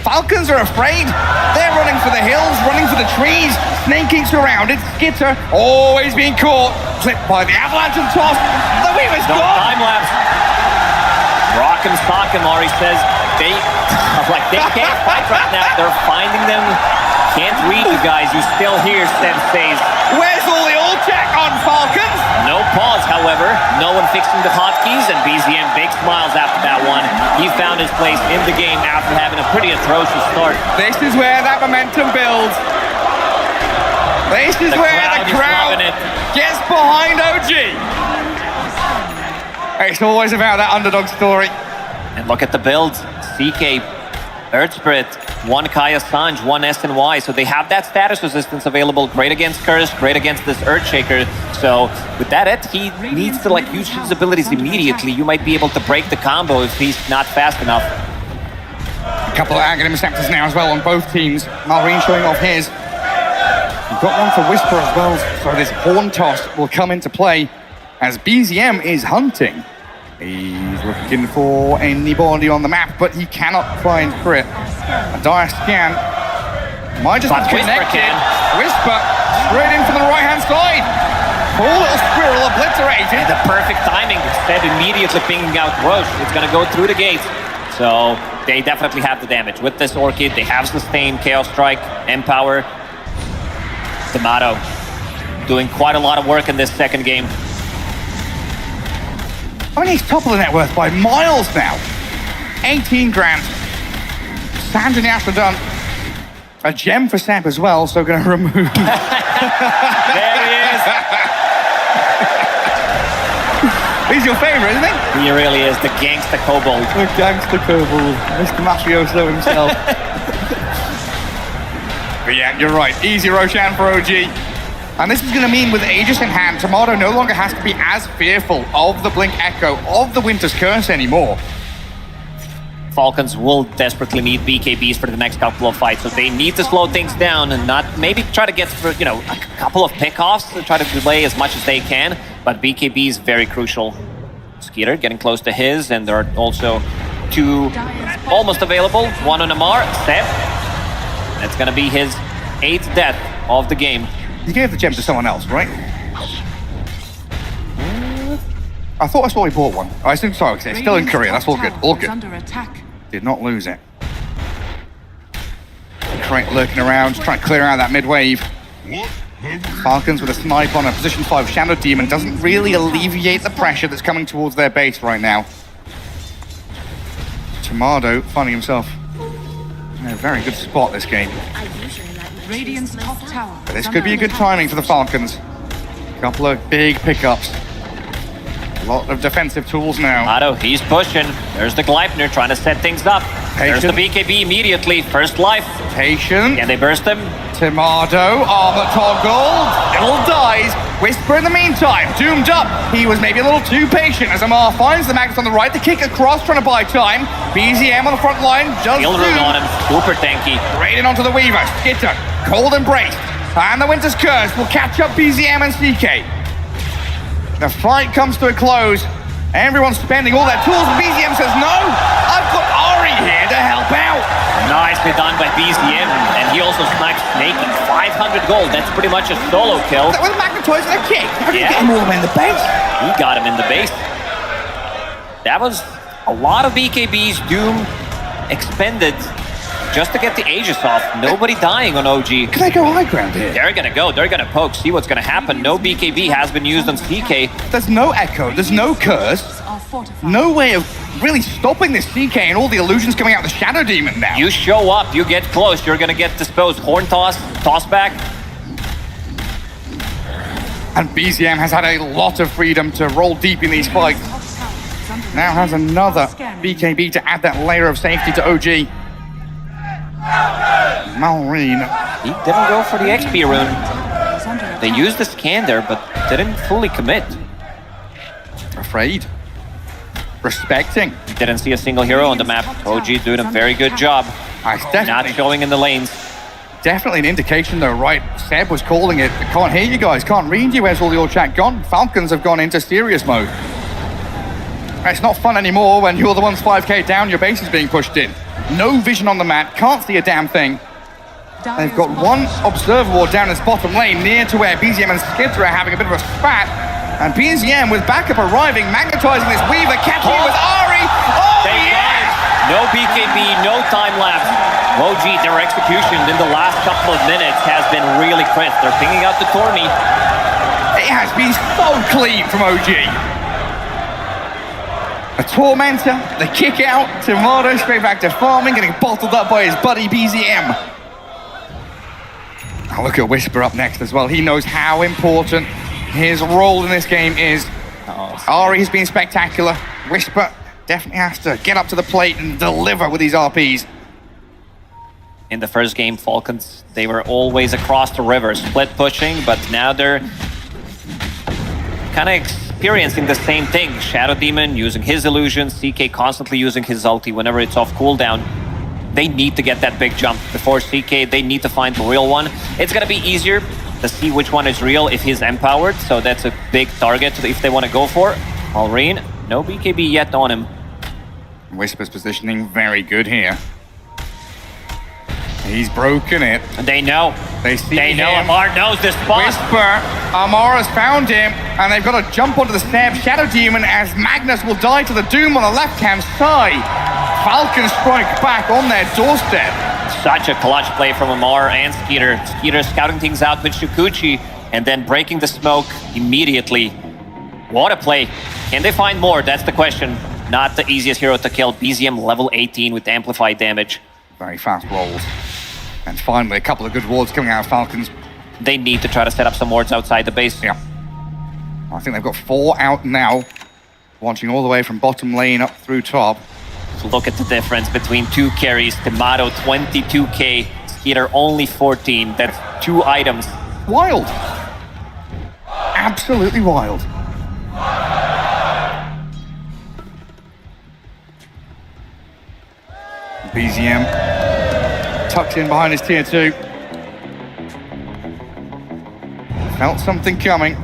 Falcons are afraid. They're running for the hills, running for the trees. Snaking surrounded. Skitter always being caught. Clipped by the avalanche and toss. The Weaver's No gone. time lapse. Rock and sock him, Ari says. They can't fight right now. They're finding them. Can't read you guys. You still hear Seb says. Where's all the check on Falcons. No pause, however. No one fixing the hotkeys, and BZM big smiles after that one. He found his place in the game after having a pretty atrocious start. This is where that momentum builds. This is where the is crowd loving it. gets behind OG. It's always about that underdog story. And look at the builds. CK, Earth Spirit, one Kaya Sanj, one SNY. So they have that status resistance available. Great against Curse, great against this Earthshaker. So with that, he needs to like use his abilities immediately. You might be able to break the combo if he's not fast enough. A couple of Aghanim Scepters now as well on both teams. Malrine showing off his. We've got one for Whisper as well. So this Horn Toss will come into play as BZM is hunting. He's looking for anybody on the map, but he cannot find Crit. A dire scan. Might just be connected. Whisper straight in from the right-hand side. Poor little squirrel obliterated. And the perfect timing. Instead, immediately pinging out Roche. It's going to go through the gates. So they definitely have the damage. With this Orchid, they have Sustain, Chaos Strike, Empower. Tomato doing quite a lot of work in this second game. I mean, he's top of the net worth by miles now. 18 grand. Sand in the Astra done. A gem for Seb as well, so going to remove. There he is. He's your favorite, isn't he? He really is the gangsta kobold. The gangster kobold. Mr. Mafioso himself. But yeah, you're right. Easy Roshan for OG. And this is going to mean with Aegis in hand, Tomato no longer has to be as fearful of the Blink Echo, of the Winter's Curse anymore. Falcons will desperately need BKBs for the next couple of fights, so they need to slow things down and not maybe try to get for, you know, a couple of pickoffs to try to delay as much as they can, but BKB is very crucial. Skeeter getting close to his, and there are also two almost available, one on Amar, Seb. That's going to be his 8th death of the game. You gave the gem to someone else, right? I thought I saw he bought one. I assume so, it's still in Korea, that's all good, all good. Under attack. Did not lose it. Crate lurking around, trying to clear out that mid-wave. Falcons with a snipe on a position 5 Shadow Demon doesn't really alleviate the pressure that's coming towards their base right now. Tomato finding himself in a very good spot this game. Radiant's top tower. But this could be a good timing for the Falcons. Couple of big pickups. A lot of defensive tools now. Otto, he's pushing. There's the Gleipnir trying to set things up. There's the BKB immediately. First life. Patient. Can they burst him? Tomato, armor toggled. Little dies. Whisper in the meantime. Doomed up. He was maybe a little too patient as Amar finds the Magnus on the right. The kick across, trying to buy time. BZM on the front line. Just Heal rune on him. Super tanky. Right in onto the Weaver. Skitter. Cold Embrace. And the Winter's Curse will catch up BZM and CK. The fight comes to a close. Everyone's spending all their tools. BZM says, no, I've got Ari here to help out. Nicely done by BZM. And he also snipes Snaky. 500 gold. That's pretty much a solo kill. That was magnetizing a kick. How did you Yeah. get him all the way in the base? He got him in the base. That was a lot of BKBs. Doom expended just to get the Aegis off. Nobody dying on OG. Can I go high ground here? They're gonna go. They're gonna poke. See what's gonna happen. No BKB has been used on CK. There's no Echo. There's no Curse. Are fortified. No way of really stopping this CK and all the illusions coming out of the Shadow Demon now. You show up. You get close. You're gonna get disposed. Horn toss. Toss back. And BZM has had a lot of freedom to roll deep in these fights. Now has another BKB to add that layer of safety to OG. Malrine. He didn't go for the XP rune. They used the scan there, but didn't fully commit. Afraid. Respecting. Didn't see a single hero on the map. OG doing a very good job. It's Not definitely, showing in the lanes. definitely an indication though, right? Seb was calling it. I can't hear you guys, can't read you. Where's all your chat gone? Falcons have gone into serious mode. It's not fun anymore when you're the ones 5k down, your base is being pushed in. No vision on the map, can't see a damn thing. They've got one observer ward down this bottom lane, near to where BZM and Skidra are having a bit of a spat. And BZM with backup arriving, magnetizing this Weaver, catching it with Ari. Oh, yeah! No BKB, no time lapse. OG, their execution in the last couple of minutes has been really crisp. They're pinging out the tourney. It has been so clean from OG. A Tormentor, the kick out, Tomato straight back to farming, getting bottled up by his buddy BZM. Now look at Whisper up next as well. He knows how important his role in this game is. Ari has been spectacular. Whisper definitely has to get up to the plate and deliver with these RPs. In the first game, Falcons, they were always across the river, split pushing, but now they're kind of experiencing the same thing. Shadow Demon using his illusion, CK constantly using his ulti whenever it's off cooldown. They need to get that big jump before CK. They need to find the real one. It's gonna be easier to see which one is real if he's empowered, so that's a big target if they want to go for. Malrine, no BKB yet on him. Whisper's positioning very good here. He's broken it. They know. They see They know him. Amar knows this spot. Whisper, Amar has found him, and they've got to jump onto the snap. Shadow Demon as Magnus will die to the Doom on the left-hand side. Falcons strike back on their doorstep. Such a clutch play from Amar and Skeeter. Skeeter scouting things out with Shukuchi and then breaking the smoke immediately. What a play. Can they find more? That's the question. Not the easiest hero to kill. BZM level 18 with amplified damage. Very fast rolls. And finally, a couple of good wards coming out of Falcons. They need to try to set up some wards outside the base. Yeah. I think they've got 4 out now. Watching all the way from bottom lane up through top. Look at the difference between 2 carries. Tomato 22k, Skeeter only 14. That's 2 items. Wild. Absolutely wild. BZM tucked in behind his tier 2. Felt something coming.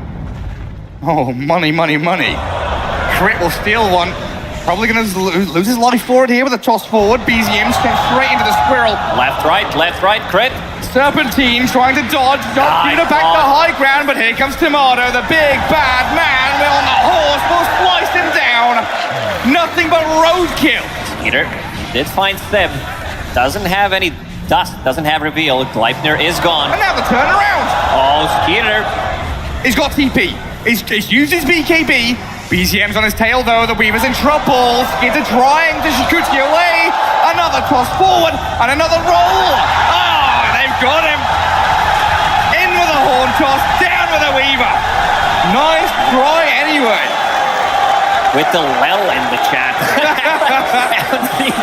Oh, money, money, money. Crit will steal one. Probably going to lose his life for it here with a toss forward. BZM sent straight into the squirrel. Left, right, crit. Serpentine trying to dodge. Not Nice to back the ball. high ground, but here comes Tomato, the big bad man. We're on the horse. Will slice him down. Nothing but roadkill. Skeeter did find Seb. Doesn't have any dust, doesn't have reveal. Gleipnir is gone. And now the turnaround. Oh, Skeeter. He's got TP. He's used his BKB. BZM's on his tail though, the Weaver's in trouble. Skeeter trying to Shukuchi away. Another toss forward and another roll. Oh, they've got him. In with a horn toss, down with a Weaver. Nice try anyway. With the well in the chat.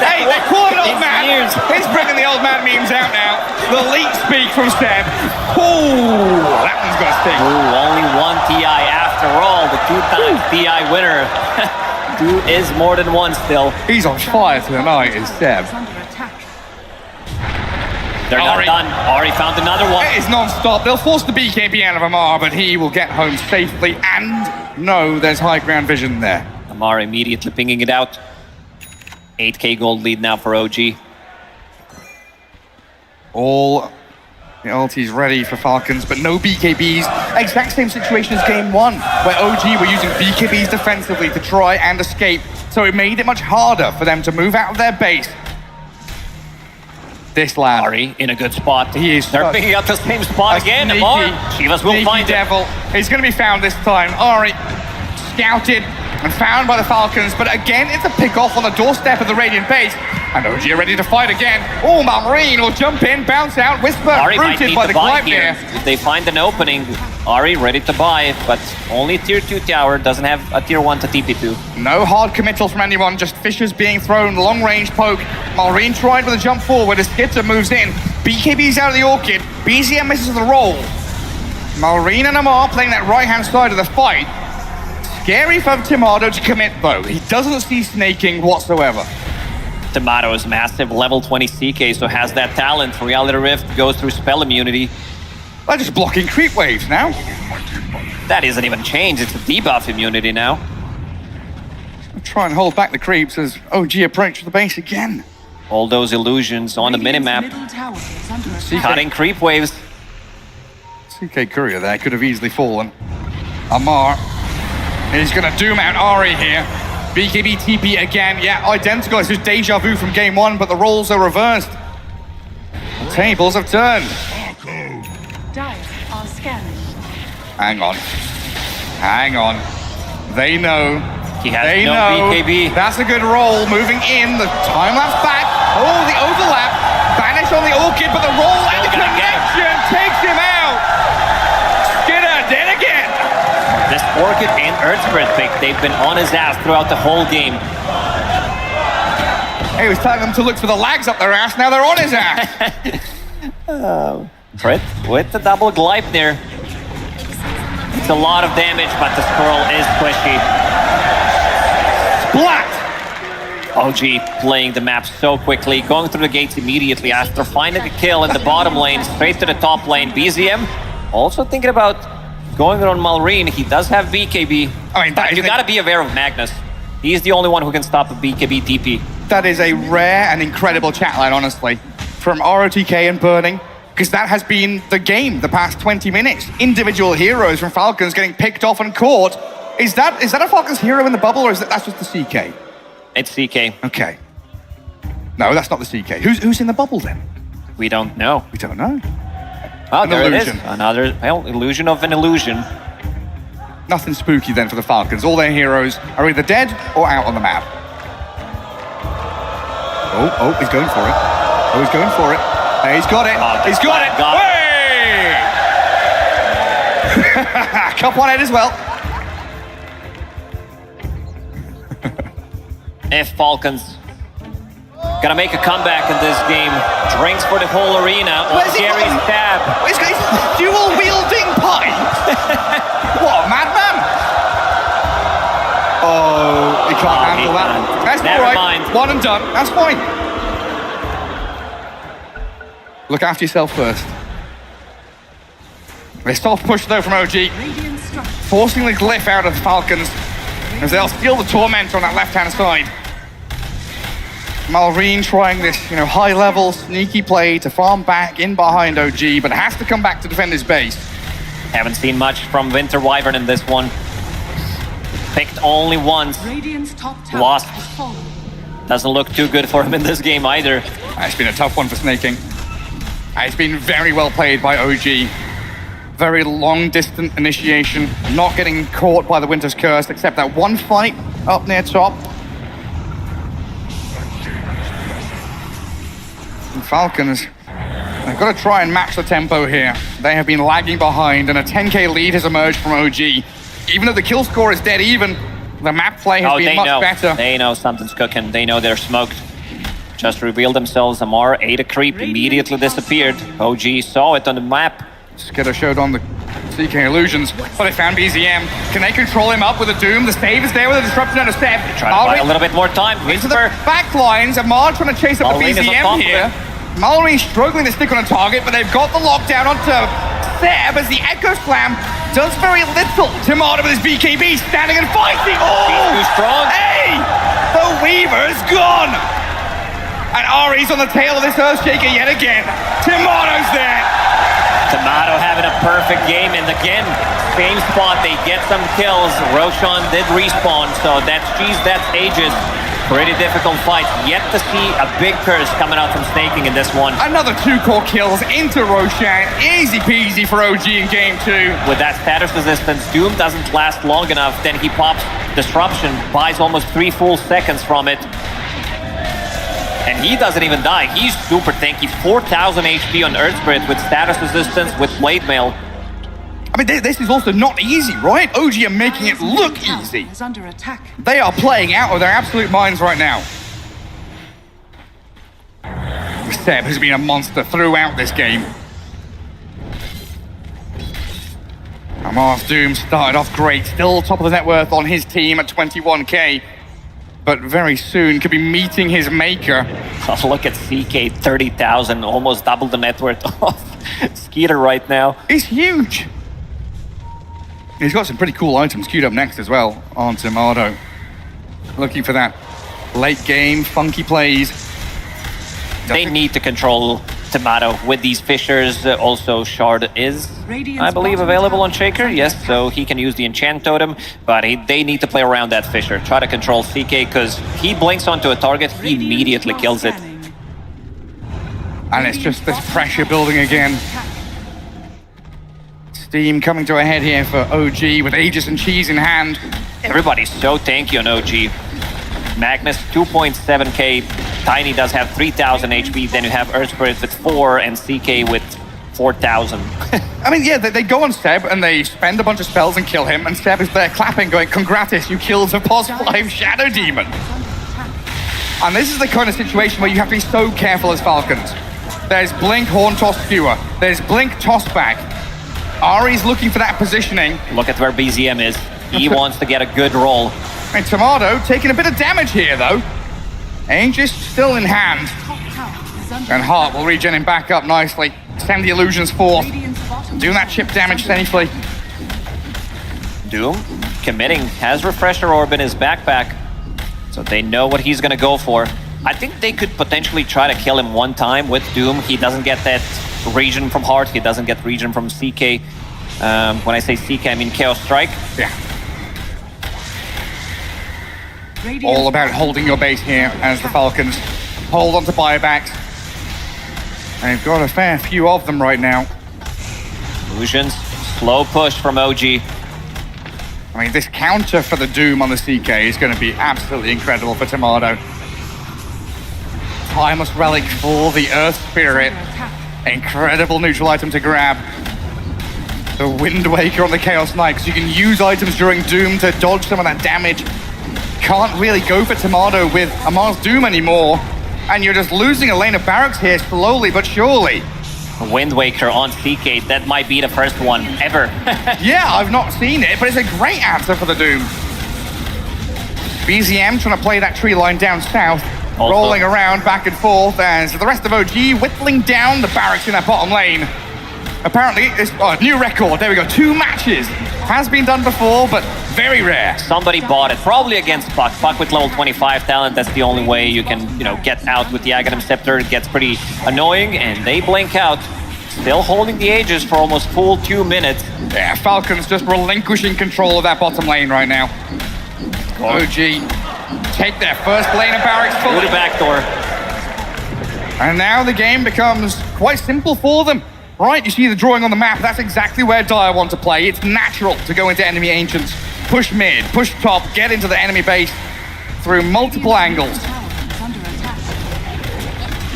Hey, they're calling old man. Years. He's bringing the old man memes out now. The leak speak from Seb. Ooh, that one's got a sting. Ooh, only 1 TI after all. The 2-time TI winner. 2 is more than 1 still. He's on fire tonight, is Seb. Under attack. They're not Ari. done. Ari found another one. It is non-stop. They'll force the BKB out of Amar, but he will get home safely. And no, there's high ground vision there. Amar immediately pinging it out. 8k gold lead now for OG. All the ultis ready for Falcons, but no BKBs. Exact same situation as game 1, where OG were using BKBs defensively to try and escape. So it made it much harder for them to move out of their base. This lad. Ari in a good spot. He is They're such picking up the same spot a again. sneaky, Amar. Chivas will sneaky find him. devil. He's going to be found this time. Ari scouted and found by the Falcons, but again, it's a pick off on the doorstep of the Radiant base. And OG are ready to fight again. Oh, Malrine will jump in, bounce out, Whisper Ari might rooted need by to the buy Gleipnir. here. If they find an opening, Ari ready to buy, but only tier 2 tower, doesn't have a tier 1 to TP to. No hard committal from anyone, just Fishers being thrown, long range poke. Malrine tried with a jump forward as Skitter moves in. BKB's out of the Orchid. BZM misses the roll. Malrine and Amar playing that right-hand side of the fight. Scary for Tomato to commit though. He doesn't see snaking whatsoever. Tomato is massive, level 20 CK, so has that talent. Reality Rift goes through spell immunity. They're just blocking creep waves now. That isn't even changed, it's a debuff immunity now. Try and hold back the creeps as OG approach the base again. All those illusions on the Radiant's minimap, middle tower is under attack. cutting creep waves. CK Courier there could have easily fallen. Amar is going to doom out Ari here. BKB TP again. Yeah, identical. It's just deja vu from game 1, but the roles are reversed. The tables have turned. Dire are scanning. Hang on. Hang on. They know. He has They no know. BKB. That's a good roll. Moving in. The time lapse back. Oh, the overlap. Banish on the Orchid, but the roll and the gonna get him. connection takes him out. Skinner dead again. This Orchid and Earthspirit pick, they've been on his ass throughout the whole game. He was telling them to look for the lags up their ass. Now they're on his ass. Crit with the double Gleipnir. It's a lot of damage, but the Squirrel is squishy. Splat. OG playing the map so quickly, going through the gates immediately after finding a kill in the bottom lane, straight to the top lane. BZM also thinking about going on Malrine. He does have BKB. I mean, but you gotta be aware of Magnus. He's the only one who can stop a BKB DP. That is a rare and incredible chat line, honestly, from ROTK and Burning, because that has been the game the past 20 minutes. Individual heroes from Falcons getting picked off and caught. Is that a Falcons hero in the bubble, or is that's just the CK? It's CK. Okay. No, that's not the CK. Who's in the bubble then? We don't know. We don't know. Oh, An there illusion. it is. Another illusion of an illusion. Nothing spooky then for the Falcons. All their heroes are either dead or out on the map. Oh, he's going for it. Oh, he's going for it. He's got it. He's got it. Hey! Cup one head as well. If Falcons gonna make a comeback in this game, drinks for the whole arena on Gary's tab. He's got dual wielding pipe. What, madman? Oh, he can't handle that. That's Never all right. mind. One and done. That's fine. Look after yourself first. They soft push though from OG, forcing the glyph out of the Falcons as they'll steal the Tormentor on that left-hand side. Malrine trying this, high-level sneaky play to farm back in behind OG, but has to come back to defend his base. Haven't seen much from Winter Wyvern in this one. Picked only once. Radiant's top tower Lost. has fallen. Doesn't look too good for him in this game either. It's been a tough one for Snaking. It's been very well played by OG. Very long distant initiation, not getting caught by the Winter's Curse, except that one fight up near top. And Falcons, they've got to try and match the tempo here. They have been lagging behind, and a 10k lead has emerged from OG. Even though the kill score is dead even, the map play has been much better. They know something's cooking. They know they're smoked. Just revealed themselves. Amar ate a creep, immediately disappeared. OG saw it on the map. Skidder showed on the CK illusions, but they found BZM. Can they control him up with a Doom? The save is there with a disruption and a step. Trying to buy a little bit more time. Into the back lines. Amar trying to chase up Malrine the is on BZM top of here. him. Malrine struggling to stick on a target, but they've got the lockdown onto Seb as the Echo Slam does very little. Tomato with his BKB standing and fighting. Oh! He's too strong. Hey! The Weaver's gone! And Ari's on the tail of this Earthshaker yet again. Tomato's there. Tomato having a perfect game, and again, same spot, they get some kills. Roshan did respawn, so that's Aegis. Pretty difficult fight. Yet to see a big curse coming out from Snaking in this one. Another 2 core kills into Roshan. Easy peasy for OG in game 2. With that status resistance, Doom doesn't last long enough, then he pops Disruption, buys almost 3 full seconds from it. And he doesn't even die. He's super tanky. 4,000 HP on Earth Spirit with status resistance, with Blade Mail. I mean, this is also not easy, right? OG are making it look easy. Is under attack. They are playing out of their absolute minds right now. Seb has been a monster throughout this game. Amar's Doom started off great. Still top of the net worth on his team at 21k. But very soon could be meeting his maker. Oh, look at CK, 30,000, almost double the net worth of Skeeter right now. He's huge. He's got some pretty cool items queued up next as well on Tomato. Looking for that late game, funky plays. They need to control Tomato with these Fissures. Also, Shard is, I believe, available on Shaker. Yes, so he can use the Enchant Totem, but they need to play around that Fissure. Try to control CK, because he blinks onto a target, he immediately kills it. And it's just this pressure building again. Steam coming to a head here for OG with Aegis and Cheese in hand. Everybody's so tanky on OG. Magnus 2.7k. Tiny does have 3,000 HP. Then you have Earth Spirit with 4 and CK with 4,000. I mean, yeah, they go on Seb and they spend a bunch of spells and kill him, and Seb is there clapping, going, "Congratis, you killed a Pos 5 Shadow Demon." And this is the kind of situation where you have to be so careful as Falcons. There's Blink, Horn Toss, Skewer. There's Blink, Toss Back. Ari's looking for that positioning. Look at where BZM is. He wants to get a good roll. And Tomato taking a bit of damage here, though. Aegis still in hand. And Hart will regen him back up nicely. Send the illusions forth. Doing that chip damage safely. Doom committing, has Refresher Orb in his backpack, so they know what he's gonna go for. I think they could potentially try to kill him one time with Doom. He doesn't get that regen from Hart, he doesn't get regen from CK. When I say CK, I mean Chaos Strike. Yeah. All about holding your base here as the Falcons hold on to buybacks. They've got a fair few of them right now. Illusions, slow push from OG. I mean, this counter for the Doom on the CK is going to be absolutely incredible for Tomato. Timeless Relic for the Earth Spirit. Incredible neutral item to grab. The Wind Waker on the Chaos Knight, because you can use items during Doom to dodge some of that damage. Can't really go for Tomato with Amar's Doom anymore. And you're just losing a lane of barracks here slowly but surely. Wind Waker on CK, that might be the first one ever. Yeah, I've not seen it, but it's a great answer for the Doom. BZM trying to play that tree line down south, also rolling around back and forth as the rest of OG whittling down the barracks in that bottom lane. Apparently, it's a new record. There we go, 2 matches. Has been done before, but very rare. Somebody bought it, probably against Puck. Puck with level 25 talent, that's the only way you can, get out with the Aghanim Scepter. It gets pretty annoying, and they blink out. Still holding the Aegis for almost full 2 minutes. Yeah, Falcons just relinquishing control of that bottom lane right now. OG take their first lane of barracks fully. Through the back door. And now the game becomes quite simple for them. Right, you see the drawing on the map, that's exactly where Dire want to play. It's natural to go into enemy ancients, push mid, push top, get into the enemy base through multiple angles.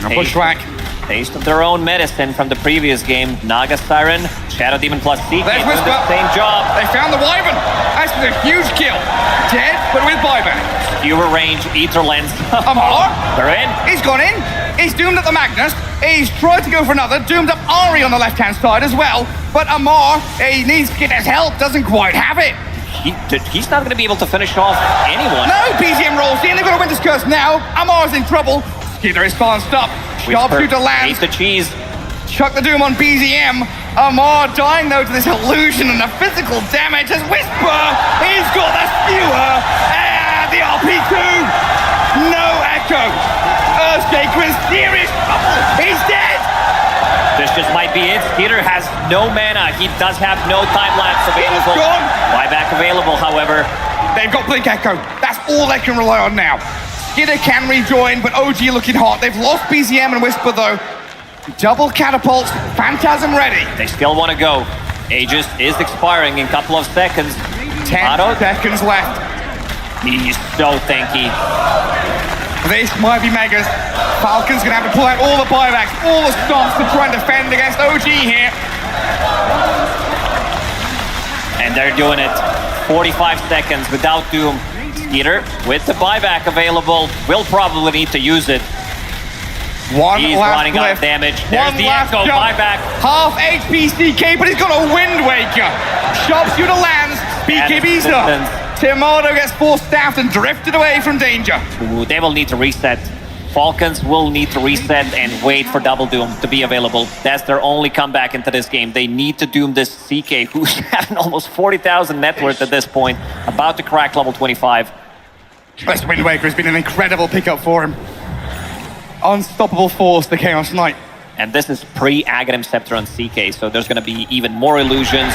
A bushwhack. Taste of their own medicine from the previous game. Naga Siren, Shadow Demon plus CK doing the same job. They found the Wyvern. That's a huge kill. Dead, but with buyback. Skewer range, Ether Lens. Amar. They're in. He's gone in. He's doomed at the Magnus. He's tried to go for another. Doomed up Ari on the left-hand side as well. But Amar, he needs to get his help. Doesn't quite have it. He's not going to be able to finish off anyone. No, BZM rolls in. They've got a Winter's Curse now. Amar's in trouble. Skidder is balanced up. Sharpshooter lands. Eat the cheese. Chuck the Doom on BZM. Amar dying though to this illusion and the physical damage as Whisper. He's got the skewer. And the RP2. No echo. Earthshaker in serious trouble. He's dead. This just might be it. Skeeter has no mana. He does have no time lapse available. Buyback available, however. They've got Blink Echo. That's all they can rely on now. Skidder can rejoin, but OG looking hot. They've lost BZM and Whisper though. Double catapults, Phantasm ready. They still want to go. Aegis is expiring in a couple of seconds. 10 seconds left. He's so tanky. This might be Megas. Falcons gonna have to pull out all the buybacks, all the stomps to try and defend against OG here. And they're doing it. 45 seconds without Doom. Skeeter with the buyback available will probably need to use it. He's running out of damage. There's the Echo buyback. Half HP CK, but he's got a Wind Waker. Sharpshooter lands. BKB's up. Tomato gets forced staffed and drifted away from danger. Ooh, they will need to reset. Falcons will need to reset and wait for Double Doom to be available. That's their only comeback into this game. They need to doom this CK, who's having almost 40,000 net worth at this point, about to crack level 25. This Wind Waker has been an incredible pickup for him. Unstoppable force, the Chaos Knight. And this is pre-Aghanim Scepter on CK, so there's going to be even more illusions.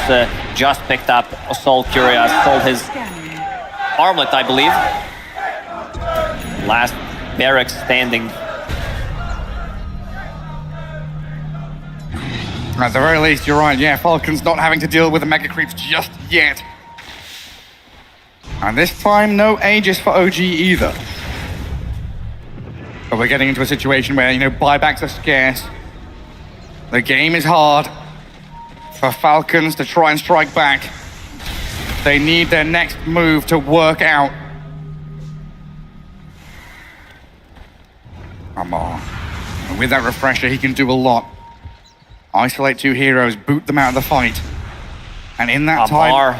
Just picked up Soul Curious, sold his armlet, I believe. Last barracks standing. At the very least, you're right. Yeah, Falcons not having to deal with the Mega Creeps just yet. And this time, no Aegis for OG either. But we're getting into a situation where, buybacks are scarce. The game is hard for Falcons to try and strike back. They need their next move to work out. Amar. And with that refresher, he can do a lot. Isolate two heroes, boot them out of the fight. And in that time,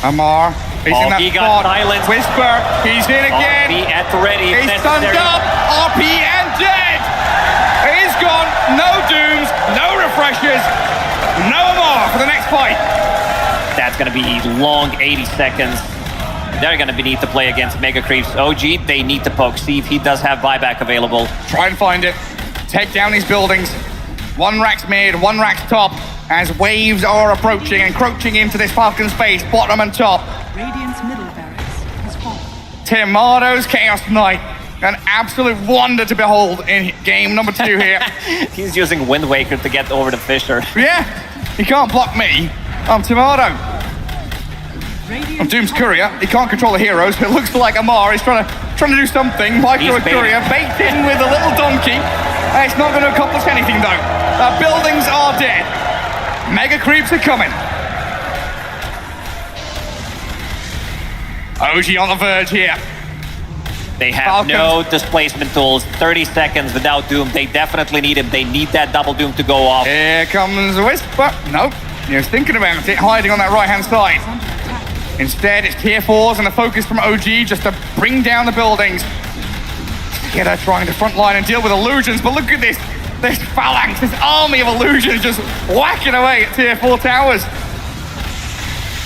Amar, he's in that he spot. got silenced. Whisper, he's in again. RP at the ready. He's stunned up. RP and dead. He's gone. No dooms, no refreshers, no Amar for the next fight. That's going to be long 80 seconds. They're going to need to play against Mega Creeps. OG, they need to poke. See if he does have buyback available. Try and find it. Take down these buildings. One rack's mid, one rack's top, as waves are approaching, encroaching into this Falcon space, bottom and top. Radiant's middle barracks has fallen. Timado's Chaos Knight, an absolute wonder to behold in game number 2 here. He's using Wind Waker to get over the Fisher. Yeah, he can't block me. I'm Timado. I'm Doom's Courier. He can't control the heroes, but it looks like Amar is trying to do something. Micro Courier baked in with a little donkey. It's not going to accomplish anything though. The buildings are dead. Mega Creeps are coming. OG on the verge here. They have Falcons. no displacement tools. 30 seconds without Doom. They definitely need him. They need that double Doom to go off. Here comes Whisper. Nope. He was thinking about it, hiding on that right-hand side. Instead, it's tier 4s and a focus from OG just to bring down the buildings. Yeah, they're trying to frontline and deal with illusions, but look at this phalanx, this army of illusions just whacking away at tier 4 towers.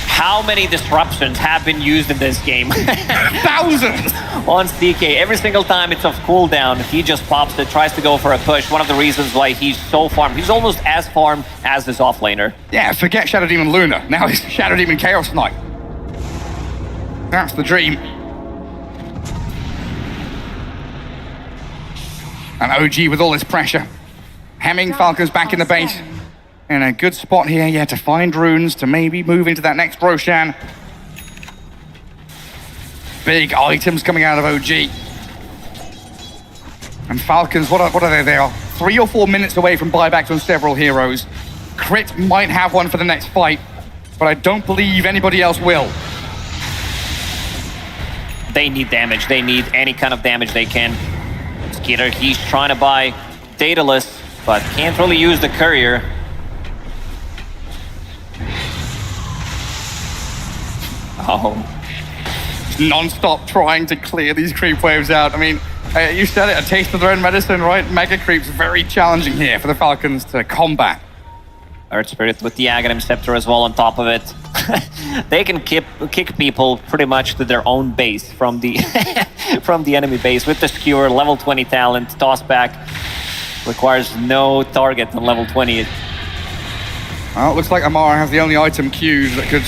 How many disruptions have been used in this game? Thousands! On CK, every single time it's off cooldown, he just pops it, tries to go for a push. One of the reasons why he's so farmed. He's almost as farmed as this offlaner. Yeah, forget Shadow Demon Luna. Now it's Shadow Demon Chaos Knight. That's the dream. And OG with all this pressure. Hemming Falcons back in the base. In a good spot here, yeah, to find runes, to maybe move into that next Roshan. Big items coming out of OG. And Falcons, what are they? They are 3 or 4 minutes away from buybacks on several heroes. Crit might have one for the next fight, but I don't believe anybody else will. They need damage. They need any kind of damage they can. Skeeter, he's trying to buy Daedalus, but can't really use the courier. Oh. Non-stop trying to clear these creep waves out. I mean, you said it, a taste of their own medicine, right? Mega Creep's very challenging here for the Falcons to combat. Earth Spirit with the Aghanim Scepter as well on top of it. They can kick people pretty much to their own base from the from the enemy base with the Skewer, level 20 talent, toss back. Requires no target on level 20. Well, it looks like Amar has the only item queued that could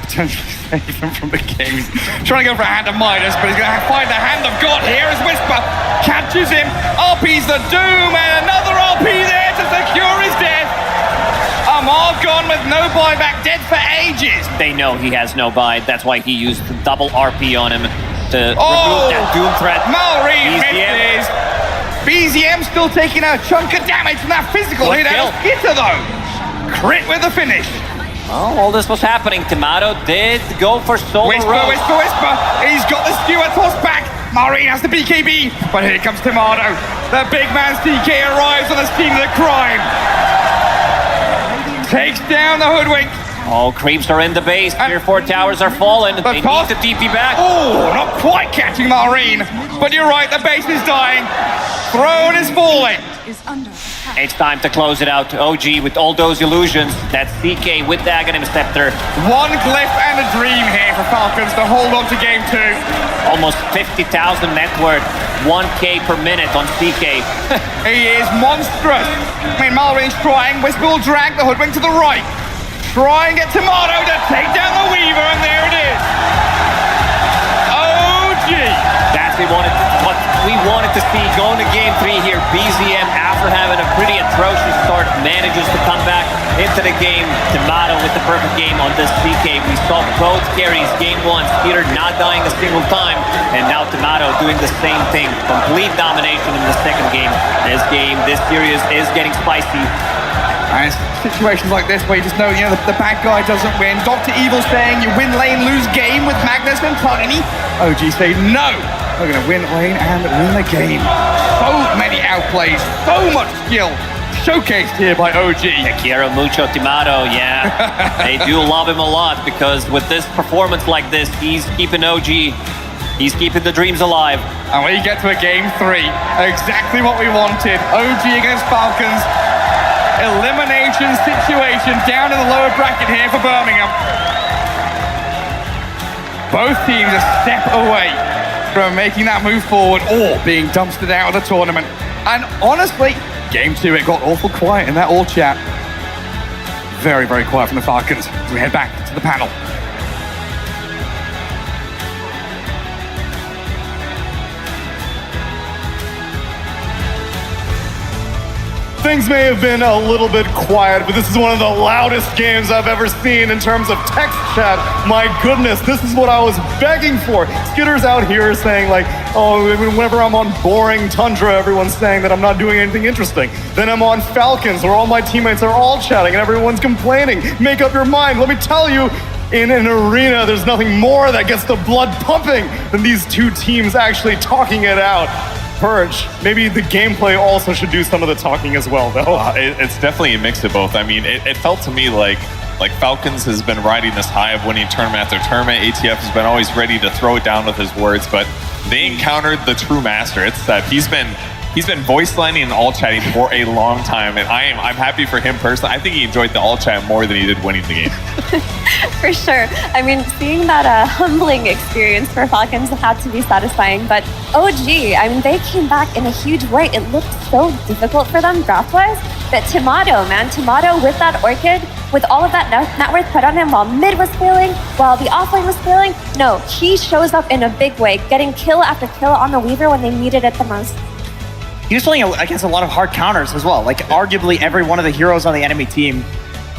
potentially save him from the game. He's trying to go for a hand of Midas, but he's going to find the hand of God here as Whisper catches him. RP's the Doom, and another RP there to secure his death. Amar gone with no buyback, dead for ages. They know he has no buy. That's why he used the double RP on him to remove that Doom threat. Mallory misses. BZM still taking a chunk of damage from that physical hit out of Skitter though. Crit with the finish. Oh, all this was happening. Timado did go for solo Whisper. He's got the skewer tossed back. Maureen has the BKB, but here comes Timado. The big man's DK arrives on the scene of the crime. Takes down the hoodwink. Oh, creeps are in the base. Tier 4 towers are falling. They need to TP back. Oh, not quite catching Maureen, but you're right, the base is dying. Throne is falling. It's time to close it out. OG with all those illusions. That's CK with the Aghanim Scepter. One glyph and a dream here for Falcons to hold on to game 2. Almost 50,000 net worth. 1K per minute on CK. He is monstrous. I mean, Mallory's trying. Whisper will drag the hoodwink to the right. Try and get Tomato to take down the Weaver, and there it is. OG. That's what we wanted to see going to game 3 here. BZM, after having a pretty atrocious start, manages to come back into the game. Tomato with the perfect game on this CK. We saw both carries game 1, Skeeter not dying a single time, and now Tomato doing the same thing. Complete domination in the second game. This series is getting spicy. And it's situations like this where you just know, the bad guy doesn't win. Dr. Evil saying you win lane, lose game with Magnus and Tiny. OG say no, we're going to win lane and win the game. So many outplays, so much skill showcased here by OG. Quiero mucho Tomato, yeah. They do love him a lot because with this performance like this, he's keeping OG. He's keeping the dreams alive. And we get to a game 3. Exactly what we wanted. OG against Falcons. Elimination situation down in the lower bracket here for Birmingham. Both teams a step away from making that move forward or being dumpstered out of the tournament. And honestly, game 2, it got awful quiet in that all chat. Very, very quiet from the Falcons as we head back to the panel. Things may have been a little bit quiet, but this is one of the loudest games I've ever seen in terms of text chat. My goodness, this is what I was begging for. Skitter's out here saying like, oh, whenever I'm on boring Tundra, everyone's saying that I'm not doing anything interesting. Then I'm on Falcons, where all my teammates are all chatting and everyone's complaining. Make up your mind. Let me tell you, in an arena, there's nothing more that gets the blood pumping than these two teams actually talking it out. Purge, maybe the gameplay also should do some of the talking as well, though. It's definitely a mix of both. I mean, it felt to me like Falcons has been riding this high of winning tournament after tournament. ATF has been always ready to throw it down with his words, but they encountered the true master. It's that he's been voice lining and all chatting for a long time, and I'm happy for him personally. I think he enjoyed the all chat more than he did winning the game. For sure. I mean, seeing that humbling experience for Falcons had to be satisfying, but OG, I mean, they came back in a huge way. It looked so difficult for them draft-wise, but Tomato with that Orchid, with all of that net worth put on him while mid was failing, while the offlane was failing, no, he shows up in a big way, getting kill after kill on the Weaver when they needed it the most. He was playing against a lot of hard counters as well. Like, arguably every one of the heroes on the enemy team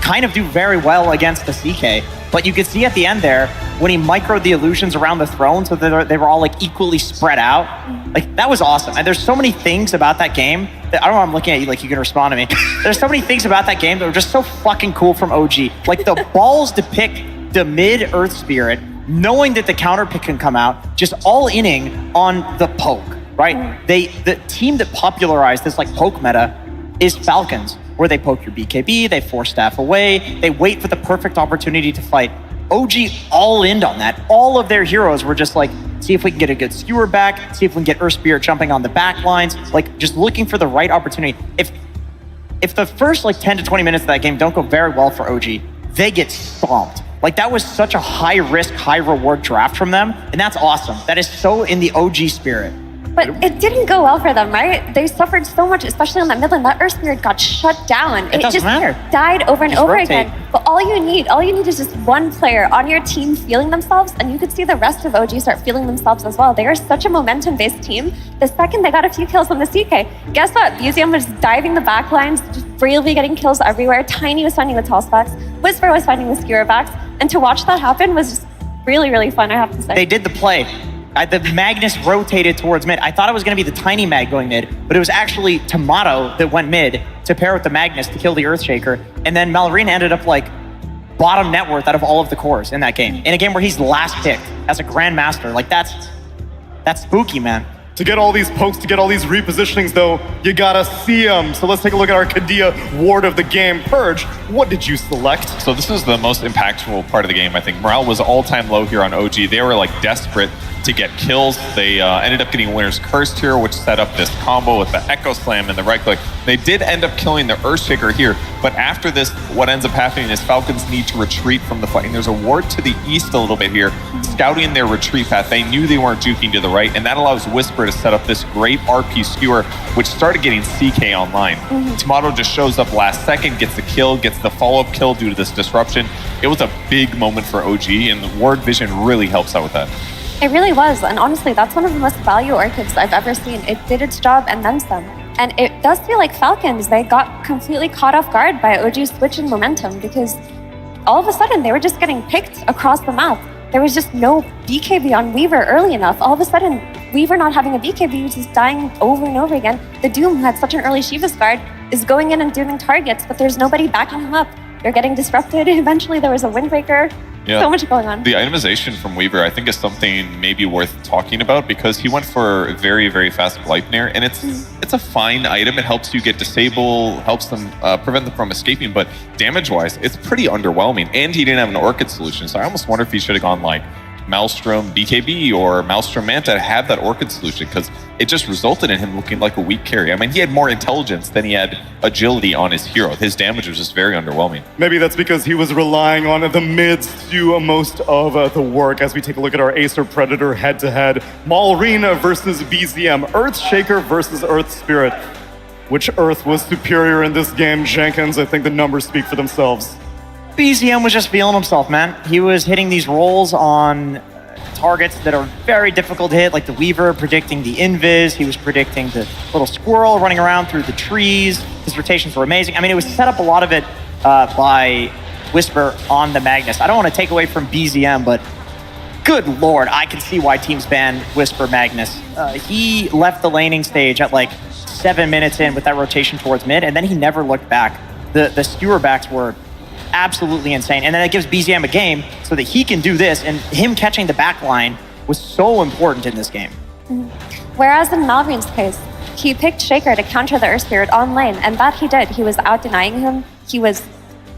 kind of do very well against the CK. But you could see at the end there, when he microed the illusions around the throne so that they were all like equally spread out, like that was awesome. And there's so many things about that game that, I don't know, I'm looking at you like you can respond to me. There's so many things about that game that were just so fucking cool from OG. Like the balls to pick the mid Earth Spirit, knowing that the counter pick can come out, just all inning on the poke, right? The team that popularized this like poke meta is Falcons, where they poke your BKB, they force staff away, they wait for the perfect opportunity to fight. OG all in on that. All of their heroes were just like, see if we can get a good skewer back, see if we can get Earth Spirit jumping on the back lines, like just looking for the right opportunity. If the first like 10 to 20 minutes of that game don't go very well for OG, they get stomped. Like that was such a high risk, high reward draft from them, and that's awesome. That is so in the OG spirit. But it didn't go well for them, right? They suffered so much, especially on that mid lane. That Earth Spirit got shut down. It doesn't just matter. Died over and Just over rotate. again. But all you need is just one player on your team feeling themselves, and you could see the rest of OG start feeling themselves as well. They are such a momentum-based team. The second they got a few kills on the CK, guess what? BZM was diving the back lines, just freely getting kills everywhere. Tiny was finding the tall stacks. Whisper was finding the skewer backs. And to watch that happen was just really, really fun, I have to say. They did the play. The Magnus rotated towards mid. I thought it was going to be the Tiny Mag going mid, but it was actually Tomato that went mid to pair with the Magnus to kill the Earthshaker. And then Malorine ended up like bottom net worth out of all of the cores in that game. In a game where he's last picked as a Grandmaster. Like that's spooky, man. To get all these pokes, to get all these repositionings, though, you gotta see them. So let's take a look at our Kadia ward of the game. Purge, what did you select? So this is the most impactful part of the game, I think. Morale was all-time low here on OG. They were like desperate to get kills. They ended up getting Winner's Cursed here, which set up this combo with the Echo Slam and the right click. They did end up killing the Earthshaker here, but after this, what ends up happening is Falcons need to retreat from the fight. And there's a ward to the east a little bit here, scouting their retreat path. They knew they weren't juking to the right, and that allows Whisper to set up this great RP skewer, which started getting CK online. Tomato just shows up last second, gets the kill, gets the follow-up kill due to this disruption. It was a big moment for OG, and the ward vision really helps out with that. It really was, and honestly, that's one of the most value orchids I've ever seen. It did its job and then some. And it does feel like Falcons, they got completely caught off guard by OG's switch in momentum because all of a sudden they were just getting picked across the map. There was just no BKB on Weaver early enough. All of a sudden, Weaver not having a BKB was just dying over and over again. The Doom, who had such an early Shiva's guard, is going in and doing targets, but there's nobody backing him up. They're getting disrupted. Eventually, there was a windbreaker. Yeah. So much going on. The itemization from Weaver, I think, is something maybe worth talking about because he went for very, very fast Gleipnir, and it's a fine item. It helps you get disable, helps them prevent them from escaping, but damage-wise, it's pretty underwhelming. And he didn't have an Orchid solution, so I almost wonder if he should have gone like Maelstrom BKB or Maelstrom Manta to have that Orchid solution because it just resulted in him looking like a weak carry. I mean, he had more intelligence than he had agility on his hero. His damage was just very underwhelming. Maybe that's because he was relying on the mids to do most of the work. As we take a look at our Acer Predator head-to-head, Malrina versus BZM, Earthshaker versus Earth Spirit. Which Earth was superior in this game, Jenkins? I think the numbers speak for themselves. BZM was just feeling himself, man. He was hitting these rolls on targets that are very difficult to hit, like the Weaver, predicting the Invis. He was predicting the little squirrel running around through the trees. His rotations were amazing. I mean, it was set up a lot of it by Whisper on the Magnus. I don't want to take away from BZM, but good lord, I can see why teams ban Whisper Magnus. He left the laning stage at like 7 minutes in with that rotation towards mid, and then he never looked back. The skewer backs were absolutely insane. And then it gives BZM a game so that he can do this, and him catching the back line was so important in this game. Whereas in Malvin's case, he picked Shaker to counter the Earth Spirit on lane, and that he did. He was out denying him.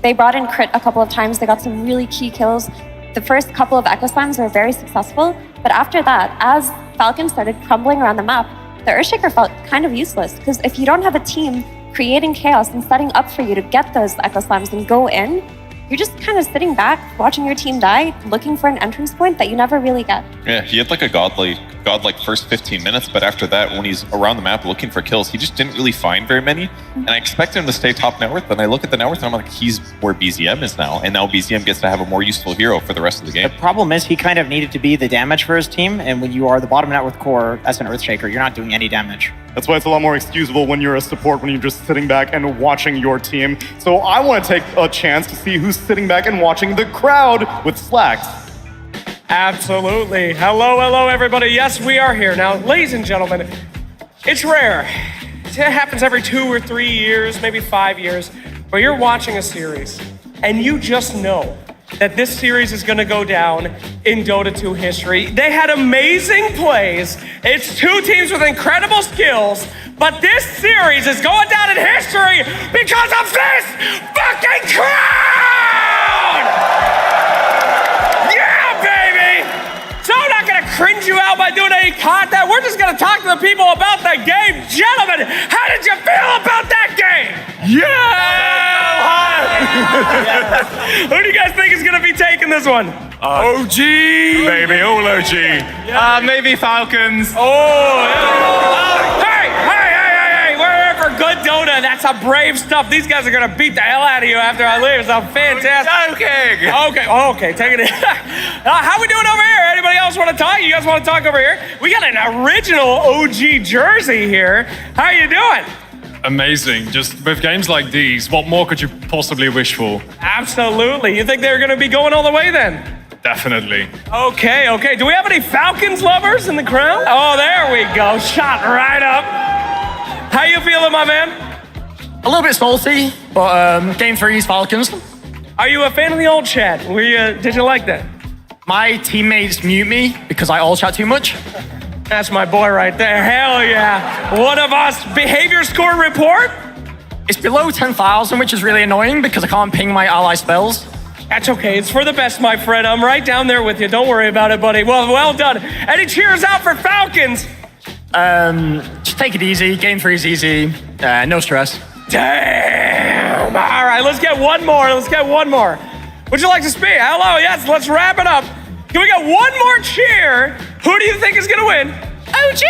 They brought in crit a couple of times. They got some really key kills. The first couple of Echo Slams were very successful, but after that, as Falcon started crumbling around the map, the Earthshaker felt kind of useless, because if you don't have a team creating chaos and setting up for you to get those Echo Slams and go in, you're just kind of sitting back, watching your team die, looking for an entrance point that you never really get. Yeah, he had like a godlike first 15 minutes, but after that, when he's around the map looking for kills, he just didn't really find very many. And I expect him to stay top net worth, but I look at the net worth and I'm like, he's where BZM is now, and now BZM gets to have a more useful hero for the rest of the game. The problem is he kind of needed to be the damage for his team, and when you are the bottom net worth core as an Earthshaker, you're not doing any damage. That's why it's a lot more excusable when you're a support, when you're just sitting back and watching your team. So I want to take a chance to see who's sitting back and watching the crowd with Slacks. Absolutely. Hello, everybody. Yes, we are here. Now, ladies and gentlemen, it's rare. It happens every 2 or 3 years, maybe 5 years, where you're watching a series and you just know that this series is going to go down in Dota 2 history. They had amazing plays. It's two teams with incredible skills, but this series is going down in history because of this fucking crowd! Yeah, baby! So I'm not going to cringe you out by doing any content. We're just going to talk to the people about the game. Gentlemen, how did you feel about that game? Who do you guys think is going to be taking this one? OG! Baby, all OG. Maybe Falcons. Oh, yeah. Hey, we're here for good Dota. That's some brave stuff. These guys are going to beat the hell out of you after I leave. It's fantastic. Okay, take it in. How we doing over here? Anybody else want to talk? You guys want to talk over here? We got an original OG jersey here. How you doing? Amazing. Just with games like these, what more could you possibly wish for? Absolutely. You think they're going to be going all the way then? Definitely. Okay. Do we have any Falcons lovers in the crowd? Oh, there we go. Shot right up. How you feeling, my man? A little bit salty, but game 3's Falcons. Are you a fan of the old chat? Did you like that? My teammates mute me because I all chat too much. That's my boy right there. Hell yeah. One of us. Behavior score report? It's below 10,000, which is really annoying because I can't ping my ally spells. That's okay. It's for the best, my friend. I'm right down there with you. Don't worry about it, buddy. Well done. Any cheers out for Falcons? Just take it easy. Game 3's easy. No stress. Damn. All right, let's get one more. Would you like to speak? Hello, yes, let's wrap it up. Can we get one more cheer? Who do you think is gonna win? OG!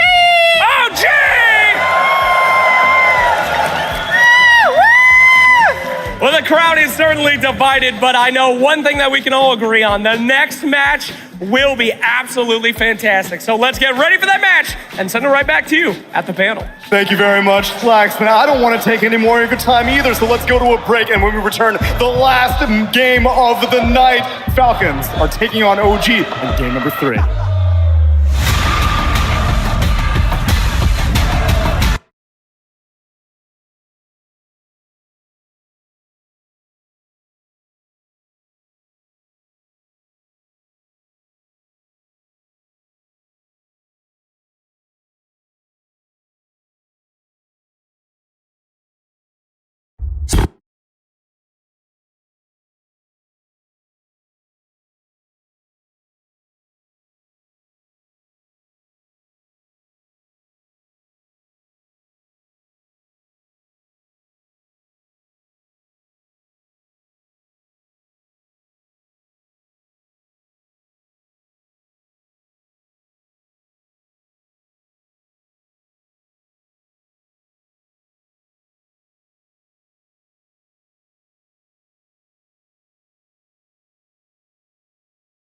Well, the crowd is certainly divided, but I know one thing that we can all agree on. The next match will be absolutely fantastic. So let's get ready for that match and send it right back to you at the panel. Thank you very much, Flaxman. I don't want to take any more of your time either, so let's go to a break. And when we return, the last game of the night, Falcons are taking on OG in game number 3.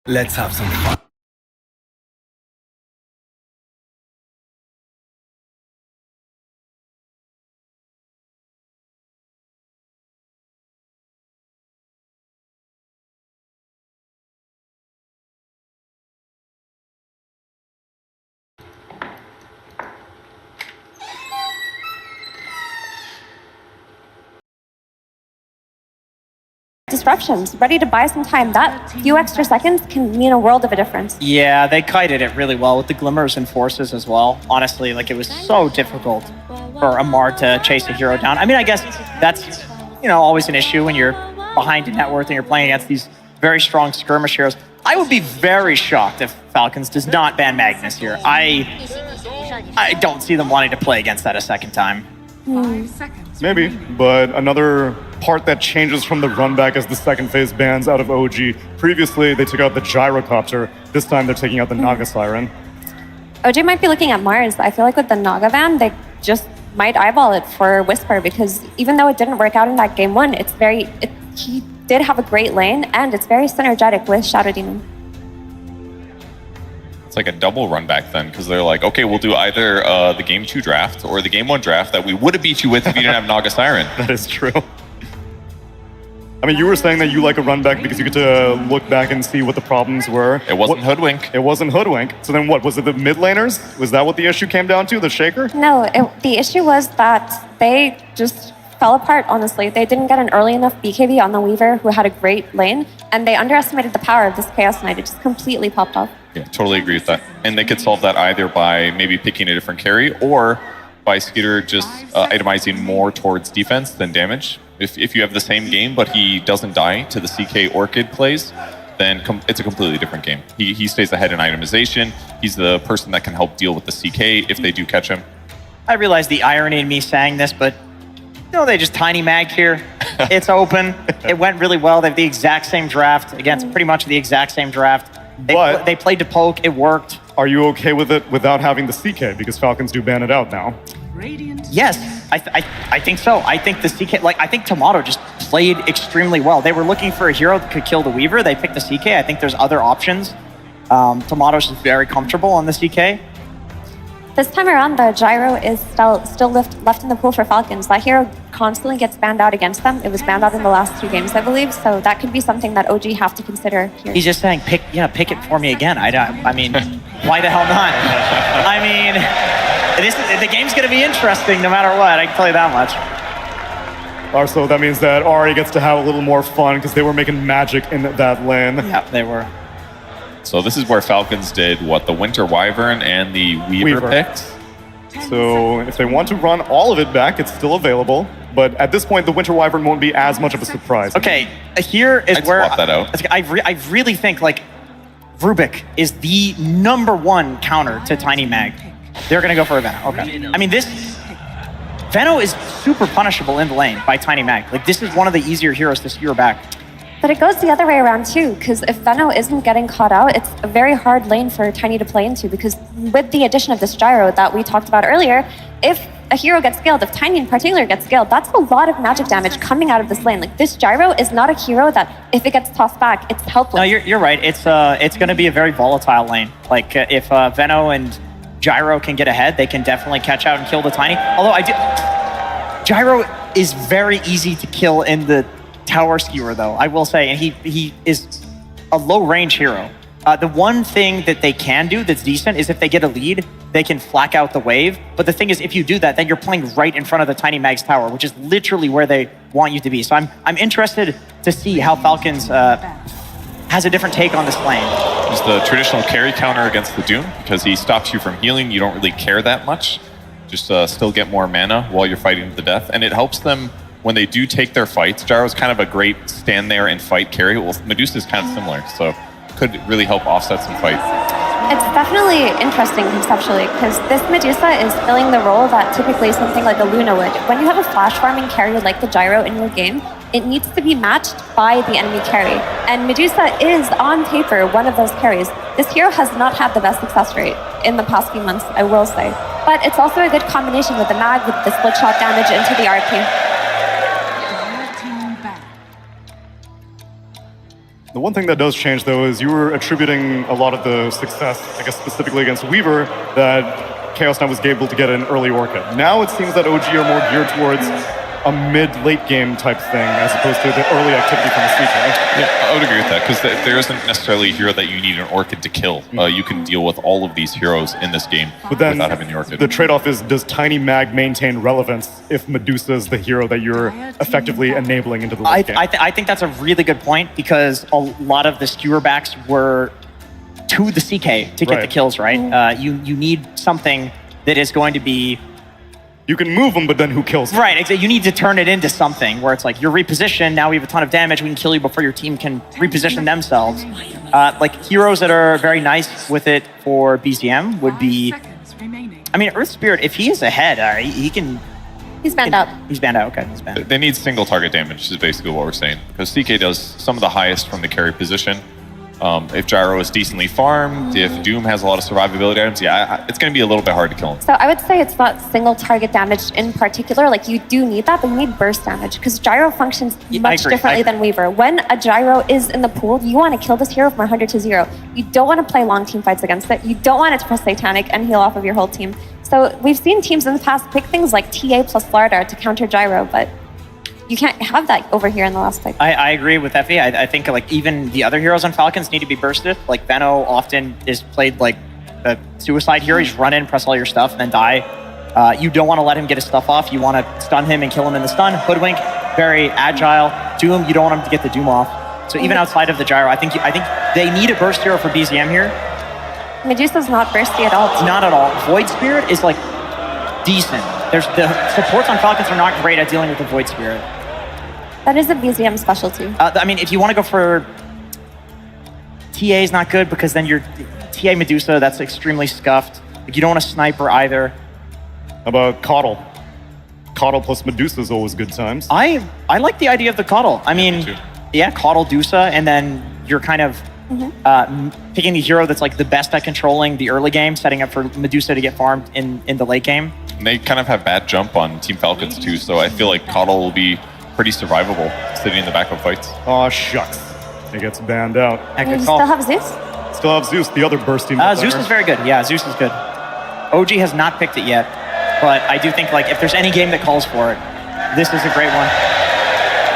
Let's have some fun. Disruptions, ready to buy some time. That few extra seconds can mean a world of a difference. Yeah, they kited it really well with the glimmers and forces as well. Honestly, like it was so difficult for Amar to chase a hero down. I mean, I guess that's, always an issue when you're behind a net worth and you're playing against these very strong skirmish heroes. I would be very shocked if Falcons does not ban Magnus here. I don't see them wanting to play against that a second time. 5 seconds. Maybe, but another part that changes from the run back as the second phase bans out of OG. Previously, they took out the gyrocopter. This time, they're taking out the Naga Siren. OJ might be looking at Mars. I feel like with the Naga ban, they just might eyeball it for Whisper because even though it didn't work out in that game 1, he did have a great lane and it's very synergetic with Shadow Demon. It's like a double run back then, because they're like, okay, we'll do either the game 2 draft or the game 1 draft that we would have beat you with if you didn't have Naga Siren. That is true. I mean, you were saying that you like a run back because you get to look back and see what the problems were. It wasn't Hoodwink. It wasn't Hoodwink. So then what? Was it the mid laners? Was that what the issue came down to, the Shaker? No, the issue was that they just fell apart, honestly. They didn't get an early enough BKB on the Weaver, who had a great lane, and they underestimated the power of this Chaos Knight. It just completely popped off. Yeah, totally agree with that. And they could solve that either by maybe picking a different carry or by Skeeter just itemizing more towards defense than damage. If you have the same game, but he doesn't die to the CK Orchid plays, then it's a completely different game. He stays ahead in itemization. He's the person that can help deal with the CK if they do catch him. I realize the irony in me saying this, but they just tiny magged here. It's open. It went really well. They have the exact same draft. Again, it's pretty much the exact same draft. They played to poke. It worked. Are you okay with it without having the CK? Because Falcons do ban it out now. Yes, I think so. I think the CK, I think Tomato just played extremely well. They were looking for a hero that could kill the Weaver. They picked the CK. I think there's other options. Tomato's just very comfortable on the CK. This time around, the Gyro is still left in the pool for Falcons. That hero constantly gets banned out against them. It was banned out in the last 2 games, I believe, so that could be something that OG have to consider here. He's just saying, pick it for me again. I mean, why the hell not? I mean, the game's going to be interesting no matter what, I can tell you that much. So that means that Ari gets to have a little more fun because they were making magic in that lane. Yeah, they were. So this is where Falcons did the Winter Wyvern and the Weaver picks. So if they want to run all of it back, it's still available. But at this point, the Winter Wyvern won't be as much of a surprise. Okay, here is I'd where swap that out. I really think Rubik is the #1 counter to Tiny Mag. They're gonna go for a Veno. Okay. I mean, Veno is super punishable in the lane by Tiny Mag. This is one of the easier heroes to skewer back. But it goes the other way around too, because if Veno isn't getting caught out, it's a very hard lane for Tiny to play into, because with the addition of this Gyro that we talked about earlier, if a hero gets scaled, if Tiny in particular gets scaled, that's a lot of magic damage coming out of this lane. Like, this Gyro is not a hero that, if it gets tossed back, it's helpless. No, you're right. It's going to be a very volatile lane. Like, if Veno and Gyro can get ahead, they can definitely catch out and kill the Tiny. Although Gyro is very easy to kill in the tower skewer, though, I will say, and he is a low-range hero. The one thing that they can do that's decent is if they get a lead, they can flack out the wave. But the thing is, if you do that, then you're playing right in front of the Tiny Mag's tower, which is literally where they want you to be. So I'm interested to see how Falcons has a different take on this lane. It's the traditional carry counter against the Doom, because he stops you from healing. You don't really care that much. Just still get more mana while you're fighting to the death. And it helps them when they do take their fights. Gyro's kind of a great stand there and fight carry. Well, Medusa's kind of similar, so could really help offset some fights. It's definitely interesting conceptually, because this Medusa is filling the role that typically something like a Luna would. When you have a flash farming carry like the Gyro in your game, it needs to be matched by the enemy carry. And Medusa is, on paper, one of those carries. This hero has not had the best success rate in the past few months, I will say. But it's also a good combination with the mag, with the split shot damage into the RP. The one thing that does change, though, is you were attributing a lot of the success, I guess specifically against Weaver, that Chaos Knight was able to get an early Orchid. Now it seems that OG are more geared towards a mid-late game type thing as opposed to the early activity from the CK. Yeah, I would agree with that, because there isn't necessarily a hero that you need an Orchid to kill. You can deal with all of these heroes in this game without having the Orchid. The trade-off is, does Tiny Mag maintain relevance if Medusa is the hero that you're effectively enabling into the late game? I think that's a really good point, because a lot of the skewer backs were to the CK to get the kills, right? You need something that is going to be... You can move them, but then who kills them? Right, you need to turn it into something where it's like, you're repositioned, now we have a ton of damage, we can kill you before your team can reposition themselves. Like, heroes that are very nice with it for BZM would be... I mean, Earth Spirit, if he is ahead, he can... He's banned out. He's banned out, okay. He's banned. They need single target damage is basically what we're saying, because CK does some of the highest from the carry position. If Gyro is decently farmed, if Doom has a lot of survivability items, it's going to be a little bit hard to kill him. So I would say it's not single target damage in particular. Like, you do need that, but you need burst damage, because Gyro functions much differently than Weaver. When a Gyro is in the pool, you want to kill this hero from 100 to 0. You don't want to play long team fights against it. You don't want it to press Satanic and heal off of your whole team. So we've seen teams in the past pick things like TA plus Flardar to counter Gyro, but you can't have that over here in the last pick. I agree with Effie. I think like even the other heroes on Falcons need to be bursted. Like Veno often is played like a suicide hero. You just run in, press all your stuff, and then die. You don't want to let him get his stuff off. You want to stun him and kill him in the stun. Hoodwink, very agile. Doom, you don't want him to get the Doom off. So even outside of the Gyro, I think they need a burst hero for BZM here. Medusa's not bursty at all. Not at all. Void Spirit is like decent. The supports on Falcons are not great at dealing with the Void Spirit. That is a BZM specialty. I mean, if you want to go for TA is not good, because then you're TA Medusa, that's extremely scuffed. Like, you don't want a sniper either. How about Coddle? Coddle plus Medusa is always good times. I like the idea of the Coddle. I mean, yeah, Coddle Dusa, and then you're kind of picking the hero that's like the best at controlling the early game, setting up for Medusa to get farmed in the late game. And they kind of have bad jump on Team Falcons too, so I feel like Coddle will be pretty survivable sitting in the back of fights. Oh shucks, it gets banned out. You still have Zeus? Still have Zeus, the other bursting. Zeus is very good. Yeah, Zeus is good. OG has not picked it yet, but I do think like if there's any game that calls for it, this is a great one.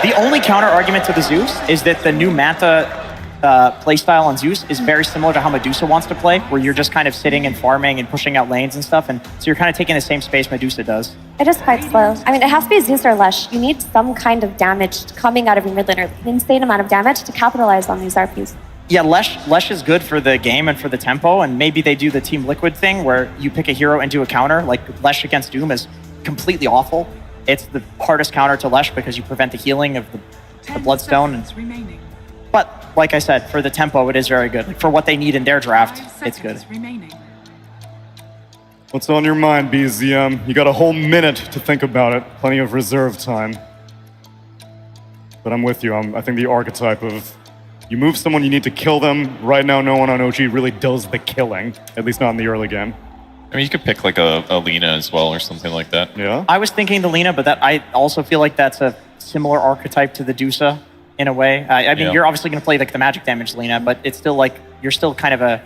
The only counter argument to the Zeus is that the new Manta playstyle on Zeus is very similar to how Medusa wants to play, where you're just kind of sitting and farming and pushing out lanes and stuff, and so you're kind of taking the same space Medusa does. It is quite slow. I mean, it has to be Zeus or Lesh. You need some kind of damage coming out of your mid laner, an insane amount of damage to capitalize on these RPs. Yeah, Lesh is good for the game and for the tempo, and maybe they do the Team Liquid thing where you pick a hero into a counter. Like Lesh against Doom is completely awful. It's the hardest counter to Lesh because you prevent the healing of the Bloodstone. But like I said, for the tempo, it is very good. Like, for what they need in their draft, it's good. What's on your mind, BZM? You got a whole minute to think about it. Plenty of reserve time. But I'm with you. I think the archetype of you move someone, you need to kill them. Right now, no one on OG really does the killing, at least not in the early game. I mean, you could pick like a Lina as well or something like that. Yeah. I was thinking the Lina, but I also feel like that's a similar archetype to the Dusa in a way. I mean, you're obviously going to play like the magic damage Lina, but it's still like, you're still kind of a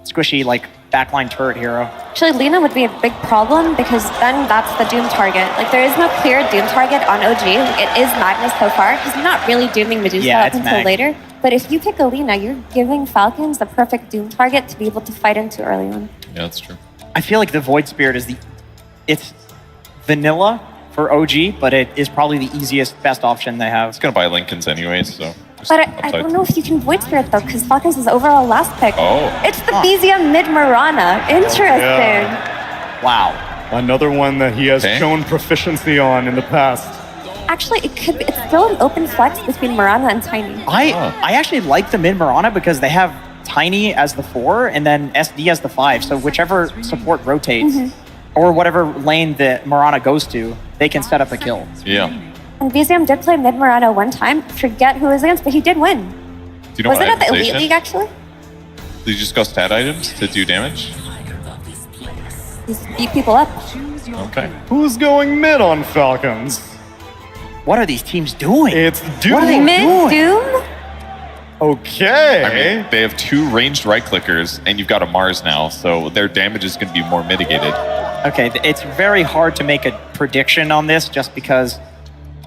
squishy like backline turret hero. Actually, Lina would be a big problem because then that's the Doom target. Like, there is no clear Doom target on OG. It is Magnus so far because you're not really dooming Medusa up until later. But if you pick a Lina, you're giving Falcons the perfect Doom target to be able to fight into early on. Yeah, that's true. I feel like the Void Spirit is it's vanilla for OG, but it is probably the easiest, best option they have. It's gonna buy Lincolns anyways, so. But I don't know if you can Void Spirit though, because Falcons is overall last pick. Oh. It's the BZM mid Mirana. Interesting. Yeah. Wow. Another one that he has shown proficiency on in the past. Actually, it's still an open flex between Mirana and Tiny. I actually like the mid Mirana because they have Tiny as the 4 and then SD as the 5. So whichever support rotates or whatever lane that Mirana goes to, they can set up a kill. Yeah. And BZM did play mid Mirana one time. Forget who it was against, but he did win. Do you know was what it at the itemization? Elite League actually? Did you just go stat items to do damage? Just beat people up. Okay. Who's going mid on Falcons? What are these teams doing? It's Doom. What are they Mid Doom? Okay. I mean, they have 2 ranged right clickers, and you've got a Mars now, so their damage is going to be more mitigated. Okay, it's very hard to make a prediction on this just because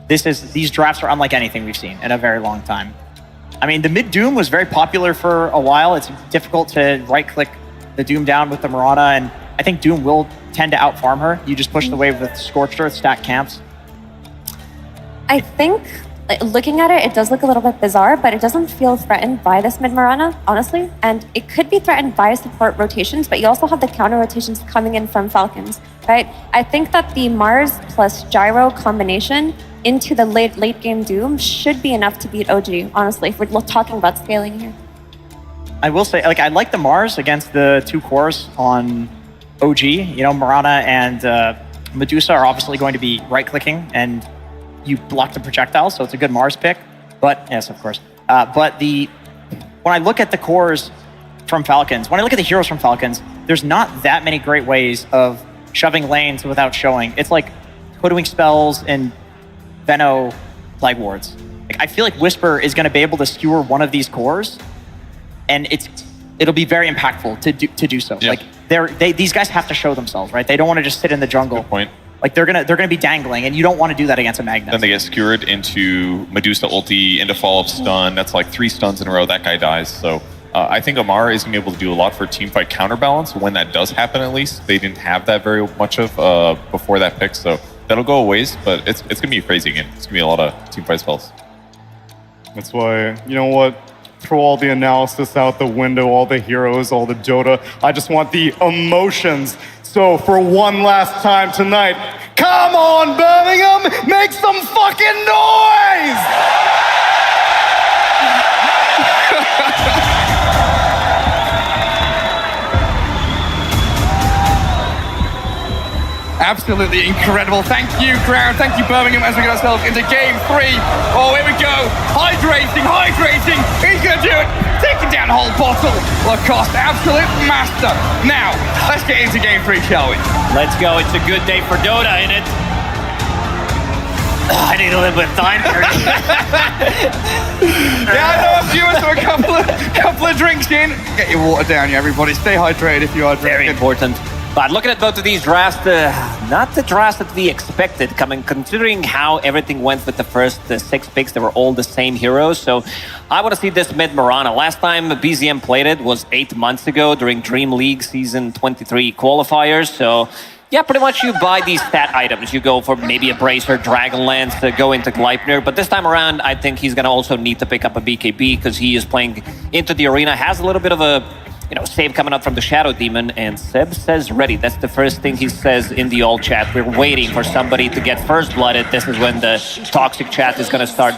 these drafts are unlike anything we've seen in a very long time. I mean, the mid Doom was very popular for a while. It's difficult to right-click the Doom down with the Mirana, and I think Doom will tend to out-farm her. You just push the wave with Scorched Earth, stack camps. I think, looking at it, it does look a little bit bizarre, but it doesn't feel threatened by this mid Mirana, honestly. And it could be threatened by support rotations, but you also have the counter rotations coming in from Falcons, right? I think that the Mars plus Gyro combination into the late game Doom should be enough to beat OG, honestly, if we're talking about scaling here. I will say, like, I like the Mars against the 2 cores on OG. You know, Mirana and Medusa are obviously going to be right-clicking, and you block the projectiles, so it's a good Mars pick. But, yes, of course. But when I look at the cores from Falcons, when I look at the heroes from Falcons, there's not that many great ways of shoving lanes without showing. It's like hoodwink spells and Veno flag wards. Like, I feel like Whisper is going to be able to skewer one of these cores, and it'll be very impactful to do so. Yeah. Like these guys have to show themselves, right? They don't want to just sit in the jungle. Good point. Like they're gonna be dangling, and you don't want to do that against a Magnus. Then they get skewered into Medusa ulti, into follow-up stun. That's like 3 stuns in a row. That guy dies. So I think Amar is going to be able to do a lot for teamfight counterbalance when that does happen, at least. They didn't have that very much of before that pick, so that'll go a ways, but it's going to be a crazy game. It's going to be a lot of teamfight spells. That's why, you know what? Throw all the analysis out the window, all the heroes, all the Dota. I just want the emotions. So for one last time tonight, come on, Birmingham, make some fucking noise! Absolutely incredible. Thank you, crowd. Thank you, Birmingham, as we get ourselves into game 3. Oh, here we go. Hydrating. He's going to do it. Taking down a whole bottle. Lacoste, absolute master. Now, let's get into game 3, shall we? Let's go. It's a good day for Dota, ain't it? I need a little bit of time here. Yeah, I know a few, so a couple of drinks in. Get your water down, you everybody. Stay hydrated if you are drinking. Very important. But looking at both of these drafts, not the drafts that we expected coming, considering how everything went with the first 6 picks. They were all the same heroes. So I want to see this mid Mirana. Last time BZM played it was 8 months ago during Dream League Season 23 qualifiers. So yeah, pretty much you buy these stat items. You go for maybe a Bracer, Dragonlance, go into Gleipnir. But this time around, I think he's going to also need to pick up a BKB because he is playing into the arena. Has a little bit of a save coming up from the Shadow Demon, and Seb says ready. That's the first thing he says in the all chat. We're waiting for somebody to get first blooded. This is when the toxic chat is going to start.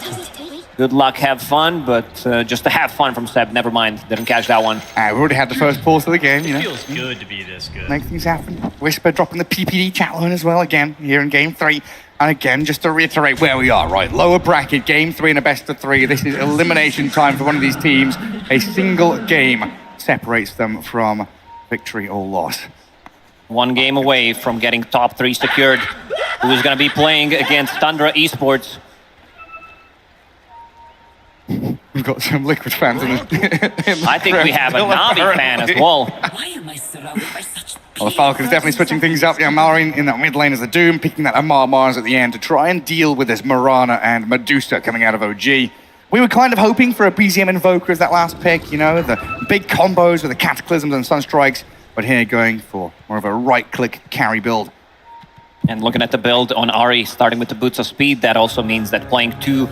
Good luck, have fun, but just to have fun from Seb. Never mind, didn't catch that one. We've already had the first pause of the game, you know. Feels good to be this good. Make things happen. Whisper dropping the PPD chat line as well again here in game 3. And again, just to reiterate where we are, right? Lower bracket, game 3 and a best of 3. This is elimination time for one of these teams. A single game separates them from victory or loss. One game away from getting top 3 secured. Who's going to be playing against Tundra Esports? We've got some Liquid fans in the I think we have a Navi fan as well. Well, the Falcons definitely switching things up. Yeah, Malrine in that mid lane as the Doom, picking that Amar Mars at the end to try and deal with this Mirana and Medusa coming out of OG. We were kind of hoping for a BZM Invoker as that last pick, you know, the big combos with the Cataclysms and Sunstrikes, but here going for more of a right-click carry build. And looking at the build on Ahri, starting with the Boots of Speed, that also means that playing 2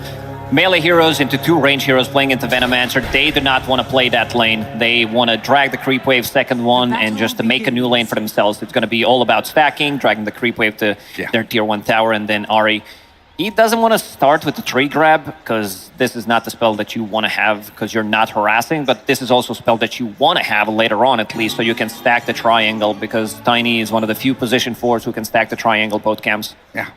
melee heroes into 2 range heroes playing into Venomancer, they do not want to play that lane. They want to drag the creep wave second one and just to make a new lane for themselves. It's going to be all about stacking, dragging the creep wave to their tier 1 tower, and then Ahri, he doesn't want to start with the tree grab because this is not the spell that you want to have because you're not harassing, but this is also a spell that you want to have later on at least so you can stack the triangle because Tiny is one of the few position 4s who can stack the triangle both camps. Yeah,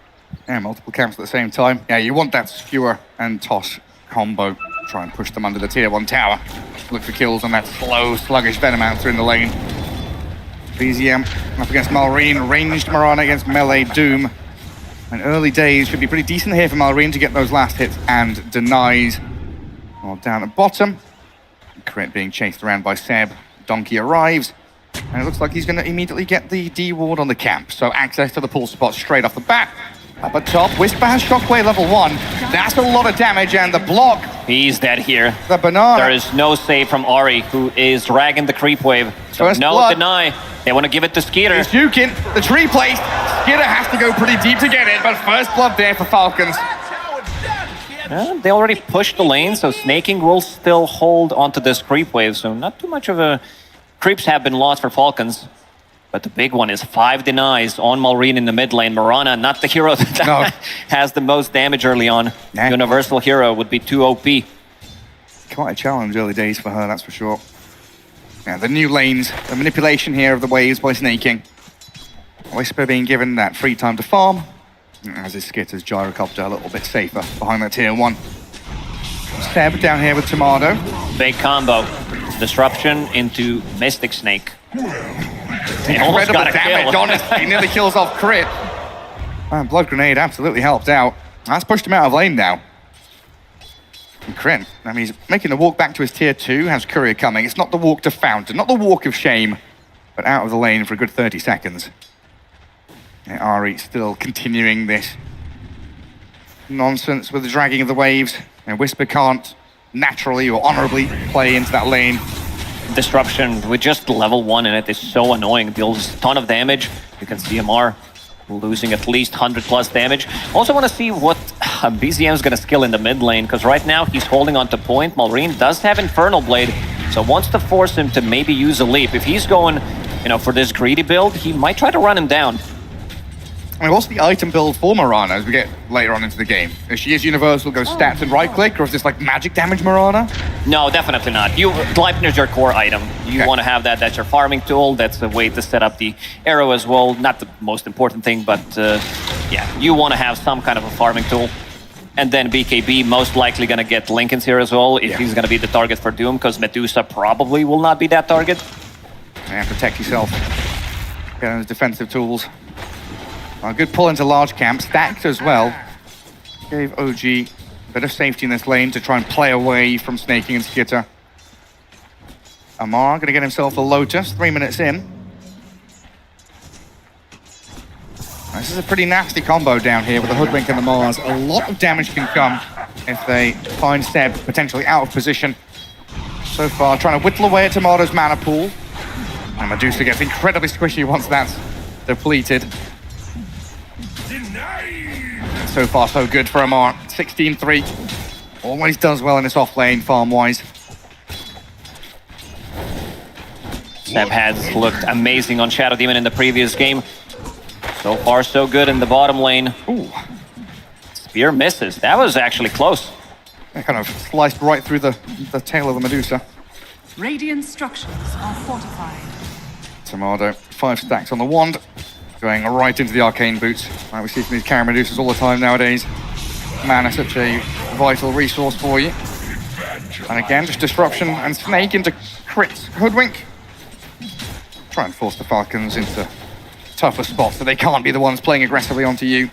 multiple camps at the same time. Yeah, you want that skewer and toss combo. Try and push them under the tier 1 tower. Look for kills on that slow, sluggish Venomancer in the lane. BZM up against Malrine, ranged Mirana against melee Doom. And early days should be pretty decent here for Malrine to get those last hits and denies. Well, down at bottom. Crit being chased around by Seb. Donkey arrives. And it looks like he's going to immediately get the D ward on the camp. So access to the pull spot straight off the bat. Up at top, Whisper has Shockwave level 1. That's a lot of damage, and the block. He's dead here. The banana. There is no save from Ahri, who is dragging the creep wave. So First no blood. deny. They want to give it to Skeeter. He's juking. The tree place. Skeeter has to go pretty deep to get it, but first blood there for Falcons. They already pushed the lane, so Snaking will still hold onto this creep wave. So not too much of a... Creeps have been lost for Falcons. But the big one is 5 denies on Malrine in the mid lane. Mirana, not the hero that has the most damage early on. Universal hero would be too OP. Quite a challenge early days for her, that's for sure. Yeah, the new lanes, the manipulation here of the waves by Snaking. Whisper being given that free time to farm, as his Skitter's Gyrocopter a little bit safer behind that tier 1. Seb down here with Tomato. Big combo. Disruption into Mystic Snake. He almost got a damage, kill. honestly. He nearly kills off Crit. And Blood Grenade absolutely helped out. That's pushed him out of lane now. And Crit, I mean, he's making the walk back to his tier 2, has Courier coming. It's not the walk to Fountain, not the walk of shame, but out of the lane for a good 30 seconds. And Ahri still continuing this nonsense with the dragging of the waves. And Whisper can't naturally or honorably play into that lane. Disruption with just level 1 in it is so annoying. Deals a ton of damage. You can see MR losing at least 100 plus damage. Also want to see what BZM is going to skill in the mid lane, because right now he's holding on to point. Malrine does have Infernal Blade, so wants to force him to maybe use a leap. If he's going, you know, for this greedy build, he might try to run him down. I mean, what's the item build for Mirana as we get later on into the game? If she is universal, go stats and right-click, or is this like magic damage Mirana? No, definitely not. Gleipnir's your core item. You want to have that. That's your farming tool. That's a way to set up the arrow as well. Not the most important thing, but yeah, you want to have some kind of a farming tool. And then BKB most likely going to get Lincoln's here as well if he's going to be the target for Doom, because Medusa probably will not be that target. Yeah, protect yourself. Get those defensive tools. A good pull into large camp, stacked as well. Gave OG a bit of safety in this lane to try and play away from Snaking and Skitter. Amar gonna get himself a Lotus, 3 minutes in. This is a pretty nasty combo down here with the Hoodwink and the Mars. A lot of damage can come if they find Seb potentially out of position. So far, trying to whittle away at Tomato's mana pool. And Medusa gets incredibly squishy once that's depleted. So far, so good for Amar. 16-3. Always does well in this off lane, farm-wise. Seb has looked amazing on Shadow Demon in the previous game. So far, so good in the bottom lane. Ooh. Spear misses. That was actually close. It kind of sliced right through the tail of the Medusa. Radiant structures are fortified. Tomato, 5 stacks on the wand. Going right into the arcane boots. Like we see from these Karen Medusas all the time nowadays. Mana, such a vital resource for you. And again, just disruption and Snake into crits. Hoodwink. Try and force the Falcons into tougher spots, so they can't be the ones playing aggressively onto you.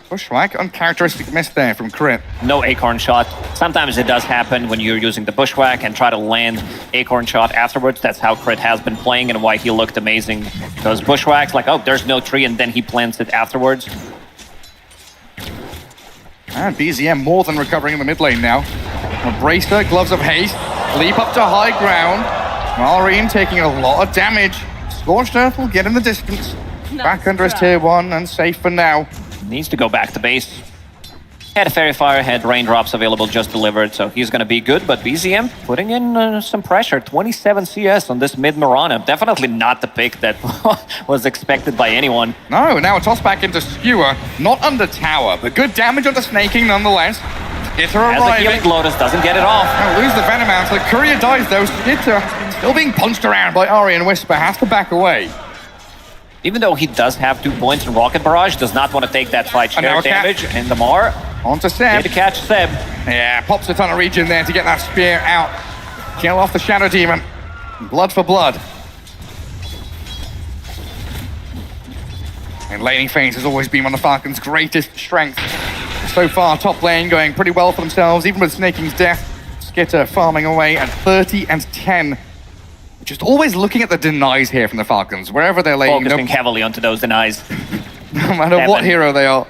Bushwhack, uncharacteristic miss there from Crit. No acorn shot. Sometimes it does happen when you're using the bushwhack and try to land acorn shot afterwards. That's how Crit has been playing and why he looked amazing. Those bushwhacks, like, oh, there's no tree, and then he plants it afterwards. And BZM more than recovering in the mid lane now. Bracer, Gloves of Haste, leap up to high ground. Marine taking a lot of damage. Scorched Earth will get in the distance. Back under his tier 1 and safe for now. Needs to go back to base. Had a Fairy Fire, had Raindrops available, just delivered, so he's going to be good. But BZM putting in some pressure. 27 CS on this mid Mirana. Definitely not the pick that was expected by anyone. No, now a toss back into Skewer. Not under tower, but good damage on the snaking nonetheless. Skitter As the arriving. healing Lotus doesn't get it off. Now lose the Venom out, so the Courier dies though. Skitter still being punched around by Ari and Whisper. Has to back away. Even though he does have 2 points in Rocket Barrage, does not want to take that fight share damage. And Damar onto Seb. Need to catch Seb. Yeah, pops a ton of regen there to get that spear out. Kill off the Shadow Demon. Blood for blood. And laning phase has always been one of Falcons' greatest strengths. So far, top lane going pretty well for themselves, even with Snaking's death. Skitter farming away at 30 and 10. Just always looking at the denies here from the Falcons, wherever they're laying. Focusing heavily onto those denies. No matter what hero they are.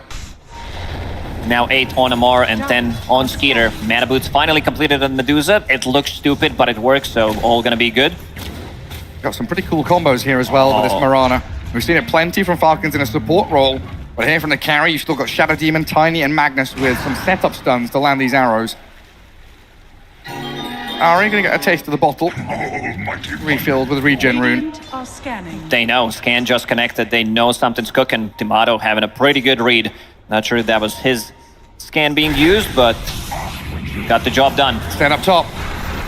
Now 8 on Amar and 10 on Skeeter. Mana Boots finally completed on Medusa. It looks stupid, but it works, so all gonna be good. Got some pretty cool combos here as well with this Mirana. We've seen it plenty from Falcons in a support role, but here from the carry, you've still got Shadow Demon, Tiny, and Magnus with some setup stuns to land these arrows. Ari gonna get a taste of the bottle. Refilled with regen rune. They know, scan just connected. They know something's cooking. Timato having a pretty good read. Not sure if that was his scan being used, but got the job done. Stand up top.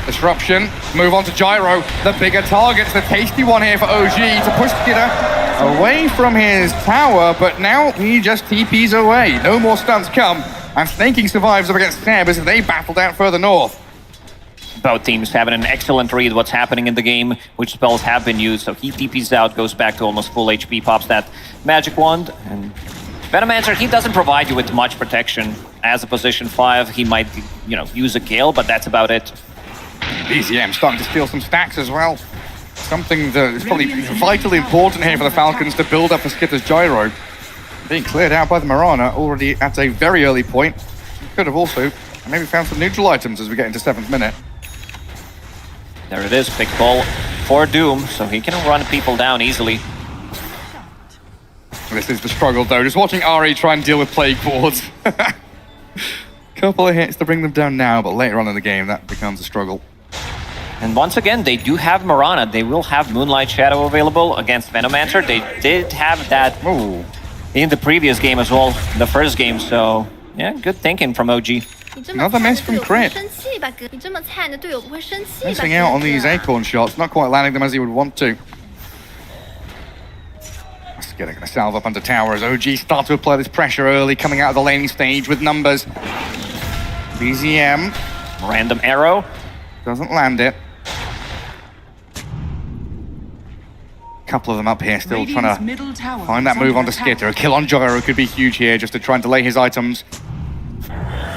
Disruption. Move on to Gyro. The bigger target's the tasty one here for OG to push Skitter away from his tower, but now he just TPs away. No more stunts come, and Snaking survives up against Seb as they battled out further north. Both teams having an excellent read what's happening in the game, which spells have been used, so he TPs out, goes back to almost full HP, pops that magic wand, and Venomancer, he doesn't provide you with much protection. As a position 5, he might, use a Gale, but that's about it. BZM starting to steal some stacks as well. Something that is probably vitally important here for the Falcons to build up for Skitter's Gyro. Being cleared out by the Mirana already at a very early point. Could have also maybe found some neutral items as we get into 7th minute. There it is, pick ball for Doom, so he can run people down easily. This is the struggle though, just watching Ari try and deal with Plague Boards. Couple of hits to bring them down now, but later on in the game that becomes a struggle. And once again, they do have Mirana. They will have Moonlight Shadow available against Venomancer. They did have that in the previous game as well, the first game, so yeah, good thinking from OG. Another miss from Crit. Missing out on these acorn shots, not quite landing them as he would want to. Skitter gonna salve up under tower as OG start to apply this pressure early, coming out of the laning stage with numbers. BZM. Random arrow. Doesn't land it. Couple of them up here still trying to find that move onto Skitter. A kill on Gyro could be huge here just to try and delay his items.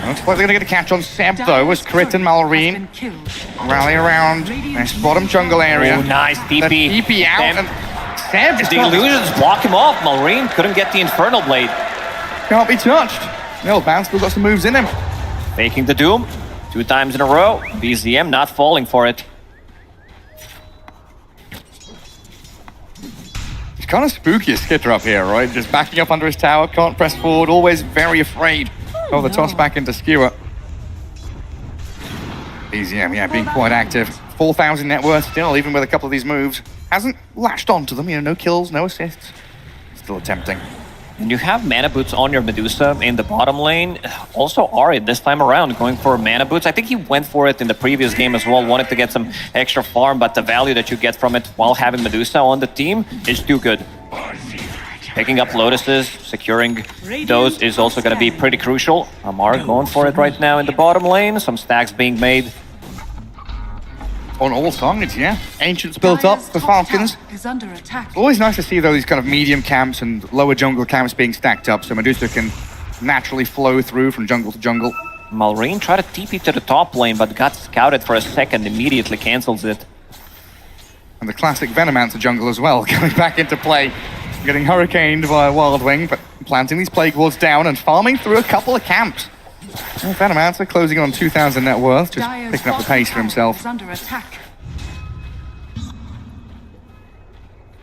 Looks like they're going to get a catch on Seb though, as Crit and Malrine rally around this bottom jungle area. Oh, nice TP. The TP out and Seb just the illusions block him off. Malrine couldn't get the Infernal Blade. Can't be touched. The old man still got some moves in him. Faking the Doom 2 times in a row. BZM not falling for it. It's kind of spooky as Skitter up here, right? Just backing up under his tower, can't press forward, always very afraid. Oh, the toss back into Skewer. BZM, yeah, being quite active. 4,000 net worth still, even with a couple of these moves. Hasn't latched onto them, no kills, no assists. Still attempting. And you have Mana Boots on your Medusa in the bottom lane. Also Ari this time around going for Mana Boots. I think he went for it in the previous game as well, wanted to get some extra farm, but the value that you get from it while having Medusa on the team is too good. Picking up Lotuses, securing those is also going to be pretty crucial. Amar going for it right now in the bottom lane. Some stacks being made. on all sides, yeah. Ancients built up for Falcons. Is under attack. Always nice to see these kind of medium camps and lower jungle camps being stacked up, so Medusa can naturally flow through from jungle to jungle. Malrine tried to TP to the top lane, but got scouted for a second, immediately cancels it. And the classic Venomancer jungle as well, coming back into play, getting hurricaned by a Wild Wing, but planting these Plague Wards down and farming through a couple of camps. And Venomancer closing on 2,000 net worth, just picking up the pace for himself. Is under attack.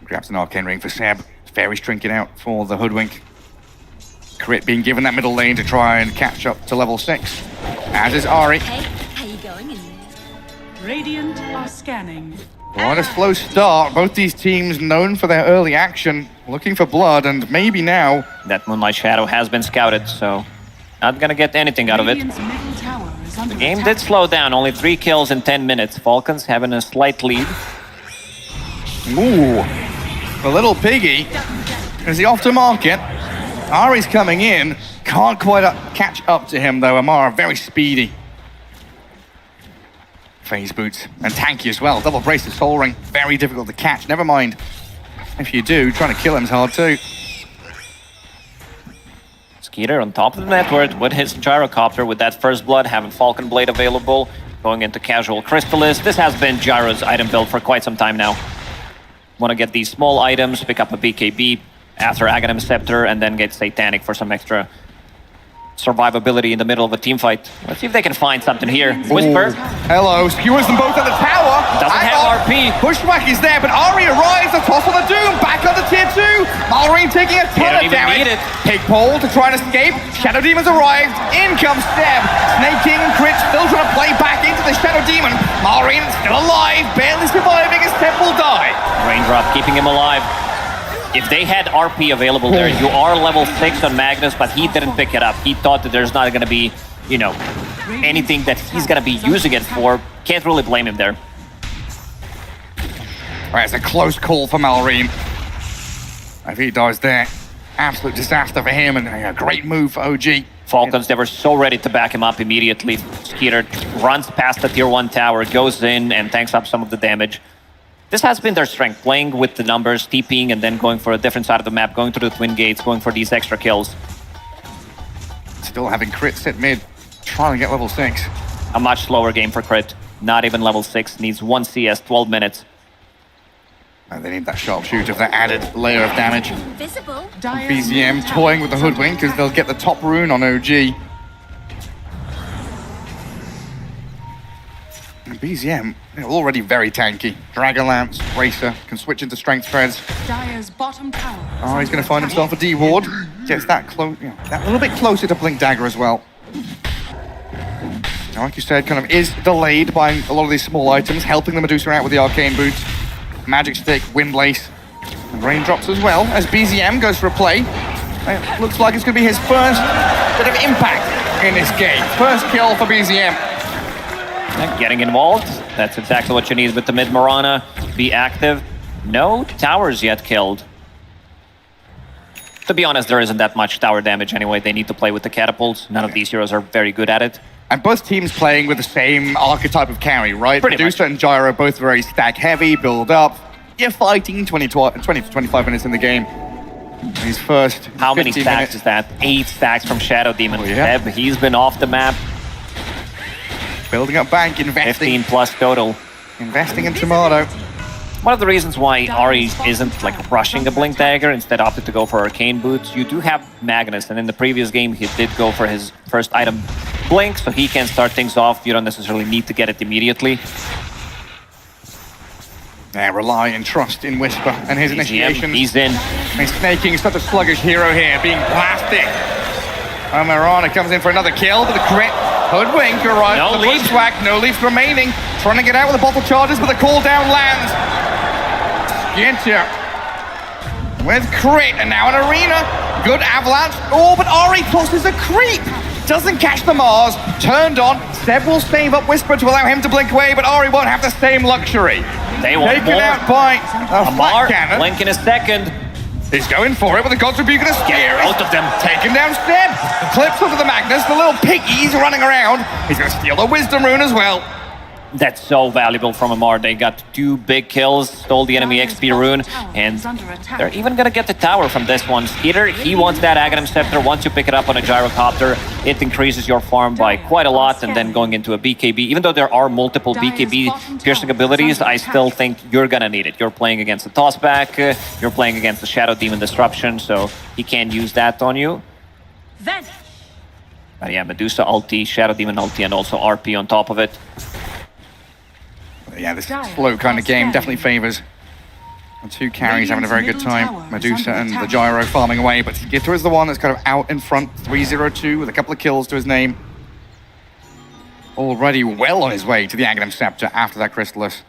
Grabs an Arcane Ring for Seb. Fairy's trinket out for the Hoodwink. Crit being given that middle lane to try and catch up to level 6. As is Ari. Hey, how you going in there? Radiant are scanning. Quite a slow start. Both these teams known for their early action, looking for blood, and maybe now... That Moonlight Shadow has been scouted, so not gonna get anything out of it. Radiant's middle tower is under The game attack. did slow down, only 3 kills in 10 minutes. Falcons having a slight lead. Ooh, the little piggy. Is he off to market? Ari's coming in. Can't quite catch up to him, though. Amara very speedy. Phase boots and tanky as well. Double brace of Soul Ring. Very difficult to catch. Never mind. If you do, trying to kill him's hard too. Skeeter on top of the network with his gyrocopter with that first blood, having Falcon Blade available, going into casual Crystallis. This has been Gyro's item build for quite some time now. Want to get these small items, pick up a BKB after Aghanim Scepter, and then get Satanic for some extra survivability in the middle of a team fight. Let's see if they can find something here. Whisper. Hello, skewers them both at the tower. Doesn't have RP. Bushwhack is there, but Ari arrives. A toss on the Doom. Back on the tier 2. Malrine taking a ton of even damage. need it. Pig pole to try and escape. Shadow Demon's arrived. In comes Seb. Snake King and Crit still trying to play back into the Shadow Demon. Malrine still alive, barely surviving as Seb will die. Raindrop keeping him alive. If they had RP available there, you are level 6 on Magnus, but he didn't pick it up. He thought that there's not going to be, you know, anything that he's going to be using it for. Can't really blame him there. All right, it's a close call for Malrine. If he dies there, absolute disaster for him, and a great move for OG. Falcons, they were so ready to back him up immediately. Skeeter runs past the tier 1 tower, goes in, and tanks up some of the damage. This has been their strength, playing with the numbers, TPing, and then going for a different side of the map, going to the Twin Gates, going for these extra kills. Still having Crit sit mid, trying to get level 6. A much slower game for Crit. Not even level 6, needs 1 CS, 12 minutes. And they need that sharpshooter for that added layer of damage. Visible. BZM toying with the Hoodwink because they'll get the top rune on OG. And BZM, they're already very tanky. Dragonlance, Racer, can switch into Strength Treads. Dire's bottom tower. Oh, he's going to find himself a D-Ward. Gets that close, that little bit closer to Blink Dagger as well. Now, like you said, kind of is delayed by a lot of these small items, helping the Medusa out with the Arcane Boots. Magic Stick, Windlace, and Raindrops as well, as BZM goes for a play. It looks like it's going to be his first bit of impact in this game. First kill for BZM. And getting involved, that's exactly what you need with the mid Mirana. Be active. No towers yet killed. To be honest, there isn't that much tower damage anyway. They need to play with the catapults. None of these heroes are very good at it. And both teams playing with the same archetype of carry, right? Pretty Medusa and Gyro both very stack heavy, build up. You're fighting 20 to 25 minutes in the game. His first How many 15 stacks minutes. is that? 8 stacks from Shadow Demon. Oh, yeah. Seb, he's been off the map. Building up bank, investing. 15 plus total. Investing in Tomato. One of the reasons why Ari isn't like rushing a Blink Dagger, instead opted to go for Arcane Boots, you do have Magnus, and in the previous game he did go for his first item Blink, so he can start things off. You don't necessarily need to get it immediately. Yeah, rely and trust in Whisper and his initiations. He's in. And Snake King is such a sluggish hero here, being blasted. Marana comes in for another kill with a crit. Hoodwink arrives No with the leaf. Bushwhack, no leaf remaining. Trying to get out with the bottle charges, but the call down lands. Skinter with crit, and now an arena. Good avalanche. Oh, but Ari tosses a creep. Doesn't catch the Mars. Turned on. Seb will save up Whisper to allow him to blink away, but Ari won't have the same luxury. They want Taken more. out by a Amar, flat cannon. Blink in a second. He's going for it with a God's Rebuke and a Spear. Both of them. Taking down Seb. Clips onto the Magnus. The little piggy's running around. He's going to steal the Wisdom Rune as well. That's so valuable from Amar. They got 2 big kills, stole the enemy XP rune, and they're even gonna get the tower from this one. Skeeter, he wants that Aghanim Scepter. Once you pick it up on a gyrocopter, it increases your farm by quite a lot, and then going into a BKB. Even though there are multiple BKB piercing abilities, I still think you're gonna need it. You're playing against the Tossback, you're playing against the Shadow Demon Disruption, so he can't use that on you. But yeah, Medusa ulti, Shadow Demon ulti, and also RP on top of it. Yeah, this slow kind of game definitely favors the 2 carries having a very good time. Medusa and the Gyro farming away, but Skitter is the one that's kind of out in front, 3-0-2 with a couple of kills to his name. Already well on his way to the Aghanim Scepter after that Chrysalis.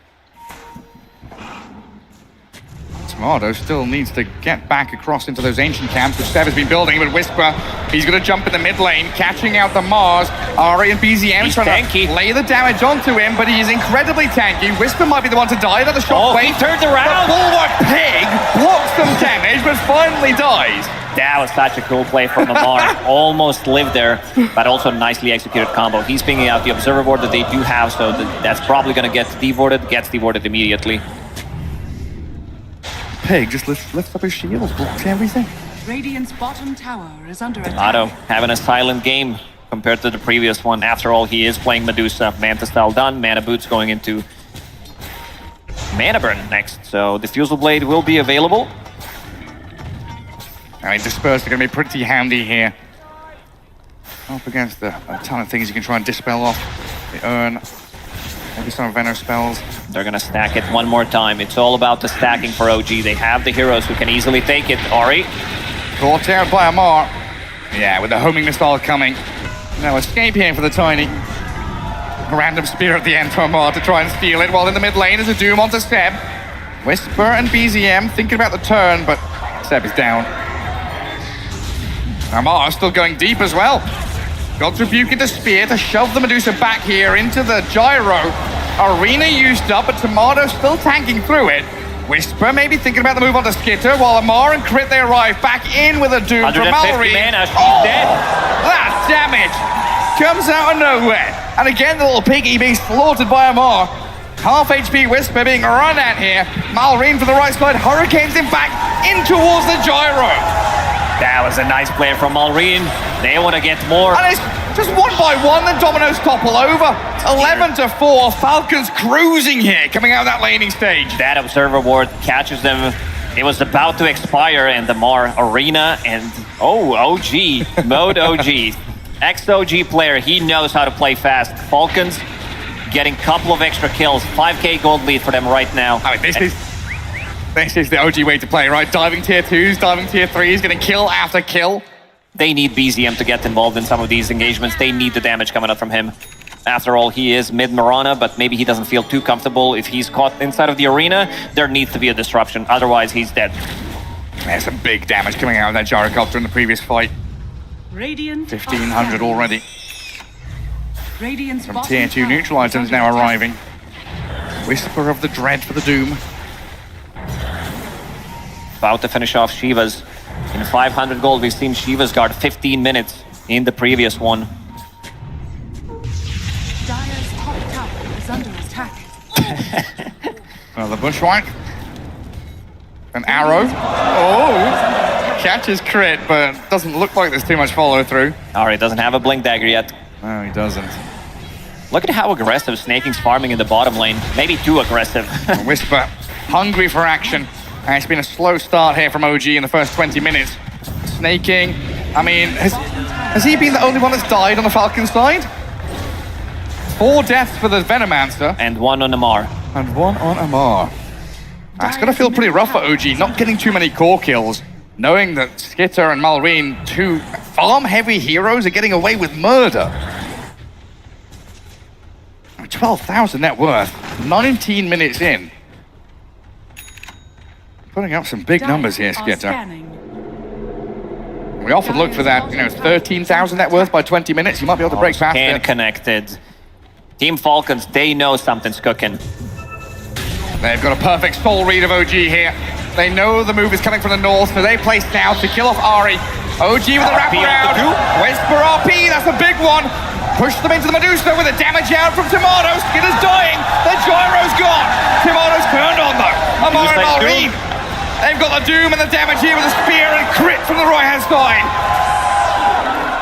Tomato still needs to get back across into those ancient camps, which Seb has been building, but Whisper, he's going to jump in the mid lane, catching out the Mars. Ari and BZM trying to lay the damage onto him, but he's incredibly tanky. Whisper might be the one to die. That's a shockwave. He turned around. The Bulwark Pig blocks some damage, but finally dies. That was such a cool play from Amar. Almost lived there, but also nicely executed combo. He's pinging out the Observer Ward that they do have, so that's probably going to get devorted. Gets devorted immediately. Pig just lifts up his shield, blocks everything. Radiant's bottom tower is under attack. Otto having a silent game compared to the previous one. After all, he is playing Medusa. Manta style done. Mana Boots going into Mana Burn next. So Diffusal Blade will be available. I mean, Disperse are going to be pretty handy here. Up against a ton of things you can try and dispel off. The Urn, maybe some Venom spells. They're going to stack it one more time. It's all about the stacking for OG. They have the heroes who can easily take it. Ari. Caught out by Amar. Yeah, with the homing missile coming. No escape here for the Tiny. A random spear at the end for Amar to try and steal it, while in the mid lane is a Doom onto Seb. Whisper and BZM thinking about the turn, but Seb is down. Amar still going deep as well. Got Rebuke into Spear to shove the Medusa back here into the Gyro. Arena used up, but Tomato still tanking through it. Whisper maybe thinking about the move onto Skitter, while Amar and Crit they arrive back in with a Doom from Mallory. Mana, she's dead. That damage comes out of nowhere. And again, the little piggy being slaughtered by Amar. Half HP Whisper being run at here. Mallory for the right side, hurricanes him back in towards the Gyro. That was a nice play from Malrine. They want to get more. And it's just 1 by 1, then Dominoes topple over. 11-4, Falcons cruising here, coming out of that laning stage. That Observer Ward catches them. It was about to expire, and the Mar Arena and OG, mode OG. Ex-OG player, he knows how to play fast. Falcons getting a couple of extra kills. 5k gold lead for them right now. I mean, this is the OG way to play, right? Diving tier 2s, diving tier 3s, getting kill after kill. They need BZM to get involved in some of these engagements. They need the damage coming up from him. After all, he is mid-Mirana, but maybe he doesn't feel too comfortable. If he's caught inside of the arena, there needs to be a disruption. Otherwise, he's dead. There's some big damage coming out of that gyrocopter in the previous fight. Radiant 1,500 already. Radiant's From tier 2 neutral items now arriving. Whisper of the Dread for the Doom. About to finish off Shiva's. In 500 gold, we've seen Shiva's guard 15 minutes in the previous one. Dire's top tower is under attack. Well, the Bushwhack. An arrow. Oh! Catches Crit, but doesn't look like there's too much follow through. Alright, doesn't have a Blink Dagger yet. No, he doesn't. Look at how aggressive Snaking's farming in the bottom lane. Maybe too aggressive. Whisper, hungry for action. It's been a slow start here from OG in the first 20 minutes. Snaking, I mean, has he been the only one that's died on the Falcon side? 4 deaths for the Venomancer. And 1 on Amar. And 1 on Amar. That's gonna feel pretty rough for OG, not getting too many core kills. Knowing that Skitter and Malrine, 2 farm-heavy heroes, are getting away with murder. 12,000 net worth, 19 minutes in. Putting up some big numbers here, Skitter. We often look for that, 13,000 net worth by 20 minutes. You might be able to break past it. Connected. Team Falcons, they know something's cooking. They've got a perfect soul read of OG here. They know the move is coming from the north, so they play south to kill off Ari. OG with a wraparound. Whisper RP, that's a big one. push them into the Medusa with a damage out from Tomato. Skitter's dying. The gyro's gone. Tomato's turned on though. Amar and Malrine. They've got the Doom and the damage here with a spear and crit from the right-hand side.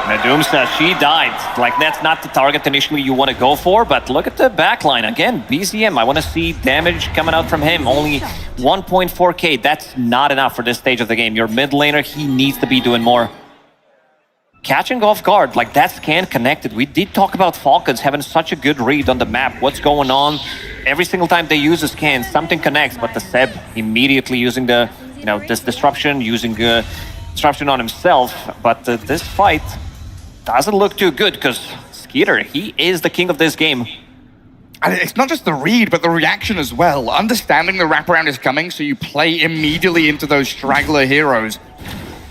Medusa, she died. Like, that's not the target initially you want to go for, but look at the backline. Again, BZM, I want to see damage coming out from him. Only 1.4k. That's not enough for this stage of the game. Your mid laner, he needs to be doing more. Catching off guard, like that scan connected. We did talk about Falcons having such a good read on the map. What's going on? Every single time they use a scan, something connects, but the Seb immediately using the, this disruption, using disruption on himself. But this fight doesn't look too good because Skeeter, he is the king of this game. And it's not just the read, but the reaction as well. Understanding the wraparound is coming, so you play immediately into those straggler heroes.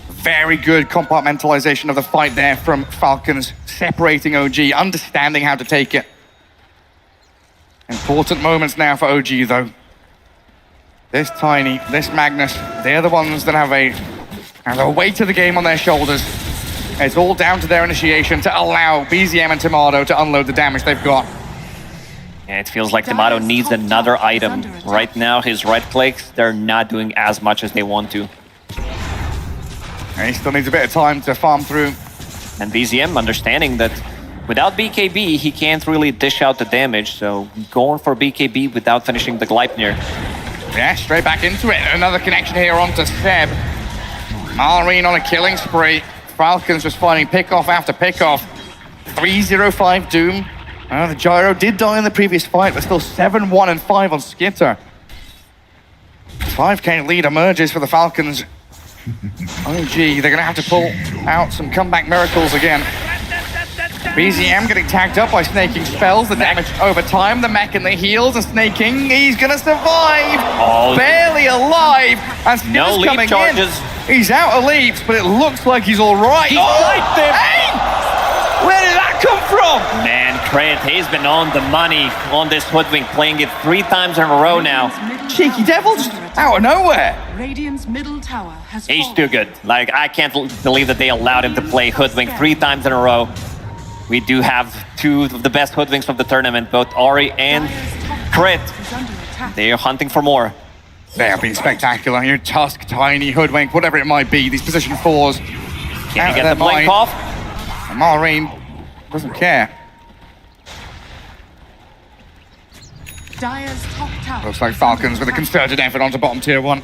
Very good compartmentalization of the fight there from Falcons, separating OG, understanding how to take it. Important moments now for OG, though. This Tiny, this Magnus, they're the ones that have a weight of the game on their shoulders. It's all down to their initiation to allow BZM and Tomato to unload the damage they've got. Yeah, it feels like Tomato needs another item. Right now, his right clicks, they're not doing as much as they want to. And he still needs a bit of time to farm through. And BZM understanding that without BKB, he can't really dish out the damage, so going for BKB without finishing the Gleipnir. Yeah, straight back into it. Another connection here onto Seb. Malrine on a killing spree. Falcons just finding pickoff after pickoff. 3-0-5 Doom. The Gyro did die in the previous fight, but still 7-1 and 5 on Skitter. 5k lead emerges for the Falcons. OG, they're going to have to pull out some comeback miracles again. BZM getting tagged up by snaking spells, the damage over time, the mech and the heals, and snaking, he's going to survive! Barely alive! And Skitter's coming in. He's out of leaps, but it looks like he's alright. Hey! Where did that come from? Man, Crit, he's been on the money on this Hoodwink, playing it 3 times in a row now. Cheeky devil, just out of nowhere. Radiant's middle tower has He's too good. Like, I can't believe that they allowed him to play Hoodwink 3 times in a row. We do have 2 of the best Hoodwinks of the tournament, both Ori and Crit. They are hunting for more. They have been spectacular. Your Tusk, Tiny, Hoodwink, whatever it might be. These position 4s. Can you get the blink off? And Malrine doesn't care. Dire's top tower. Looks like Falcons with a concerted effort onto bottom tier 1.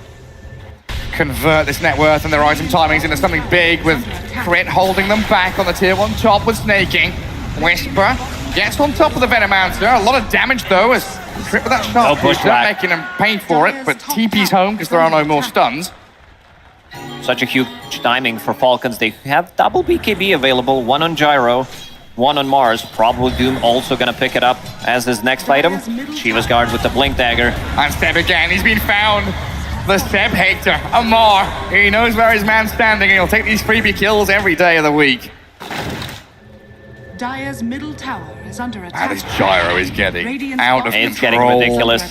Convert this net worth and their item timings into something big with Crit holding them back on the tier 1 top with snaking. Whisper gets on top of the Venomancer. A lot of damage though as Crit with that shot making him pay for it, but TP's home because there are no more stuns. Such a huge timing for Falcons. They have double BKB available, 1 on Gyro, 1 on Mars. Probably Doom also gonna pick it up as his next item. Shiva's Guard with the Blink Dagger. And Seb again, he's been found. The Seb hater, Amar. He knows where his man's standing and he'll take these freebie kills every day of the week. Dire's middle tower is under attack. And this Gyro is getting out of control. It's getting ridiculous.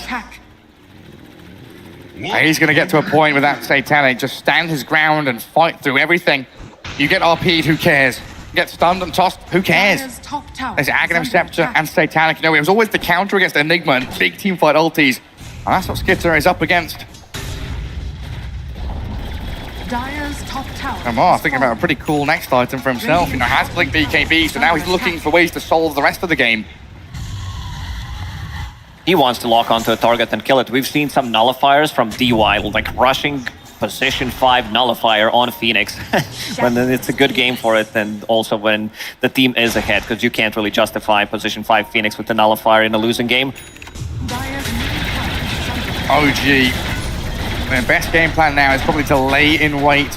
He's going to get to a point with that Satanic. Just stand his ground and fight through everything. You get RP'd, who cares? You get stunned and tossed, who cares? There's Aghanim Scepter and Satanic. You know, it was always the counter against Enigma and big teamfight ultis. And that's what Skitter is up against. Dire's top tower. Amar thinking about a pretty cool next item for himself. You know, has Blink BKB, so now he's looking for ways to solve the rest of the game. He wants to lock onto a target and kill it. We've seen some nullifiers from DY, like rushing position 5 nullifier on Phoenix when it's a good game for it, and also when the team is ahead, because you can't really justify position 5 Phoenix with the nullifier in a losing game. OG. Their best game plan now is probably to lay in wait.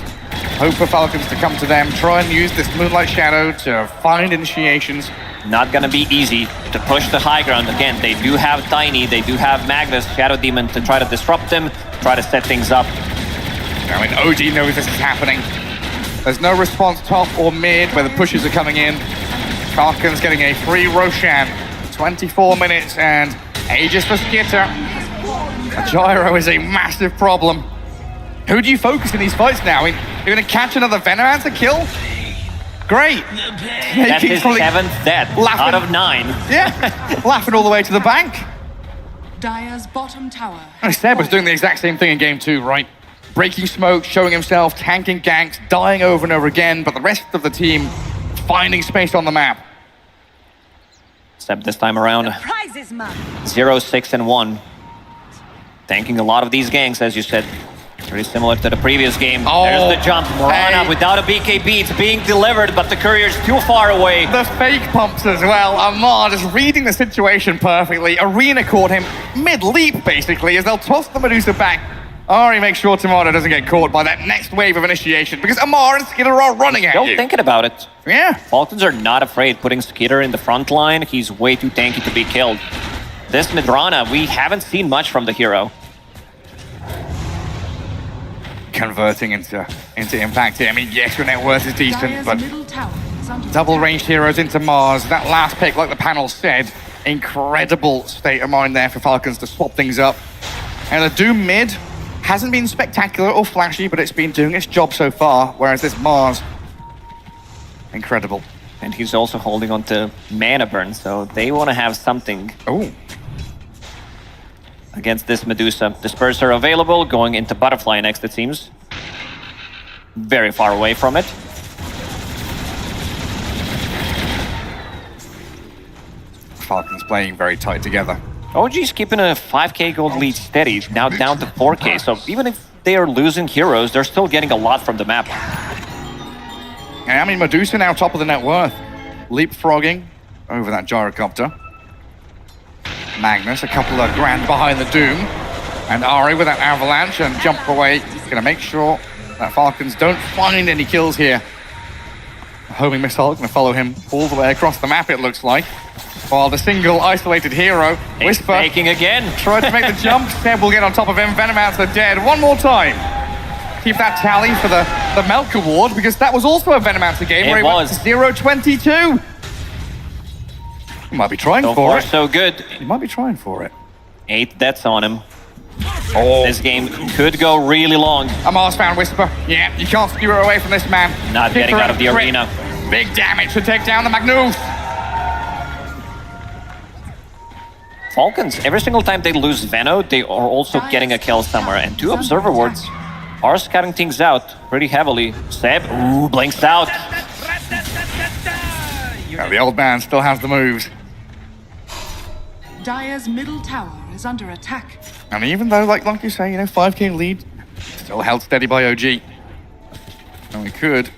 Hope for Falcons to come to them. Try and use this Moonlight Shadow to find initiations. Not gonna be easy to push the high ground. Again, they do have Tiny, they do have Magnus, Shadow Demon to try to disrupt them, try to set things up. I mean, OG knows this is happening. There's no response top or mid where the pushes are coming in. Falcons getting a free Roshan. 24 minutes and ages for Skitter. A Gyro is a massive problem. Who do you focus in these fights now? I mean, you're going to catch another Venomancer kill? Great. That's his probably 7th death laughing. out of 9. Yeah, laughing all the way to the bank. Dire's bottom tower. Seb was doing the exact same thing in game 2, right? Breaking smoke, showing himself, tanking ganks, dying over and over again, but the rest of the team finding space on the map. Except this time around, Prize is mine. 0, 6, and 1. Tanking a lot of these ganks, as you said. Pretty similar to the previous game. Oh, there's the jump. Morana hey. without a BKB. It's being delivered, but the courier's too far away. The fake pumps as well. Amar just reading the situation perfectly. Arena caught him mid-leap, basically, as they'll toss the Medusa back. Ari makes sure Tomato doesn't get caught by that next wave of initiation, because Amar and Skidder are running at Still you. thinking about it. Yeah. Falcons are not afraid putting Skidder in the front line. He's way too tanky to be killed. This Midrana, we haven't seen much from the hero. Converting into impact here. I mean, yes, your net worth is decent, Dire's but middle tower is under double attack. ranged heroes into Mars. That last pick, like the panel said, incredible state of mind there for Falcons to swap things up. And the Doom mid hasn't been spectacular or flashy, but it's been doing its job so far, whereas this Mars, incredible. And he's also holding on to mana burn, so they want to have something Oh, against this Medusa. The Spurs are available, going into Butterfly next, it seems. Very far away from it. Falcons playing very tight together. OG's keeping a 5k gold lead steady, now down to 4k, so even if they are losing heroes, they're still getting a lot from the map. And I mean, Medusa now top of the net worth. Leapfrogging over that gyrocopter. Magnus, a couple of grand behind the Doom. And Ari with that avalanche and jump away. Gonna make sure that Falcons don't find any kills here. Homing missile gonna follow him all the way across the map, it looks like. While the single isolated hero, He's Whisper, faking again. tried to make the jump. Seb will get on top of him. Venomounts are dead. One more time. Keep that tally for the Melk Award, because that was also a Venomouncer game where he went 0-22. He might be trying So for far, it. so good. He might be trying for it. 8 deaths on him. Oh, This game could go really long. Amar's found Whisper. Yeah, you can't skewer away from this man. Not Kicked getting her out of the crit. arena. Big damage to take down the Magnus. Falcons, every single time they lose Veno, they are also getting a kill somewhere. And 2 Observer Wards are scouting things out pretty heavily. Seb, ooh, blinks out. Yeah, the old man still has the moves. Dire's middle tower is under attack. And even though, like you say, 5k lead, still held steady by OG. And we could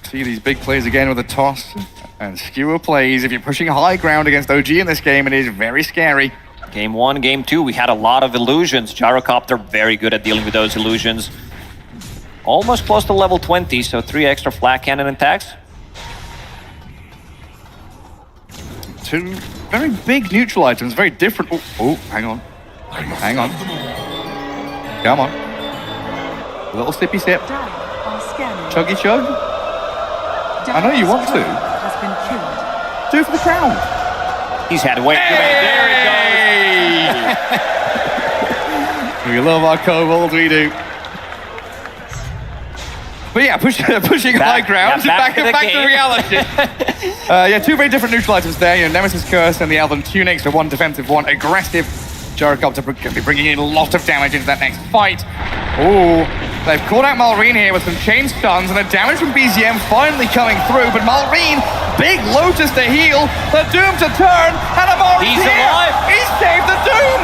see these big plays again with a toss and skewer plays. If you're pushing high ground against OG in this game, it is very scary. Game 1, Game 2, we had a lot of illusions. Gyrocopter, very good at dealing with those illusions. Almost close to level 20, so 3 extra flat cannon attacks. 2 very big neutral items, very different. Oh, hang on. Hang on. Come on. A little sippy sip. Dire are scanning. Chuggy chug. I know you want to. Has been killed. Do it for the crowd. He's had way too many. There he goes. We love our kobolds, we do. But yeah, pushing high ground, back to the back to game. reality. Yeah, 2 very different neutral items there. Nemesis Curse and the Elven Tunic, so 1 defensive, 1 aggressive. Gyrocopter going to be bringing in a lot of damage into that next fight. Oh, they've caught out Malrine here with some chain stuns, and the damage from BZM finally coming through. But Malrine, big Lotus to heal, the Doom to turn, and Amar is He's here. alive. He saved the Doom.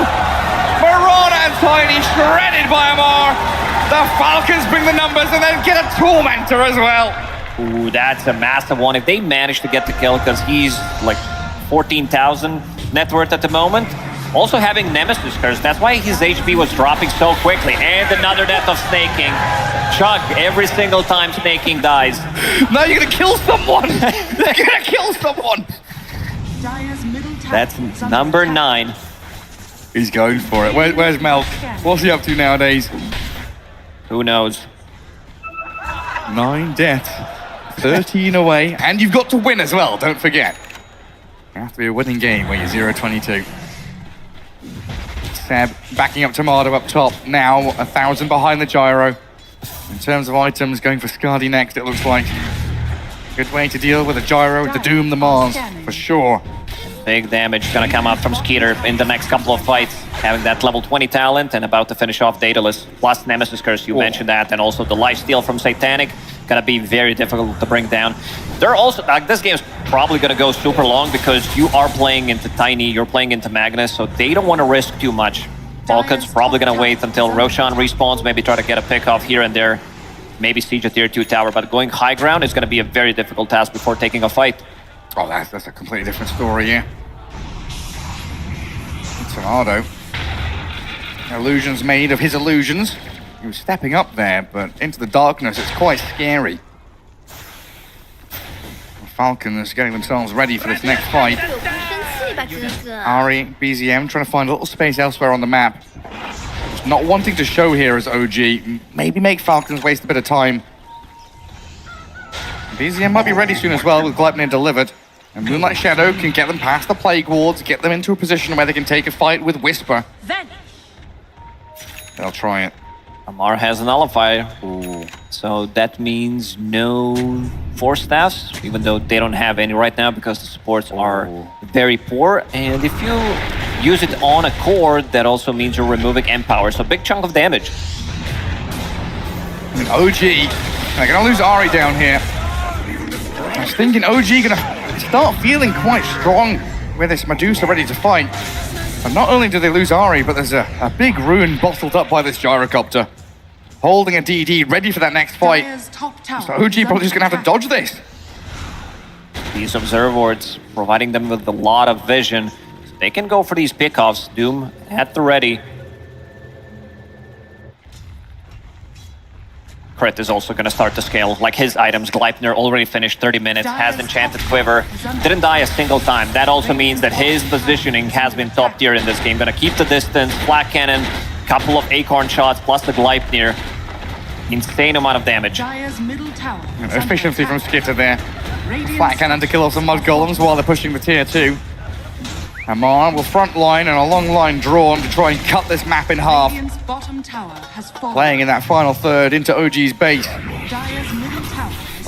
Marana and Tiny shredded by Amar. The Falcons bring the numbers and then get a Tormentor as well. Ooh, that's a massive one. If they manage to get the kill, because he's like 14,000 net worth at the moment. Also having Nemesis Curse, that's why his HP was dropping so quickly. And another death of Snaking. Chug, every single time Snaking dies. Now you're gonna kill someone! You're gonna kill someone! Dire's middle tower That's is under number attack. 9. He's going for it. Where's Melk? What's he up to nowadays? Who knows? 9 deaths, 13 away, and you've got to win as well, don't forget. It has to be a winning game where you're 0-22. Seb backing up Tomato up top, now 1,000 behind the gyro. In terms of items, going for Skadi next, it looks like. Good way to deal with the gyro, the Doom, the Mars, for sure. Big damage gonna come up from Skeeter in the next couple of fights. Having that level 20 talent and about to finish off Daedalus. Plus Nemesis Curse, you mentioned that, and also the lifesteal from Satanic. Gonna be very difficult to bring down. They're also, like, this game's probably gonna go super long because you are playing into Tiny, you're playing into Magnus, so they don't want to risk too much. Falcons probably gonna wait until Roshan respawns, maybe try to get a pick off here and there. Maybe siege a tier 2 tower, but going high ground is gonna be a very difficult task before taking a fight. Oh, that's a completely different story, yeah. Tornado. Illusions made of his illusions. He was stepping up there, but into the darkness, it's quite scary. The Falcons getting themselves ready for this next fight. Ari, BZM trying to find a little space elsewhere on the map. Just not wanting to show here as OG. Maybe make Falcons waste a bit of time. BZM might be ready soon as well with Gleipnir delivered. And Moonlight Shadow can get them past the Plague Wards, get them into a position where they can take a fight with Whisper. They'll try it. Amar has a nullifier. Ooh. So that means no Force Staffs, even though they don't have any right now because the supports are very poor. And if you use it on a core, that also means you're removing Empower. So big chunk of damage. I mean, OG, they're gonna lose Ari down here. I was thinking OG gonna start feeling quite strong with this Medusa ready to fight. And not only do they lose Ari, but there's a big rune bottled up by this gyrocopter. Holding a DD, ready for that next fight. So OG probably just gonna have to dodge this. These Observer Wards providing them with a lot of vision. So they can go for these pickoffs. Doom at the ready. Crit is also going to start to scale. Like his items, Gleipnir already finished 30 minutes, has Enchanted Quiver, didn't die a single time. That also means that his positioning has been top tier in this game. Going to keep the distance, Flak Cannon, couple of Acorn shots, plus the Gleipnir. Insane amount of damage. Efficiency from Skitter there. Flak Cannon to kill off some Mud Golems while they're pushing the tier 2. Amar will front line and a long line drawn to try and cut this map in half. Playing in that final third into OG's base.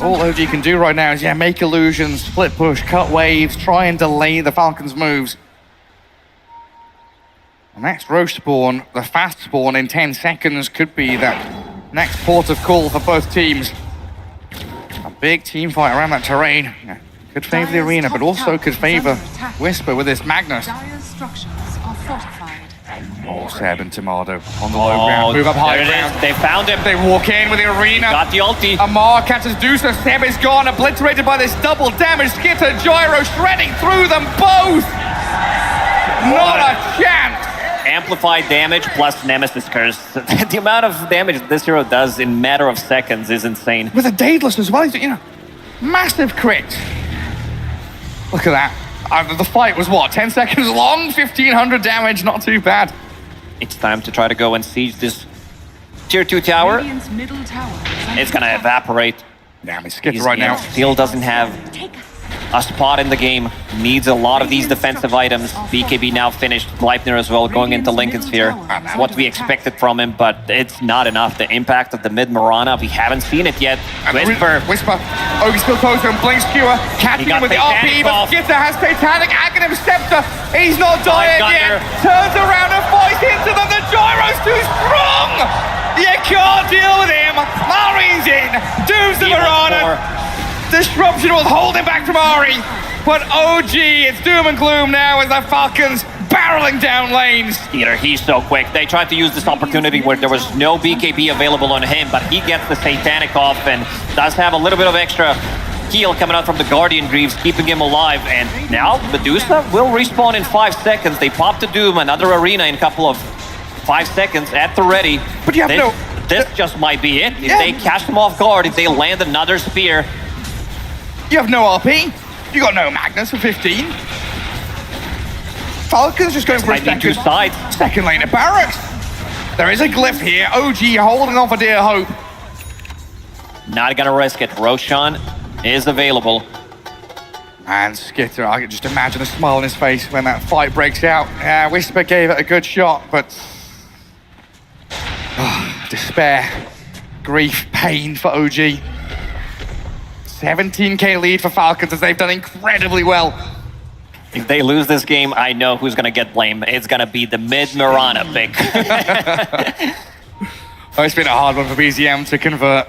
All OG can do right now is, make illusions, split push, cut waves, try and delay the Falcons' moves. The next Roche spawn, the fast spawn in 10 seconds, could be that next port of call for both teams. A big team fight around that terrain. Could favor the arena, but also could favor Whisper with this Magnus. Oh, Seb and Tomado on the low ground. Move up high ground. They found him. They walk in with the arena. Got the ulti. Amar catches Dusa. Seb is gone, obliterated by this double damage. Skitter, Gyro shredding through them both. Not a chance. Amplified damage plus Nemesis Curse. The amount of damage this hero does in matter of seconds is insane. With a Daedalus as well, massive crit. Look at that. The fight was what, 10 seconds long? 1500 damage, not too bad. It's time to try to go and siege this tier 2 tower. It's gonna evaporate. Damn, it's skipped right now. Still doesn't have a spot in the game. Needs a lot of these defensive items. BKB now finished. Gleipnir as well, going into Lincoln Sphere. What we expected from him, but it's not enough. The impact of the mid Marana, we haven't seen it yet. Whisper. Ogi still closer and Blink Skewer. Catching him with the RP, but Skitter has Satanic. Aghanim Scepter. He's not dying yet. Turns around and fights into them. The Gyro's too strong. You can't deal with him. Marine's in. Doom's the Marana. Disruption will hold him back from Ari. But OG, it's doom and gloom now as the Falcons barreling down lanes. Skeeter, he's so quick. They tried to use this opportunity where there was no BKB available on him, but he gets the Satanic off and does have a little bit of extra heal coming out from the Guardian Greaves, keeping him alive. And now Medusa will respawn in 5 seconds. They pop the Doom, another arena in a couple of 5 seconds at the ready. But you have this just might be it. If they catch them off guard, if they land another spear. You have no RP. You got no Magnus for 15. Falcons just going for a second lane of barracks. There is a glyph here. OG holding on for dear hope. Not gonna risk it. Roshan is available. And Skitter, I can just imagine a smile on his face when that fight breaks out. Whisper gave it a good shot, but despair, grief, pain for OG. 17k lead for Falcons as they've done incredibly well. If they lose this game, I know who's gonna get blamed. It's gonna be the mid-Mirana pick. Oh, it's been a hard one for BZM to convert.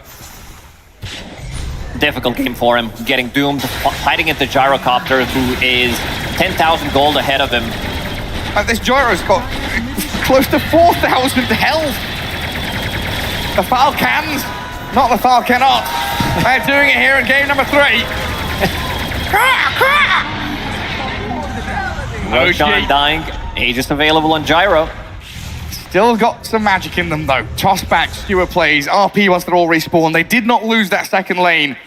Difficult game for him, getting doomed, fighting at the gyrocopter, who is 10,000 gold ahead of him. This gyro's got close to 4,000 health. The Falcons, not the Falconauts. They're doing it here in game number 3. No shot dying, Aegis available on gyro. Still got some magic in them though. Toss back, Stewart plays. RP once they're all respawned. They did not lose that second lane.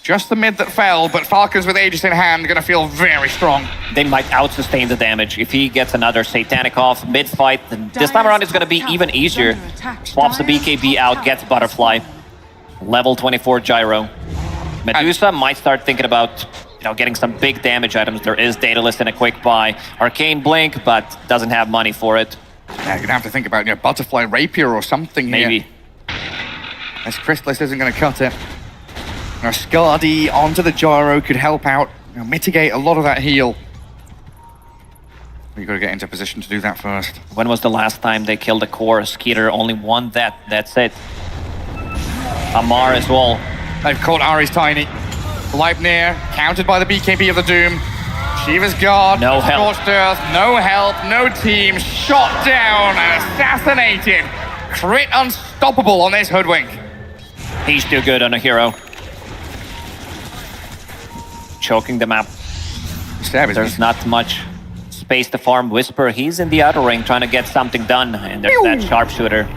Just the mid that fell, but Falcons with Aegis in hand are going to feel very strong. They might out-sustain the damage. If he gets another Satanic off mid-fight, then this time around it's going to be even easier. Swaps the BKB out, gets Butterfly. Level 24 gyro. Medusa might start thinking about getting some big damage items. There is Daedalus in a quick buy. Arcane Blink, but doesn't have money for it. Yeah, you're going to have to think about Butterfly Rapier or something here. Maybe. This Chrysalis isn't going to cut it. Skadi onto the gyro could help out, mitigate a lot of that heal. You've got to get into position to do that first. When was the last time they killed a core? Skeeter only won that. That's it. Amar as well. They've caught Ari's Tiny. Leibniz countered by the BKB of the Doom. Shiva's Guard. No help. Scorched Earth. No help. No team. Shot down and assassinated. Crit unstoppable on this Hoodwink. He's too good on a hero. Choking the map. There's not much space to farm Whisper. He's in the outer ring trying to get something done. And there's that sharpshooter.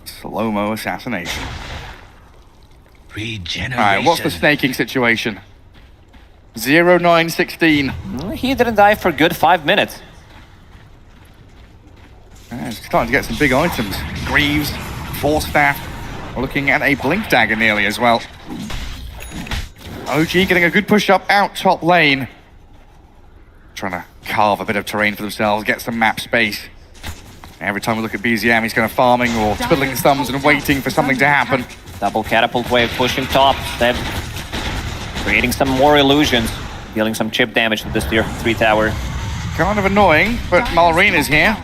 Slow-mo assassination. Regeneration. All right, what's the snaking situation? 0-9-16. He didn't die for a good 5 minutes. Yeah, he's starting to get some big items. Greaves, Force Staff. We're looking at a Blink Dagger nearly as well. OG getting a good push up out top lane. Trying to carve a bit of terrain for themselves, get some map space. Every time we look at BZM, he's kind of farming or twiddling his thumbs and waiting for something to happen. Double catapult wave pushing top. They're creating some more illusions, dealing some chip damage to this tier 3 tower. Kind of annoying, but Malrine is here.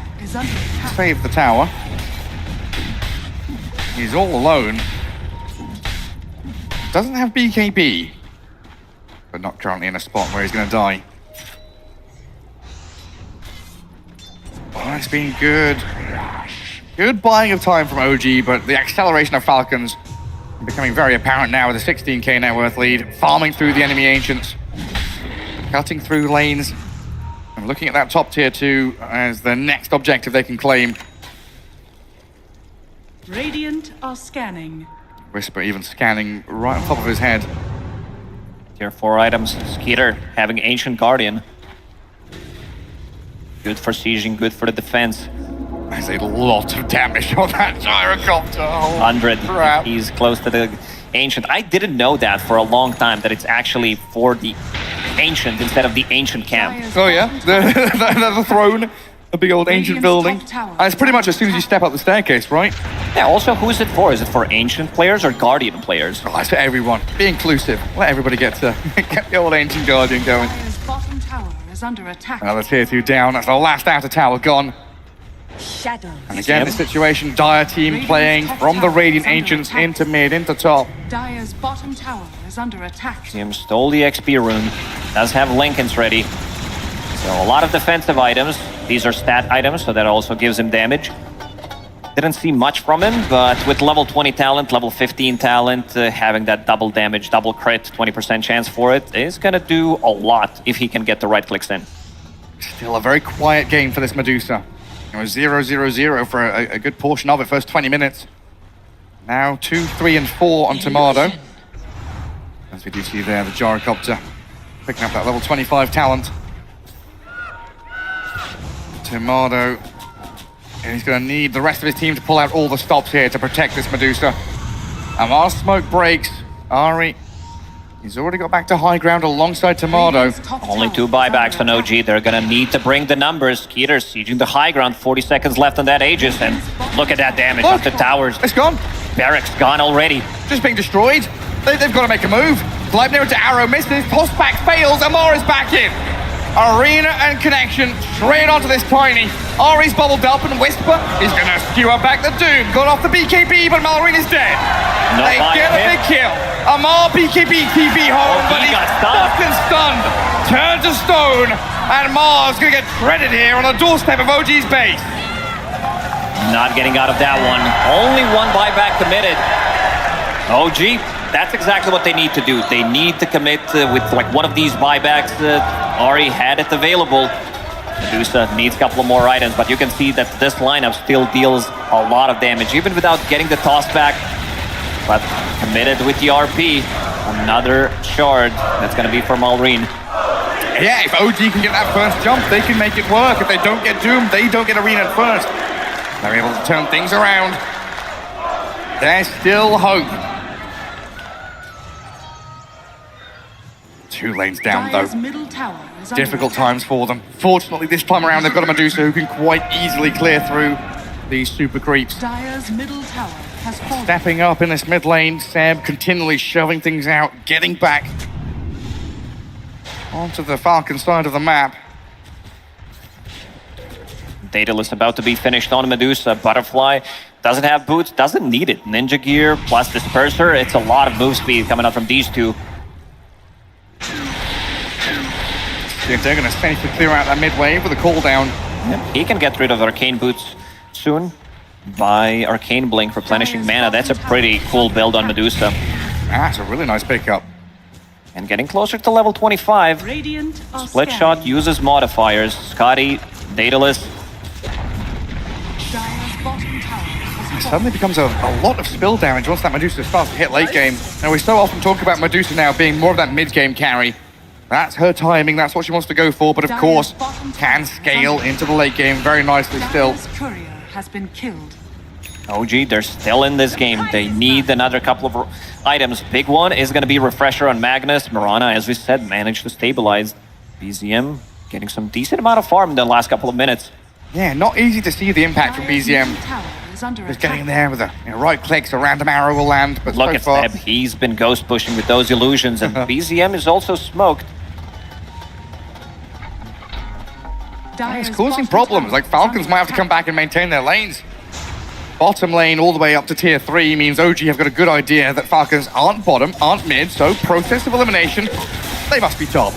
Save the tower. He's all alone. Doesn't have BKB, but not currently in a spot where he's going to die. Oh, it's been good. Good buying of time from OG, but the acceleration of Falcons becoming very apparent now with a 16k net worth lead, farming through the enemy Ancients, cutting through lanes, and looking at that top tier 2 as the next objective they can claim. Radiant are scanning. Whisper even scanning right on top of his head. Tier 4 items. Skeeter having Ancient Guardian. Good for sieging, good for the defense. There's a lot of damage on that gyrocopter. Oh, 100. crap. He's close to the Ancient. I didn't know that for a long time, that it's actually for the Ancient instead of the Ancient camp. Oh yeah, the throne, the big old ancient building. It's pretty much as soon as you step up the staircase, right? Yeah, also, who is it for? Is it for Ancient players or Guardian players? Oh, it's for everyone. Be inclusive. Let everybody get the old Ancient Guardian going. Dire's bottom tower is under attack. Another tier 2 down. That's the last outer tower gone. Shadows. And again, this situation, Dire team playing from the Radiant Ancients into mid, into top. Dire's bottom tower is under attack. Jim stole the XP rune. Does have Lincolns ready. So a lot of defensive items. These are stat items, so that also gives him damage. Didn't see much from him, but with level 20 talent, level 15 talent, having that double damage, double crit, 20% chance for it, is gonna do a lot if he can get the right clicks in. Still a very quiet game for this Medusa. It was 0-0-0 for a good portion of it, first 20 minutes. Now 2, 3, and 4 on Tomato. As we do see there, the gyrocopter picking up that level 25 talent. Tomato, and he's going to need the rest of his team to pull out all the stops here to protect this Medusa. Amar smoke breaks. Ari, he's already got back to high ground alongside Tomato. Only 2 buybacks on OG. They're gonna need to bring the numbers. Skeeter sieging the high ground. 40 seconds left on that Aegis, and look at that damage off the towers. It's gone. Barracks gone already. Just being destroyed. They've got to make a move. Gleipnir into arrow misses, toss back fails, Amar is back in. Arena and connection straight onto this Tiny. Ari's bubbled up and Whisper is going to skewer back the Doom. Got off the BKB, but Malorine is dead. They get a big kill. Amar BKB TV home, but he got fucking stunned. Turned to stone, and Mars going to get shredded here on the doorstep of OG's base. Not getting out of that one. Only one buyback committed. OG, that's exactly what they need to do. They need to commit with like one of these buybacks. Ari had it available. Medusa needs a couple of more items, but you can see that this lineup still deals a lot of damage, even without getting the toss back. But committed with the RP. Another shard that's going to be for Malrine. Yeah, if OG can get that first jump, they can make it work. If they don't get Doom, they don't get Arena at first. They're able to turn things around. There's still hope. 2 lanes down, though. Difficult times for them. Fortunately, this time around, they've got a Medusa who can quite easily clear through these super creeps. Dire's middle tower has fallen. Stepping up in this mid lane, Seb continually shoving things out, getting back onto the Falcon side of the map. Daedalus about to be finished on Medusa. Butterfly doesn't have boots, doesn't need it. Ninja gear plus Disperser. It's a lot of move speed coming out from these two. They're going to safely clear out that mid wave with a cooldown. Yep. He can get rid of Arcane Boots soon by Arcane Blink replenishing mana. That's a pretty cool build on Medusa. That's a really nice pickup. And getting closer to level 25. Radiant Split Shot uses modifiers. Scotty, Daedalus. It suddenly becomes a lot of spill damage once that Medusa starts to hit late game. Now, we so often talk about Medusa now being more of that mid-game carry. That's her timing, that's what she wants to go for, but of course, can scale into the late game very nicely still. Courier has been killed. OG, they're still in this game. They need another couple of items. Big one is going to be Refresher on Magnus. Mirana, as we said, managed to stabilize. BZM getting some decent amount of farm in the last couple of minutes. Yeah, not easy to see the impact from BZM. Just getting in there with a right clicks, a random arrow will land, but look so at far... Seb, he's been ghost pushing with those illusions, and BZM is also smoked. Yeah, it's causing problems, like Falcons might have to come back and maintain their lanes. Bottom lane all the way up to tier 3 means OG have got a good idea that Falcons aren't bottom, aren't mid, so process of elimination, they must be top.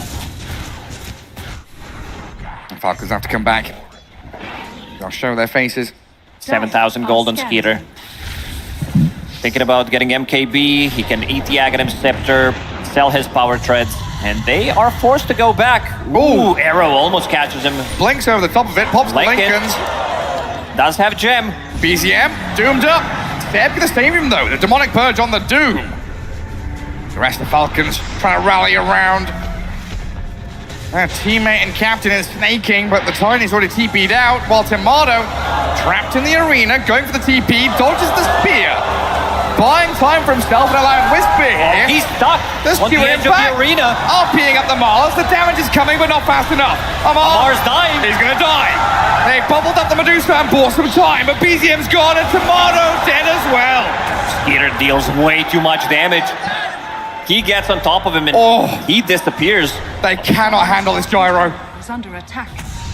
And Falcons have to come back. They'll show their faces. 7,000 gold on Skeeter. Thinking about getting MKB, he can eat the Aghanim Scepter, sell his power treads, and they are forced to go back. Ooh, arrow almost catches him. Blinks over the top of it, pops the Lincolns. Does have gem. BZM, doomed up. Seb gonna save him though, the Demonic Purge on the Doom. The rest of the Falcons trying to rally around. Their teammate and captain is snaking, but the Tiny's already TP'd out, while Tomato, trapped in the arena, going for the TP, dodges the spear. Buying time for himself and allowing Whisper here. He's stuck on the edge of the arena. RPing up the Mars. The damage is coming, but not fast enough. Amar's dying. He's gonna die. They bubbled up the Medusa and bought some time, but BZM's gone and Tomato dead as well. Skeeter deals way too much damage. He gets on top of him and he disappears. They cannot handle this gyro. Is under attack.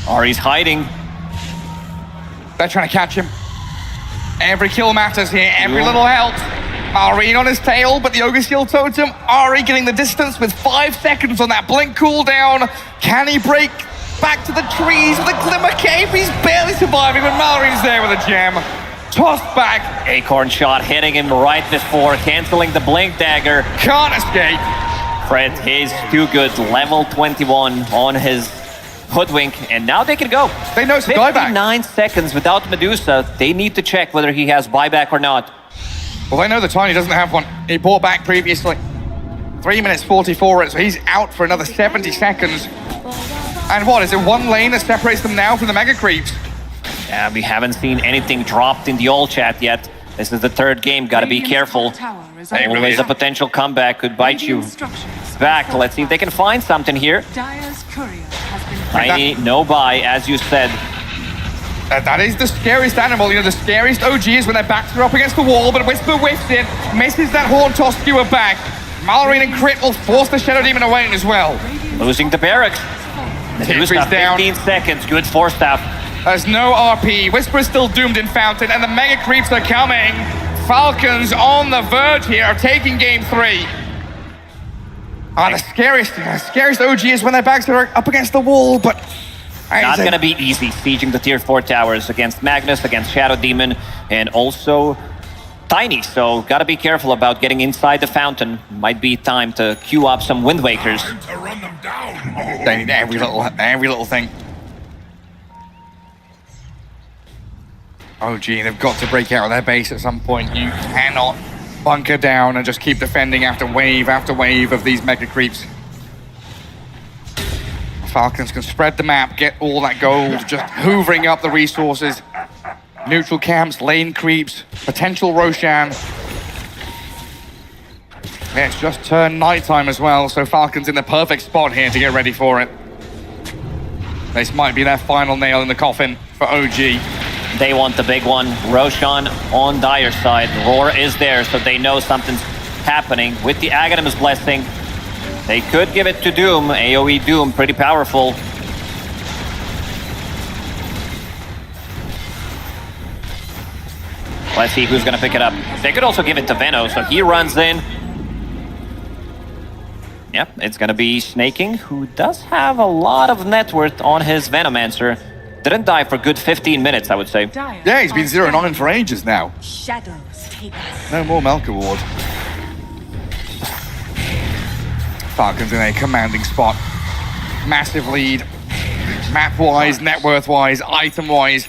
Ari's hiding. They're trying to catch him. Every kill matters here, every little helps. Malrine on his tail, but the Ogre Shield Totem, Ari getting the distance with 5 seconds on that blink cooldown. Can he break back to the trees with a Glimmer Cape? He's barely surviving, but Malrine's there with a gem. Tossed back. Acorn shot hitting him right before, canceling the blink dagger. Can't escape. Fred is too good, level 21 on his Hoodwink, and now they can go. They know it's a buyback. 59 seconds without Medusa. They need to check whether he has buyback or not. Well, they know the Tiny doesn't have one. He bought back previously. 3 minutes 44, so he's out for another 70 seconds. And what, is it one lane that separates them now from the Mega Creeps? Yeah, we haven't seen anything dropped in the all chat yet. This is the 3rd game, gotta be careful. Always a potential comeback could bite you back. Let's see if they can find something here. Dire's courier has been Tiny, no buy, as you said. That is the scariest animal. You know, the scariest OG is when their backs are up against the wall, but Whisper whiffs in, misses that horn toss skewer back. Mallory and Crit will force the Shadow Demon away as well. Losing the barracks. Timber's Lose down. 15 seconds. Good force staff. There's no RP. Whisper is still doomed in Fountain, and the Mega Creeps are coming. Falcons on the verge here of taking game 3. The scariest OG is when their backs are up against the wall, but... Not going to be easy sieging the tier 4 towers against Magnus, against Shadow Demon, and also Tiny. So got to be careful about getting inside the fountain. Might be time to queue up some Wind Wakers. They need every little thing. OG, they've got to break out of their base at some point. You cannot bunker down and just keep defending after wave of these Mega Creeps. Falcons can spread the map, get all that gold, just hoovering up the resources. Neutral camps, lane creeps, potential Roshan. Yeah, it's just turned nighttime as well, so Falcons in the perfect spot here to get ready for it. This might be their final nail in the coffin for OG. They want the big one. Roshan on Dire side. Roar is there, so they know something's happening. With the Aghanim's Blessing, they could give it to Doom. AoE Doom, pretty powerful. Let's see who's going to pick it up. They could also give it to Veno, so he runs in. Yep, it's going to be Snaking, who does have a lot of net worth on his Venomancer. Didn't die for a good 15 minutes, I would say. Yeah, he's been 0-9 for ages now. Shadows take us. No more Melka Ward. Falcons in a commanding spot. Massive lead. Map-wise, net worth-wise, item-wise.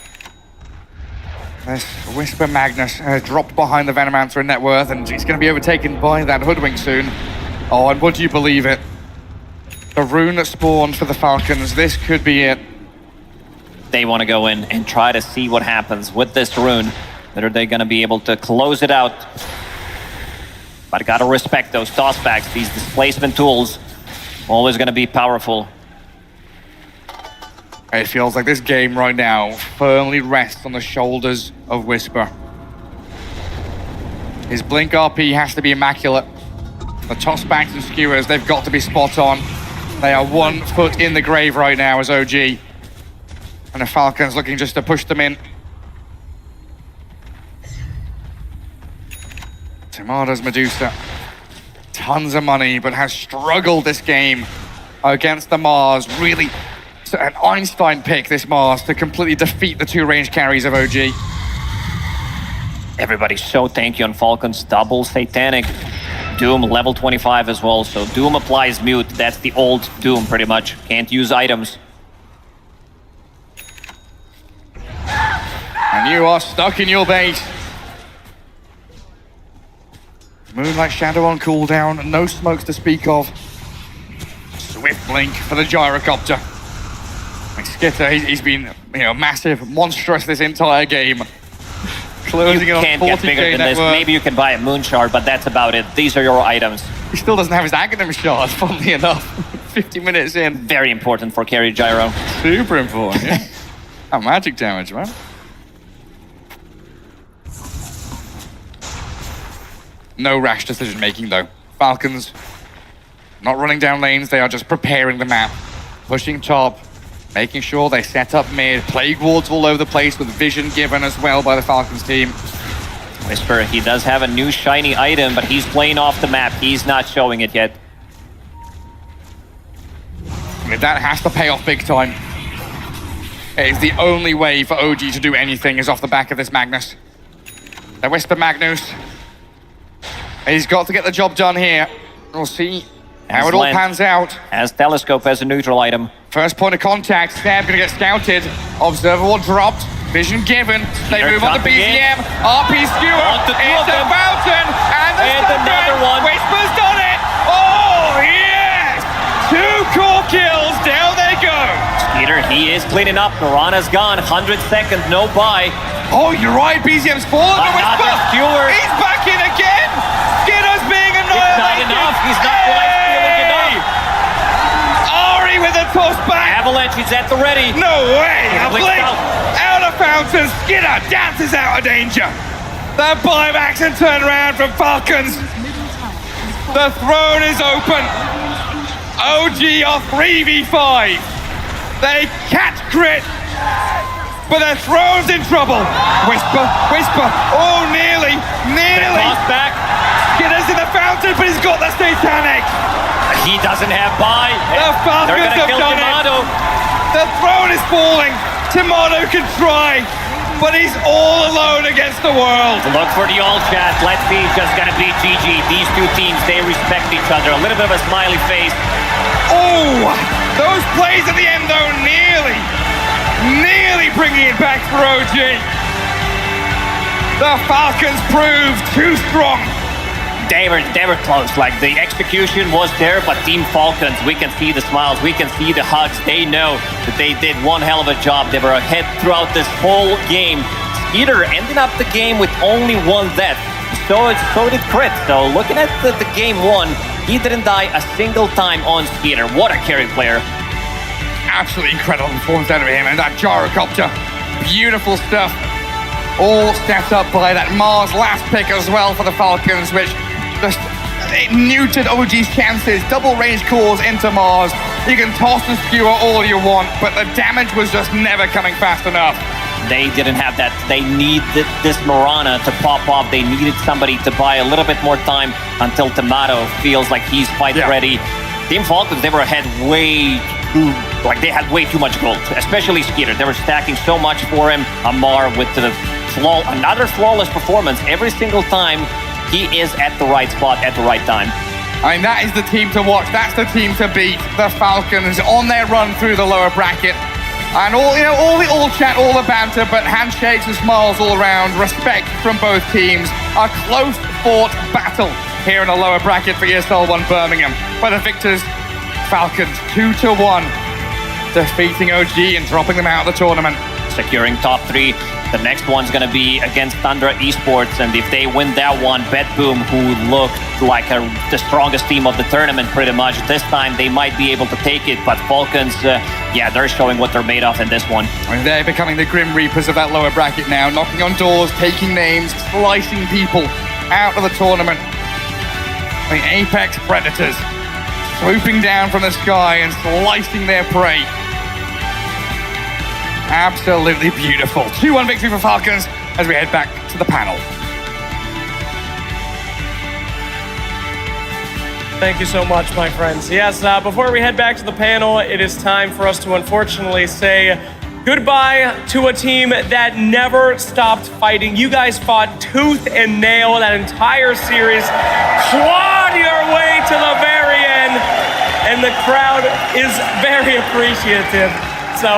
This Whisper Magnus dropped behind the Venomancer in net worth, and he's going to be overtaken by that Hoodwink soon. Oh, and would you believe it? The rune that spawned for the Falcons, this could be it. They want to go in and try to see what happens with this rune. Are they going to be able to close it out? But gotta respect those tossbacks, these displacement tools. Always going to be powerful. It feels like this game right now firmly rests on the shoulders of Whisper. His blink RP has to be immaculate. The tossbacks and skewers, they've got to be spot on. They are 1 foot in the grave right now as OG. And the Falcons looking just to push them in. Tamada's Medusa. Tons of money, but has struggled this game against the Mars. Really, an Einstein pick, this Mars, to completely defeat the 2 range carries of OG. Everybody's so tanky on Falcons. Double Satanic. Doom level 25 as well, so Doom applies mute. That's the old Doom, pretty much. Can't use items. And you are stuck in your base. Moonlight Shadow on cooldown, no smokes to speak of. Swift blink for the gyrocopter. Like Skitter, he's been, massive, monstrous this entire game. Closing You it on can't 40K get bigger than this. network. Maybe you can buy a Moon Shard, but that's about it. These are your items. He still doesn't have his Aghanim shard, funnily enough. 50 minutes in. Very important for carry gyro. Super important, yeah. And magic damage, man. No rash decision making though. Falcons not running down lanes, they are just preparing the map. Pushing top, making sure they set up mid. Plague wards all over the place with vision given as well by the Falcons team. Whisper, he does have a new shiny item, but he's playing off the map. He's not showing it yet. I mean, that has to pay off big time. It is the only way for OG to do anything is off the back of this Magnus. The Whisper Magnus. He's got to get the job done here. We'll see how it all pans out. As Telescope as a neutral item. First point of contact, Stab gonna get scouted. Observer wall dropped, vision given. They move on to BZM, RP skewer, it's a fountain, and another one. Whisper's done it! Oh, yes! 2 core kills, down they go! Skeeter, he is cleaning up. Piranha's gone, 100 seconds, no buy. Oh, you're right, BZM's fallen, but Whisper, skewer. He's back in again! Skitter's being annihilated! It's not enough, he's not quite feeling enough. Ari with a toss back! Avalanche is at the ready. No way! A blink out of fountain. Skitter dances out of danger. The buybacks and turnaround from Falcons. The throne is open. OG are 3v5. They catch Crit, but their throne's in trouble. Whisper, Whisper. Oh, nearly. Toss back. Skinner's in the fountain, but he's got the satanic. He doesn't have buy. The Falcons They're gonna have kill done Tomato. it. The throne is falling. Tomato can try, but he's all alone against the world. Look for the all chat. Let's see, just gonna be GG. These two teams, they respect each other. A little bit of a smiley face. Oh, those plays at the end though, nearly bringing it back for OG. The Falcons proved too strong. They were close. Like, the execution was there, but Team Falcons, we can see the smiles, we can see the hugs. They know that they did one hell of a job. They were ahead throughout this whole game. Skeeter ending up the game with only one death. So did Crit. So looking at the game one, he didn't die a single time on Skeeter. What a carry player. Absolutely incredible performance out of him, and that gyrocopter, beautiful stuff. All set up by that Mars last pick as well for the Falcons, which just it neutered OG's chances. Double range calls into Mars. You can toss and skewer all you want, but the damage was just never coming fast enough. They didn't have that. They needed this Mirana to pop off. They needed somebody to buy a little bit more time until Tomato feels like he's fight ready. Team Falcons, they were ahead way too, like they had way too much gold, especially Skeeter. They were stacking so much for him. Amar with another flawless performance every single time. He is at the right spot at the right time. I mean, that is the team to watch. That's the team to beat. The Falcons on their run through the lower bracket. And all the all chat, all the banter, but handshakes and smiles all around. Respect from both teams. A close fought battle here in the lower bracket for ESL 1 Birmingham. By the victors, Falcons 2-1, defeating OG and dropping them out of the tournament. Securing top 3. The next one's going to be against Thunder Esports, and if they win that one, BetBoom, who looked like the strongest team of the tournament pretty much, this time they might be able to take it, but Falcons, they're showing what they're made of in this one. And they're becoming the Grim Reapers of that lower bracket now, knocking on doors, taking names, slicing people out of the tournament. The Apex Predators swooping down from the sky and slicing their prey. Absolutely beautiful. 2-1 victory for Falcons as we head back to the panel. Thank you so much, my friends. Yes, before we head back to the panel, it is time for us to unfortunately say goodbye to a team that never stopped fighting. You guys fought tooth and nail that entire series, clawed your way to the very end, and the crowd is very appreciative. So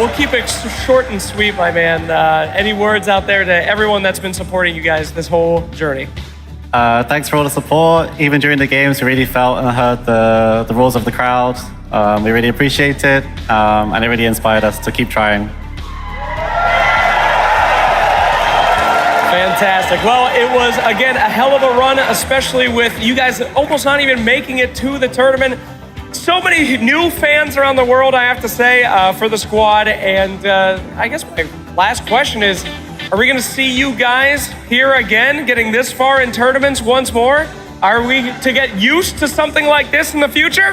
we'll keep it short and sweet, my man. Any words out there to everyone that's been supporting you guys this whole journey? Thanks for all the support. Even during the games, we really felt and heard the roars of the crowd. We really appreciate it, and it really inspired us to keep trying. Fantastic. Well, it was, again, a hell of a run, especially with you guys almost not even making it to the tournament. So many new fans around the world, I have to say, for the squad. And I guess my last question is, are we going to see you guys here again, getting this far in tournaments once more? Are we to get used to something like this in the future?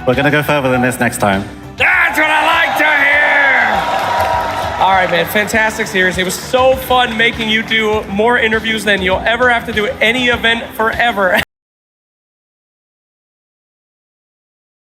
We're going to go further than this next time. That's what I like to hear! All right, man, fantastic series. It was so fun making you do more interviews than you'll ever have to do any event forever.